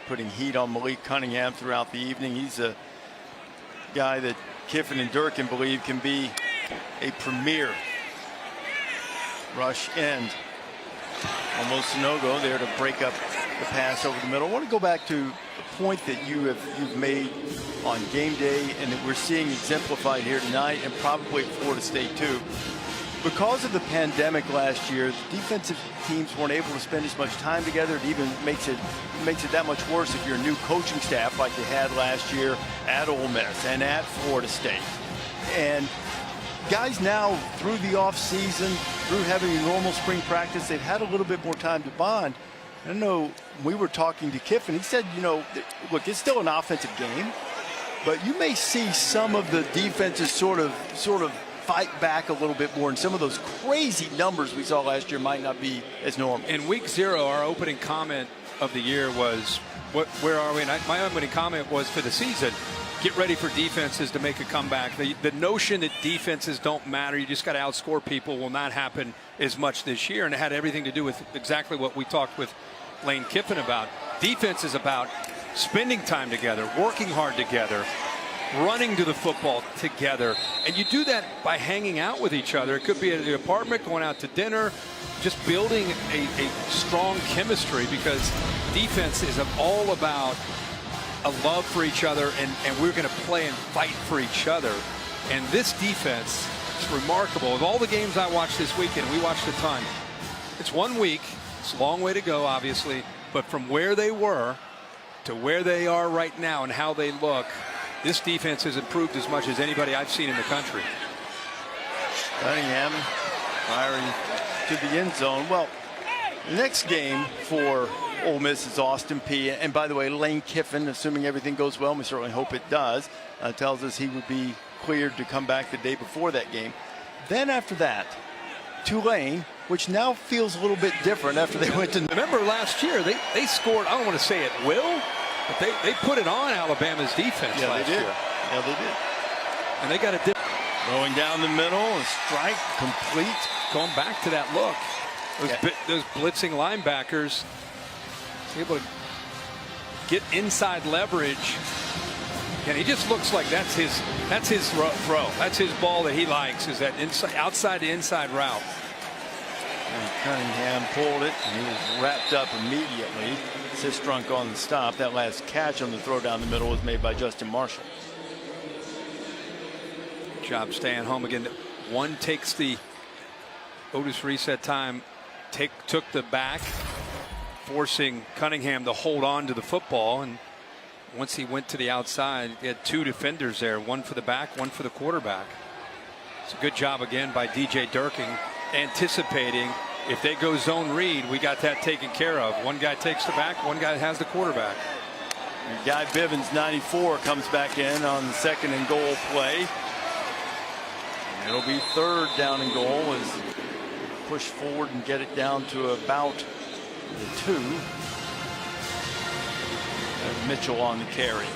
putting heat on Malik Cunningham throughout the evening. He's a guy that Kiffin and Durkin believe can be a premier rush end. Almost a no-go there to break up the pass over the middle. I want to go back to the point that you've made on game day and that we're seeing exemplified here tonight and probably at Florida State too. Because of the pandemic last year, the defensive teams weren't able to spend as much time together. It even makes it that much worse if you're a new coaching staff like they had last year at Ole Miss and at Florida State. And guys now, through the offseason, through having a normal spring practice, they've had a little bit more time to bond. I know we were talking to Kiffin. He said, you know, look, it's still an offensive game, but you may see some of the defenses sort of fight back a little bit more, and some of those crazy numbers we saw last year might not be as normal. In week 0, our opening comment of the year was, where are we? And my opening comment was for the season, get ready for defenses to make a comeback. The notion that defenses don't matter, you just got to outscore people, will not happen as much this year. And it had everything to do with exactly what we talked with Lane Kiffin about. Defense is about spending time together, working hard together, running to the football together. And you do that by hanging out with each other. It could be at the apartment, going out to dinner, just building a strong chemistry, because defense is all about a love for each other, and we're going to play and fight for each other. And this defense is remarkable. Of all the games I watched this weekend, we watched a ton. It's 1 week. It's a long way to go, obviously. But from where they were to where they are right now and how they look, this defense has improved as much as anybody I've seen in the country. Cunningham firing to the end zone. Well, the next game for Ole Miss is Austin Peay. And by the way, Lane Kiffin, assuming everything goes well, and we certainly hope it does, tells us he would be cleared to come back the day before that game. Then after that, Tulane, which now feels a little bit different after they went to... Remember last year, they scored, I don't want to say at will, but they put it on Alabama's defense last year. Yeah, they did. And they got a dip. Going down the middle, a strike complete. Going back to that look. Those blitzing linebackers able to get inside leverage. And he just looks like that's his throw. That's his ball that he likes, is that outside to inside route. And Cunningham pulled it, and he was wrapped up immediately. Sistrunk on the stop. That last catch on the throw down the middle was made by Justin Marshall. Good job staying home again. One takes the Otis reset time, took the back, forcing Cunningham to hold on to the football. And once he went to the outside, he had 2 defenders there, one for the back, one for the quarterback. It's a good job again by DJ Durkin, anticipating if they go zone read, we got that taken care of. One guy takes the back, one guy has the quarterback. And Guy Bivens, 94, comes back in on the 2nd and goal play. And it'll be 3rd down and goal as push forward and get it down to about the 2. And Mitchell on the carry.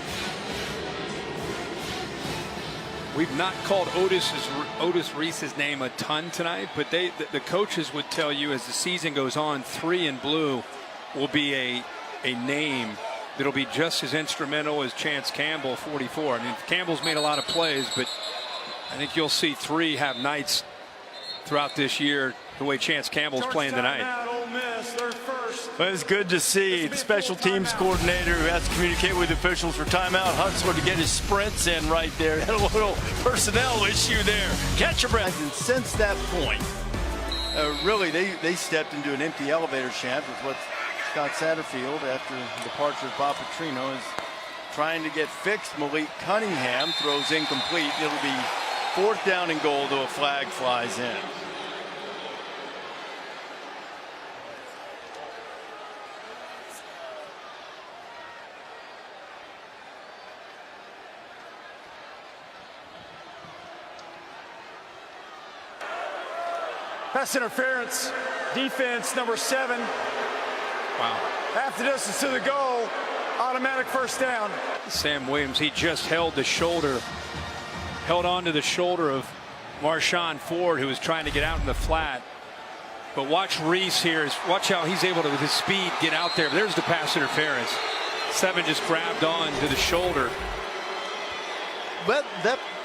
We've not called Otis Reese's name a ton tonight, but the coaches would tell you as the season goes on, 3 in blue will be a name that'll be just as instrumental as Chance Campbell, 44. I mean, Campbell's made a lot of plays, but I think you'll see 3 have nights throughout this year the way Chance Campbell's playing tonight. Well, it's good to see the special teams coordinator who has to communicate with officials for timeout. Huxler to get his sprints in right there. Had a little personnel issue there. Catch your breath. And since that point, really, they stepped into an empty elevator shaft with what Scott Satterfield, after the departure of Bob Petrino, is trying to get fixed. Malik Cunningham throws incomplete. It'll be 4th down and goal, though a flag flies in. Pass interference. Defense number 7. Wow. Half the distance to the goal. Automatic first down. Sam Williams, he just held on to the shoulder of Marshawn Ford, who was trying to get out in the flat. But watch Reese here. Watch how he's able to, with his speed, get out there. There's the pass interference. 7 just grabbed on to the shoulder. But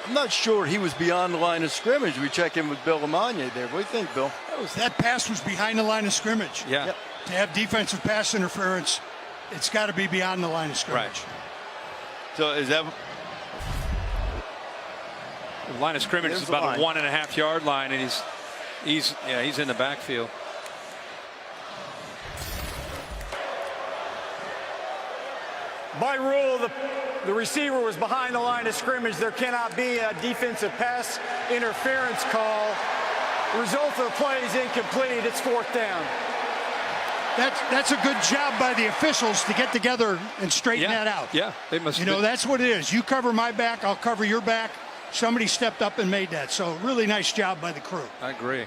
I'm not sure he was beyond the line of scrimmage. We check in with Bill Lamagna there. What do you think, Bill? That pass was behind the line of scrimmage. Yeah. Yep. To have defensive pass interference, it's got to be beyond the line of scrimmage. Right. So is that The line of scrimmage There's is the about line. a 1.5 yard line, and he's in the backfield. By rule, the receiver was behind the line of scrimmage. There cannot be a defensive pass interference call. The result of the play is incomplete. It's 4th down. That's a good job by the officials to get together and straighten that out. Yeah, they must. You know, that's what it is. You cover my back, I'll cover your back. Somebody stepped up and made that. So really nice job by the crew. I agree.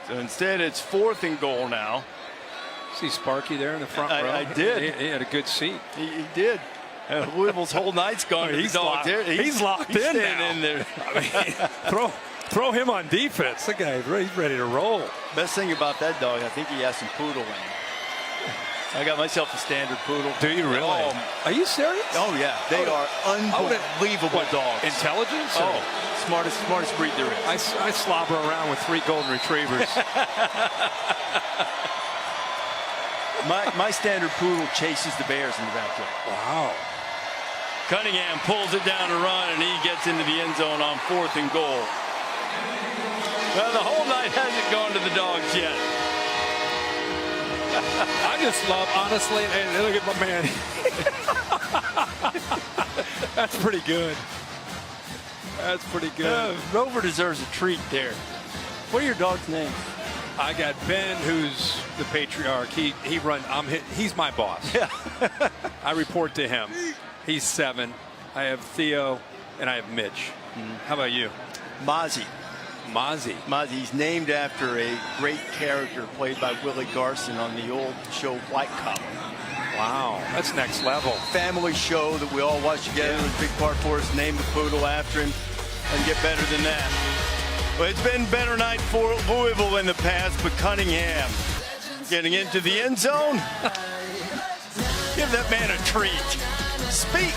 so? Instead, it's 4th and goal now. See Sparky there in the front row. I did. He had a good seat. He did. Louisville's whole night's gone. He's locked in. He's locked in staying now. in there. I mean, throw him on defense. The guy, he's ready to roll. Best thing about that dog, I think he has some poodle in him. I got myself a standard poodle. Do you really? Are you serious? Oh yeah, they are unbelievable dogs. Intelligence? Oh, smartest breed there is. I slobber around with 3 golden retrievers. My standard poodle chases the bears in the backyard. Wow. Cunningham pulls it down to run, and he gets into the end zone on 4th and goal. Well, the whole night hasn't gone to the dogs yet. I just love, honestly, and look at my man. That's pretty good. That's pretty good. Rover deserves a treat there. What are your dog's names? I got Ben, who's the patriarch. He's my boss. Yeah. I report to him. He's 7. I have Theo, and I have Mitch. How about you? Mozzie. Mozzie. He's named after a great character played by Willie Garson on the old show White Collar. Wow, that's next level. Family show that we all watch together. It was a big part for us. Name the poodle after him and get better than that. Well, it's been better night for Louisville in the past, but Cunningham getting into the end zone. Give that man a treat. Speak.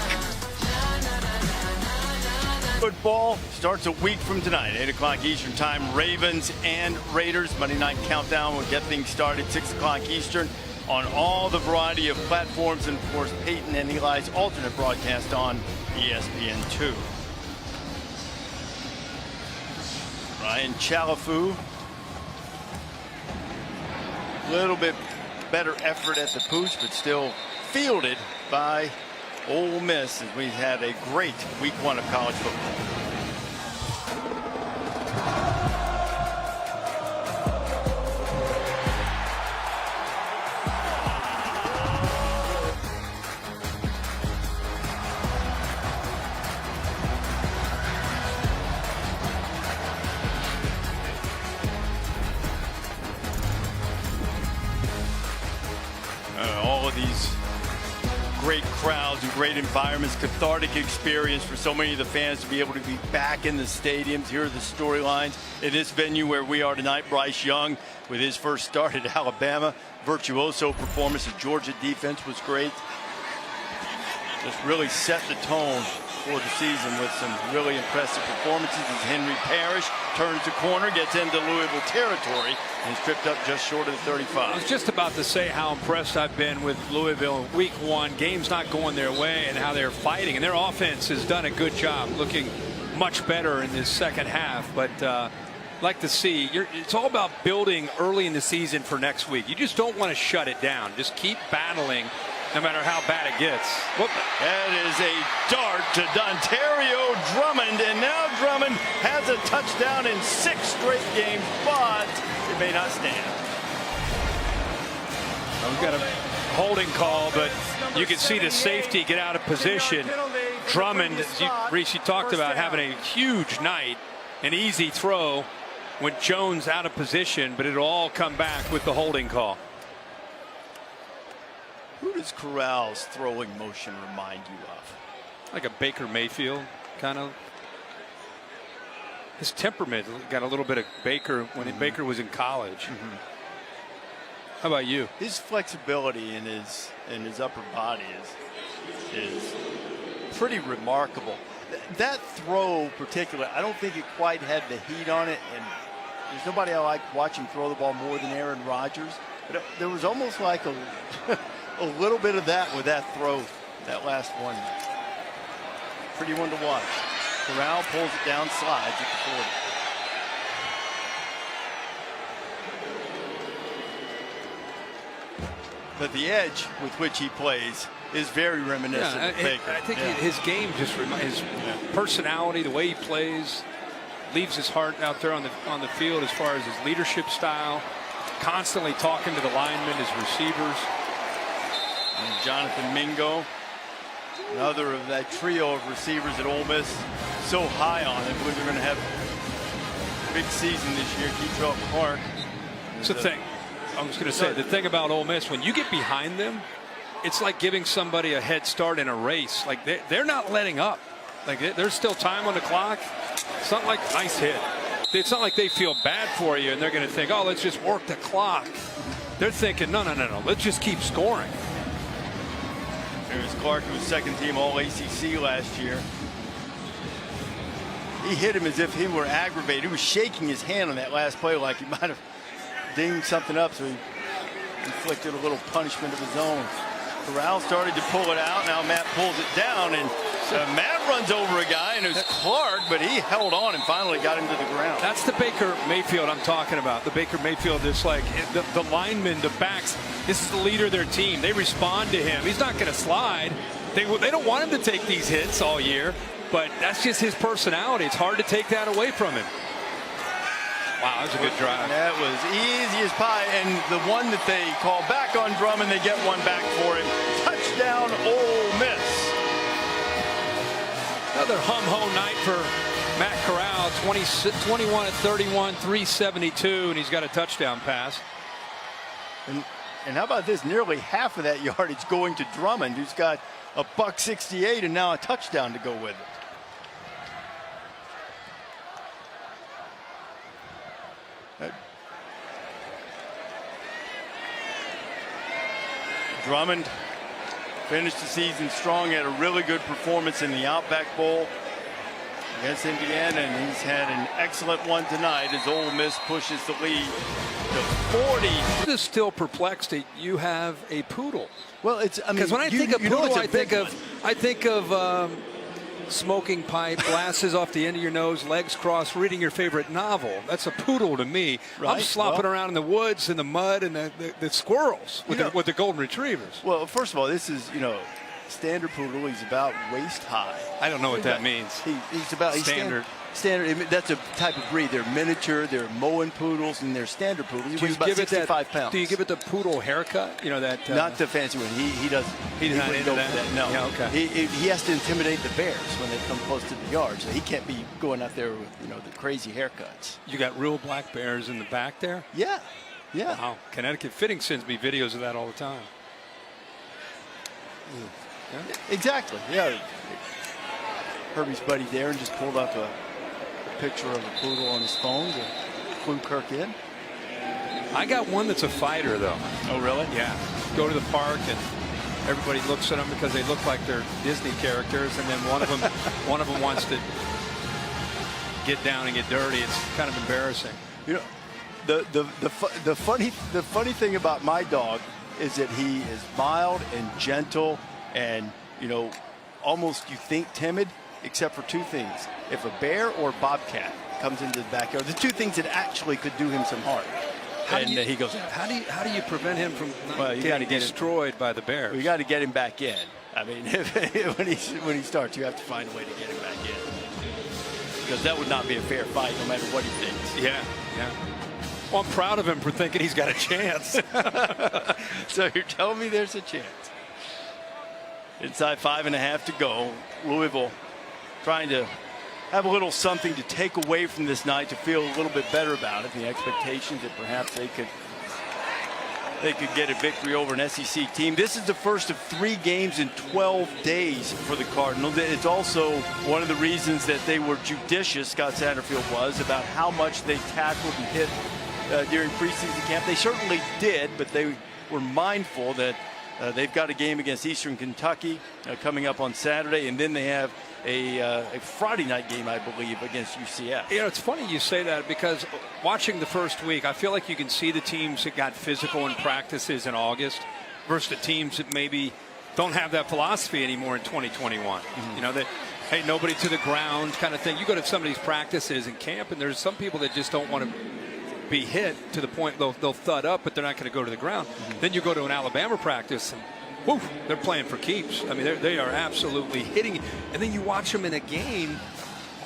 Football starts a week from tonight, 8 o'clock Eastern Time. Ravens and Raiders. Monday Night Countdown will get things started 6 o'clock Eastern on all the variety of platforms, and of course Peyton and Eli's alternate broadcast on ESPN2. Ryan Chalafu, a little bit better effort at the pooch, but still fielded by Ole Miss, as we've had a great week 1 of college football. All of these great crowds and great environments, cathartic experience for so many of the fans to be able to be back in the stadiums. Here are the storylines in this venue where we are tonight. Bryce Young with his first start at Alabama. Virtuoso performance. The Georgia defense was great. Just really set the tone for the season with some really impressive performances as Henry Parrish turns the corner, gets into Louisville territory, and is tripped up just short of the 35. I was just about to say how impressed I've been with Louisville in week 1. Games not going their way and how they're fighting. And their offense has done a good job, looking much better in this second half. But like to see, it's all about building early in the season for next week. You just don't want to shut it down. Just keep battling no matter how bad it gets. Whoop. That is a dart to Dontario Drummond, and now Drummond has a touchdown in 6 straight games, but it may not stand. We've got a holding call, but you can see the safety get out of position. Drummond, Reese, you talked about having a huge night, an easy throw, went Jones out of position, but it'll all come back with the holding call. Who does Corral's throwing motion remind you of? Like a Baker Mayfield kind of. His temperament got a little bit of Baker when Baker was in college. How about you? His flexibility in his upper body is pretty remarkable. That throw, particularly, I don't think it quite had the heat on it, and there's nobody I like watching throw the ball more than Aaron Rodgers. But there was almost like a little bit of that with that throw, that last one. Pretty one to watch. Corral pulls it down, slides at the 40. But the edge with which he plays is very reminiscent of Baker. I think his game just reminds, his personality, the way he plays, leaves his heart out there on the field as far as his leadership style, constantly talking to the linemen, his receivers. And Jonathan Mingo, another of that trio of receivers at Ole Miss, so high on him. We're going to have a big season this year. Keytrell Clark. It's the thing. I was going to say, the thing about Ole Miss, when you get behind them, it's like giving somebody a head start in a race. Like they're not letting up. Like there's still time on the clock. It's not like a nice hit. It's not like they feel bad for you and they're going to think, oh, let's just work the clock. They're thinking, no, let's just keep scoring. There's Clark, who was second team All ACC last year. He hit him as if he were aggravated. He was shaking his hand on that last play like he might have dinged something up, so he inflicted a little punishment of his own. Corral started to pull it out. Now Matt pulls it down, and Matt runs over a guy, and it was Clark, but he held on and finally got him to the ground. That's the Baker Mayfield I'm talking about. The Baker Mayfield is like the linemen, the backs. This is the leader of their team. They respond to him. He's not going to slide. They don't want him to take these hits all year, but that's just his personality. It's hard to take that away from him. Wow, that was a good drive. That was easy as pie, and the one that they call back on Drummond, they get one back for him. Touchdown, Ole Miss. Another hum-ho night for Matt Corral, 21 of 31, 372, and he's got a touchdown pass. And how about this? Nearly half of that yardage going to Drummond, who's got a $168 and now a touchdown to go with it. Drummond finished the season strong, had a really good performance in the Outback Bowl against Indiana, and he's had an excellent one tonight as Ole Miss pushes the lead to 40. I'm just still perplexed that you have a poodle. Well, it's, I mean, because when I think of poodle, I think of smoking pipe, glasses off the end of your nose, legs crossed, reading your favorite novel. That's a poodle to me. Right. I'm slopping around in the woods, in the mud, and the squirrels with the golden retrievers. Well, first of all, this is, standard poodle. He's about waist high. I don't know what that means. He's about standard. Standard. That's a type of breed. They're miniature. They're Moen poodles, and they're standard poodles. He weighs about 65 pounds. Do you give it the poodle haircut? Not the fancy one. He doesn't. He's not into that. No. Yeah, okay. He has to intimidate the bears when they come close to the yard, so he can't be going out there with the crazy haircuts. You got real black bears in the back there? Yeah. Wow. Connecticut Fitting sends me videos of that all the time. Yeah. Exactly. Yeah. Herbie's buddy Darren just pulled up a picture of a poodle on his phone to clue Kirk in. I got one that's a fighter, though. Oh, really? Yeah. Go to the park and everybody looks at them because they look like they're Disney characters, and then one of them wants to get down and get dirty. It's kind of embarrassing. The funny thing about my dog is that he is mild and gentle and almost, you think, timid, except for two things. If a bear or bobcat comes into the backyard, the two things that actually could do him some harm. He goes out. How do you prevent him from getting destroyed by the bears? You got to get him back in. I mean, when he starts, you have to find a way to get him back in, because that would not be a fair fight, no matter what he thinks. Yeah. Well, I'm proud of him for thinking he's got a chance. So you're telling me there's a chance? Inside 5.5 to go. Louisville trying to have a little something to take away from this night to feel a little bit better about it. The expectations that perhaps they could get a victory over an SEC team. This is the first of 3 games in 12 days for the Cardinals. It's also one of the reasons that they were judicious, Scott Satterfield was, about how much they tackled and hit during preseason camp. They certainly did, but they were mindful that they've got a game against Eastern Kentucky coming up on Saturday, and then they have a Friday night game, I believe, against UCF. You know, it's funny you say that, because watching the first week, I feel like you can see the teams that got physical in practices in August versus the teams that maybe don't have that philosophy anymore in 2021. You know, that, hey, nobody to the ground kind of thing. You go to some of these practices in camp, and there's some people that just don't want to be hit to the point they'll thud up, but they're not going to go to the ground. Then you go to an Alabama practice, and woo, they're playing for keeps. I mean, they are absolutely hitting. And then you watch them in a game,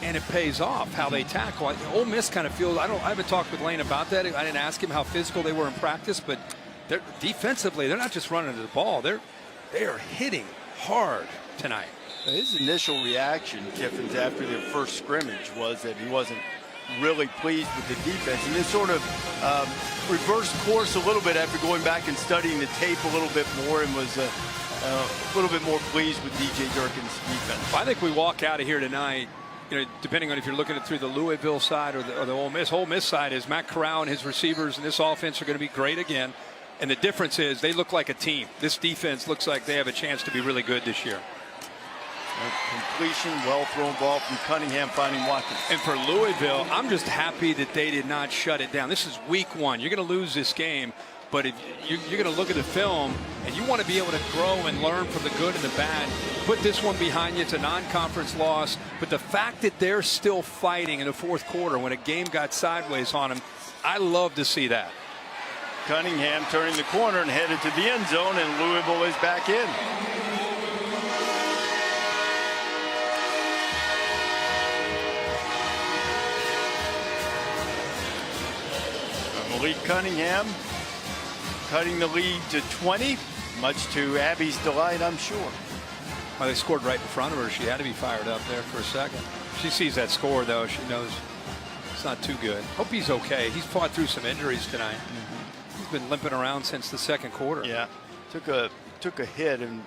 and it pays off how they tackle. Ole Miss kind of feels. I haven't talked with Lane about that. I didn't ask him how physical they were in practice, but they're defensively, they're not just running to the ball. They are hitting hard tonight. His initial reaction, Kiffin's, after their first scrimmage was that he wasn't really pleased with the defense, and this sort of reversed course a little bit after going back and studying the tape a little bit more, and was a little bit more pleased with DJ Durkin's defense. I think we walk out of here tonight, you know, depending on if you're looking at it through the Louisville side or the Ole Miss side, is Matt Corral and his receivers and this offense are going to be great again. And the difference is they look like a team. This defense looks like they have a chance to be really good this year. Completion, well-thrown ball from Cunningham finding Watkins. And for Louisville, I'm just happy that they did not shut it down. This is week 1. You're going to lose this game, but if you're going to look at the film and you want to be able to grow and learn from the good and the bad, put this one behind you. It's a non-conference loss, but the fact that they're still fighting in the fourth quarter when a game got sideways on them, I love to see that. Cunningham turning the corner and headed to the end zone, and Louisville is back in. Malik Cunningham cutting the lead to 20, much to Abby's delight, I'm sure. Well, they scored right in front of her. She had to be fired up there for a second. She sees that score, though. She knows it's not too good. Hope he's okay. He's fought through some injuries tonight. He's been limping around since the second quarter. Yeah, took a hit and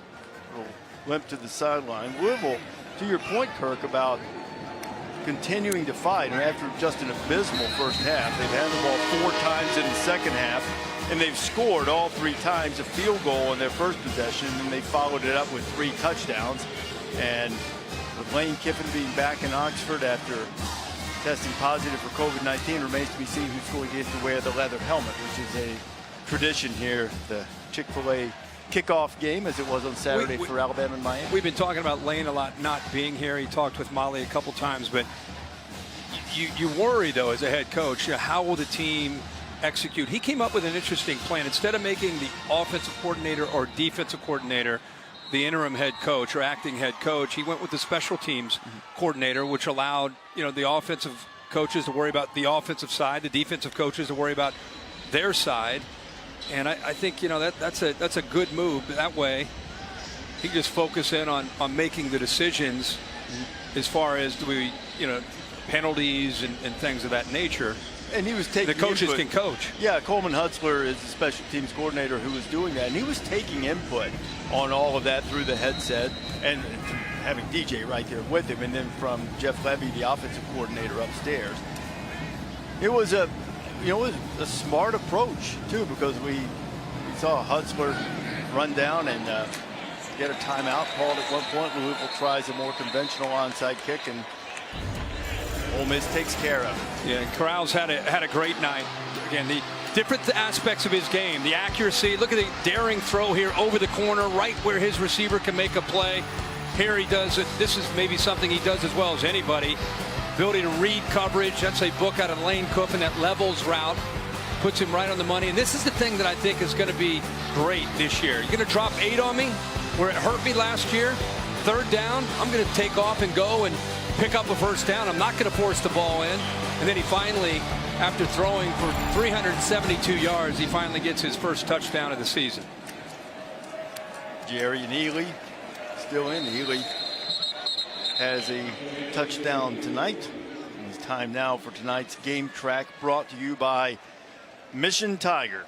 limped to the sideline. Louisville, to your point, Kirk, about continuing to fight, and after just an abysmal first half, they've had the ball 4 times in the second half, and they've scored all 3 times, a field goal in their first possession, and they followed it up with 3 touchdowns. And with Lane Kiffin being back in Oxford after testing positive for COVID-19, remains to be seen who's going to get to wear the leather helmet, which is a tradition here, the Chick-fil-A kickoff game, as it was on Saturday for Alabama and Miami. We've been talking about Lane a lot not being here. He talked with Molly a couple times, but you worry, though, as a head coach, how will the team execute? He came up with an interesting plan. Instead of making the offensive coordinator or defensive coordinator the interim head coach or acting head coach, he went with the special teams coordinator, which allowed, you know, the offensive coaches to worry about the offensive side, the defensive coaches to worry about their side. And I think, you know, that's a good move. That way he can just focus in on making the decisions as far as penalties and things of that nature. And he was taking the coaches input. can coach. Yeah, Coleman Hutzler is the special teams coordinator who was doing that, and he was taking input on all of that through the headset, and having DJ right there with him, and then from Jeff Levy, the offensive coordinator upstairs. It was a smart approach too, because we saw Hutzler run down and get a timeout called at one point. Louisville tries a more conventional onside kick, and Ole Miss takes care of it. Yeah, Corral's had a great night. Again, the different aspects of his game, the accuracy. Look at the daring throw here over the corner, right where his receiver can make a play. Here he does it. This is maybe something he does as well as anybody. Ability to read coverage. That's a book out of Lane Kiffin, that levels route. Puts him right on the money. And this is the thing that I think is going to be great this year. You're going to drop 8 on me where it hurt me last year. 3rd down, I'm going to take off and go and pick up a first down. I'm not going to force the ball in. And then he finally, after throwing for 372 yards, he finally gets his first touchdown of the season. Jerry and Ely still in. Ely has a touchdown tonight. It's time now for tonight's game track, brought to you by Mission Tiger.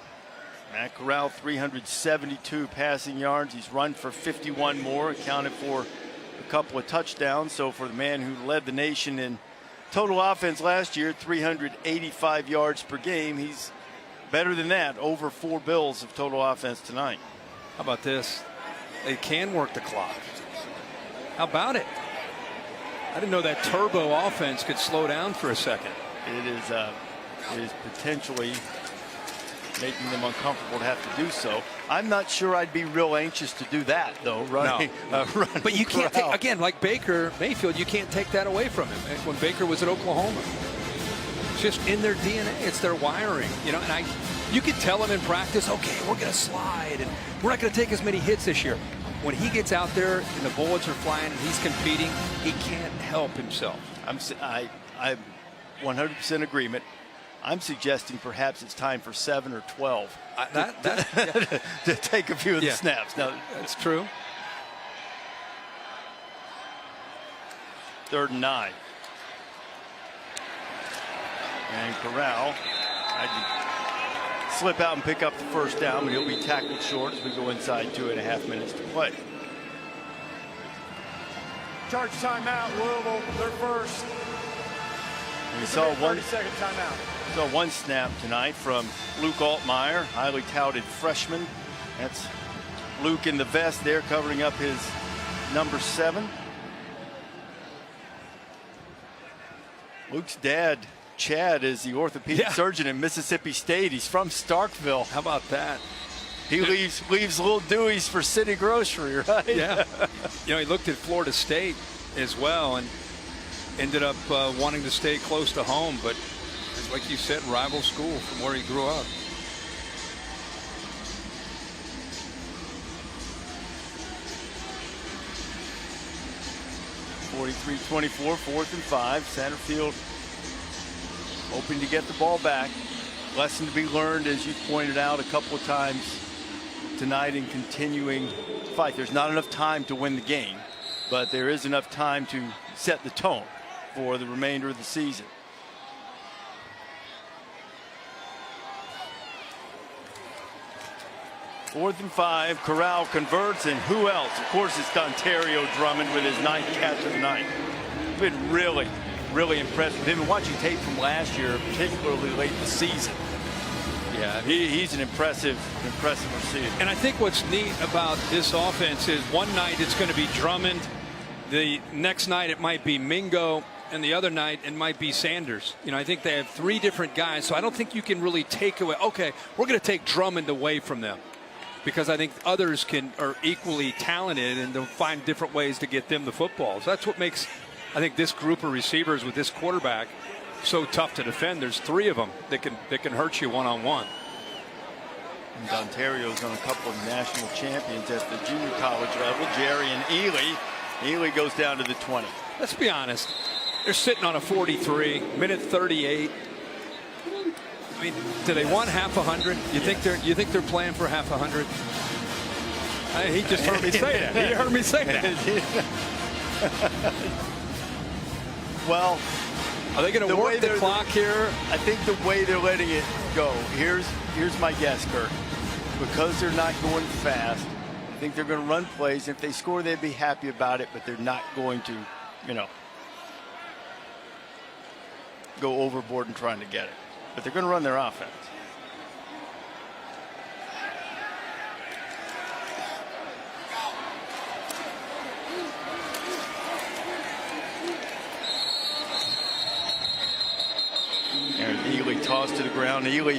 Matt Corral, 372 passing yards. He's run for 51 more, accounted for a couple of touchdowns. So for the man who led the nation in total offense last year, 385 yards per game, he's better than that, over 4 bills of total offense tonight. How about this? They can work the clock. How about it? I didn't know that turbo offense could slow down for a second. It is potentially making them uncomfortable to have to do so. I'm not sure I'd be real anxious to do that, though. Running, running but you can't take, Corral. again, like Baker Mayfield, you can't take that away from him. When Baker was at Oklahoma, it's just in their DNA. It's their wiring, you know. And you could tell him in practice, okay, we're going to slide, and we're not going to take as many hits this year. When he gets out there and the bullets are flying and he's competing, he can't help himself. I'm 100% agreement. I'm suggesting perhaps it's time for 7 or 12 to take a few of the snaps. Now, that's true. 3rd and 9. And Corral had to slip out and pick up the first down, but he'll be tackled short as we go inside 2.5 minutes to play. Charge timeout, Louisville, their first. We saw 30-second timeout. Saw one snap tonight from Luke Altmaier, highly touted freshman. That's Luke in the vest there, covering up his number 7. Luke's dad, Chad, is the orthopedic surgeon in Mississippi State. He's from Starkville. How about that? He leaves little Dewey's for City Grocery, right? Yeah. You know, he looked at Florida State as well and ended up wanting to stay close to home, but like you said, rival school from where he grew up. (43-24), 4th and 5. Satterfield hoping to get the ball back. Lesson to be learned, as you pointed out a couple of times tonight, in continuing fight. There's not enough time to win the game, but there is enough time to set the tone for the remainder of the season. Fourth and 5, Corral converts, and who else? Of course, it's Dontario Drummond with his 9th catch of the night. I've been really, really impressed with him. And watching tape from last year, particularly late in the season. Yeah, he's an impressive receiver. And I think what's neat about this offense is one night it's going to be Drummond, the next night it might be Mingo, and the other night it might be Sanders. You know, I think they have 3 different guys, so I don't think you can really take away, okay, we're going to take Drummond away from them, because I think others are equally talented and they'll find different ways to get them the football. So that's what makes, I think, this group of receivers with this quarterback so tough to defend. There's 3 of them that can hurt you one-on-one. And Ontario's on a couple of national champions at the junior college level, Jerry and Ely. Ely goes down to the 20. Let's be honest. They're sitting on a 43, minute 38. I mean, do they want half 100? You think they're playing for half 100? He just heard me say that. He heard me say that. Well, are they going to work the clock here? I think the way they're letting it go. Here's my guess, Kurt. Because they're not going fast, I think they're going to run plays. If they score, they'd be happy about it, but they're not going to, go overboard and trying to get it. But they're going to run their offense. And Ely tossed to the ground. Ely,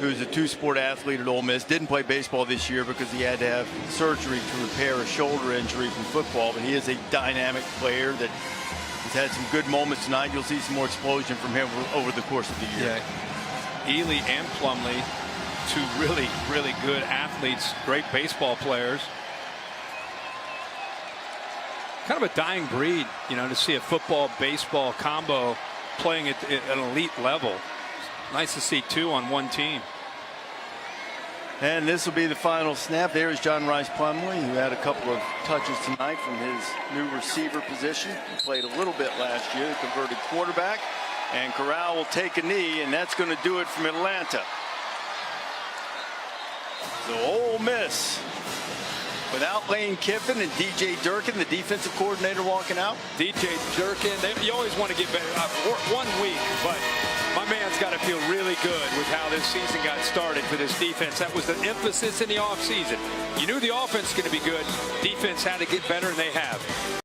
who's a 2-sport athlete at Ole Miss, didn't play baseball this year because he had to have surgery to repair a shoulder injury from football. But he is a dynamic player that has had some good moments tonight. You'll see some more explosion from him over the course of the year. Yeah. Ely and Plumlee, 2 really, really good athletes, great baseball players. Kind of a dying breed, to see a football-baseball combo playing at an elite level. Nice to see 2 on one team. And this will be the final snap. There's John Rice Plumlee, who had a couple of touches tonight from his new receiver position. He played a little bit last year, converted quarterback. And Corral will take a knee, and that's going to do it from Atlanta. So Ole Miss, without Lane Kiffin and DJ Durkin, the defensive coordinator, walking out. DJ Durkin, you always want to get better. 1 week, but my man's got to feel really good with how this season got started for this defense. That was the emphasis in the offseason. You knew the offense was going to be good. Defense had to get better, and they have.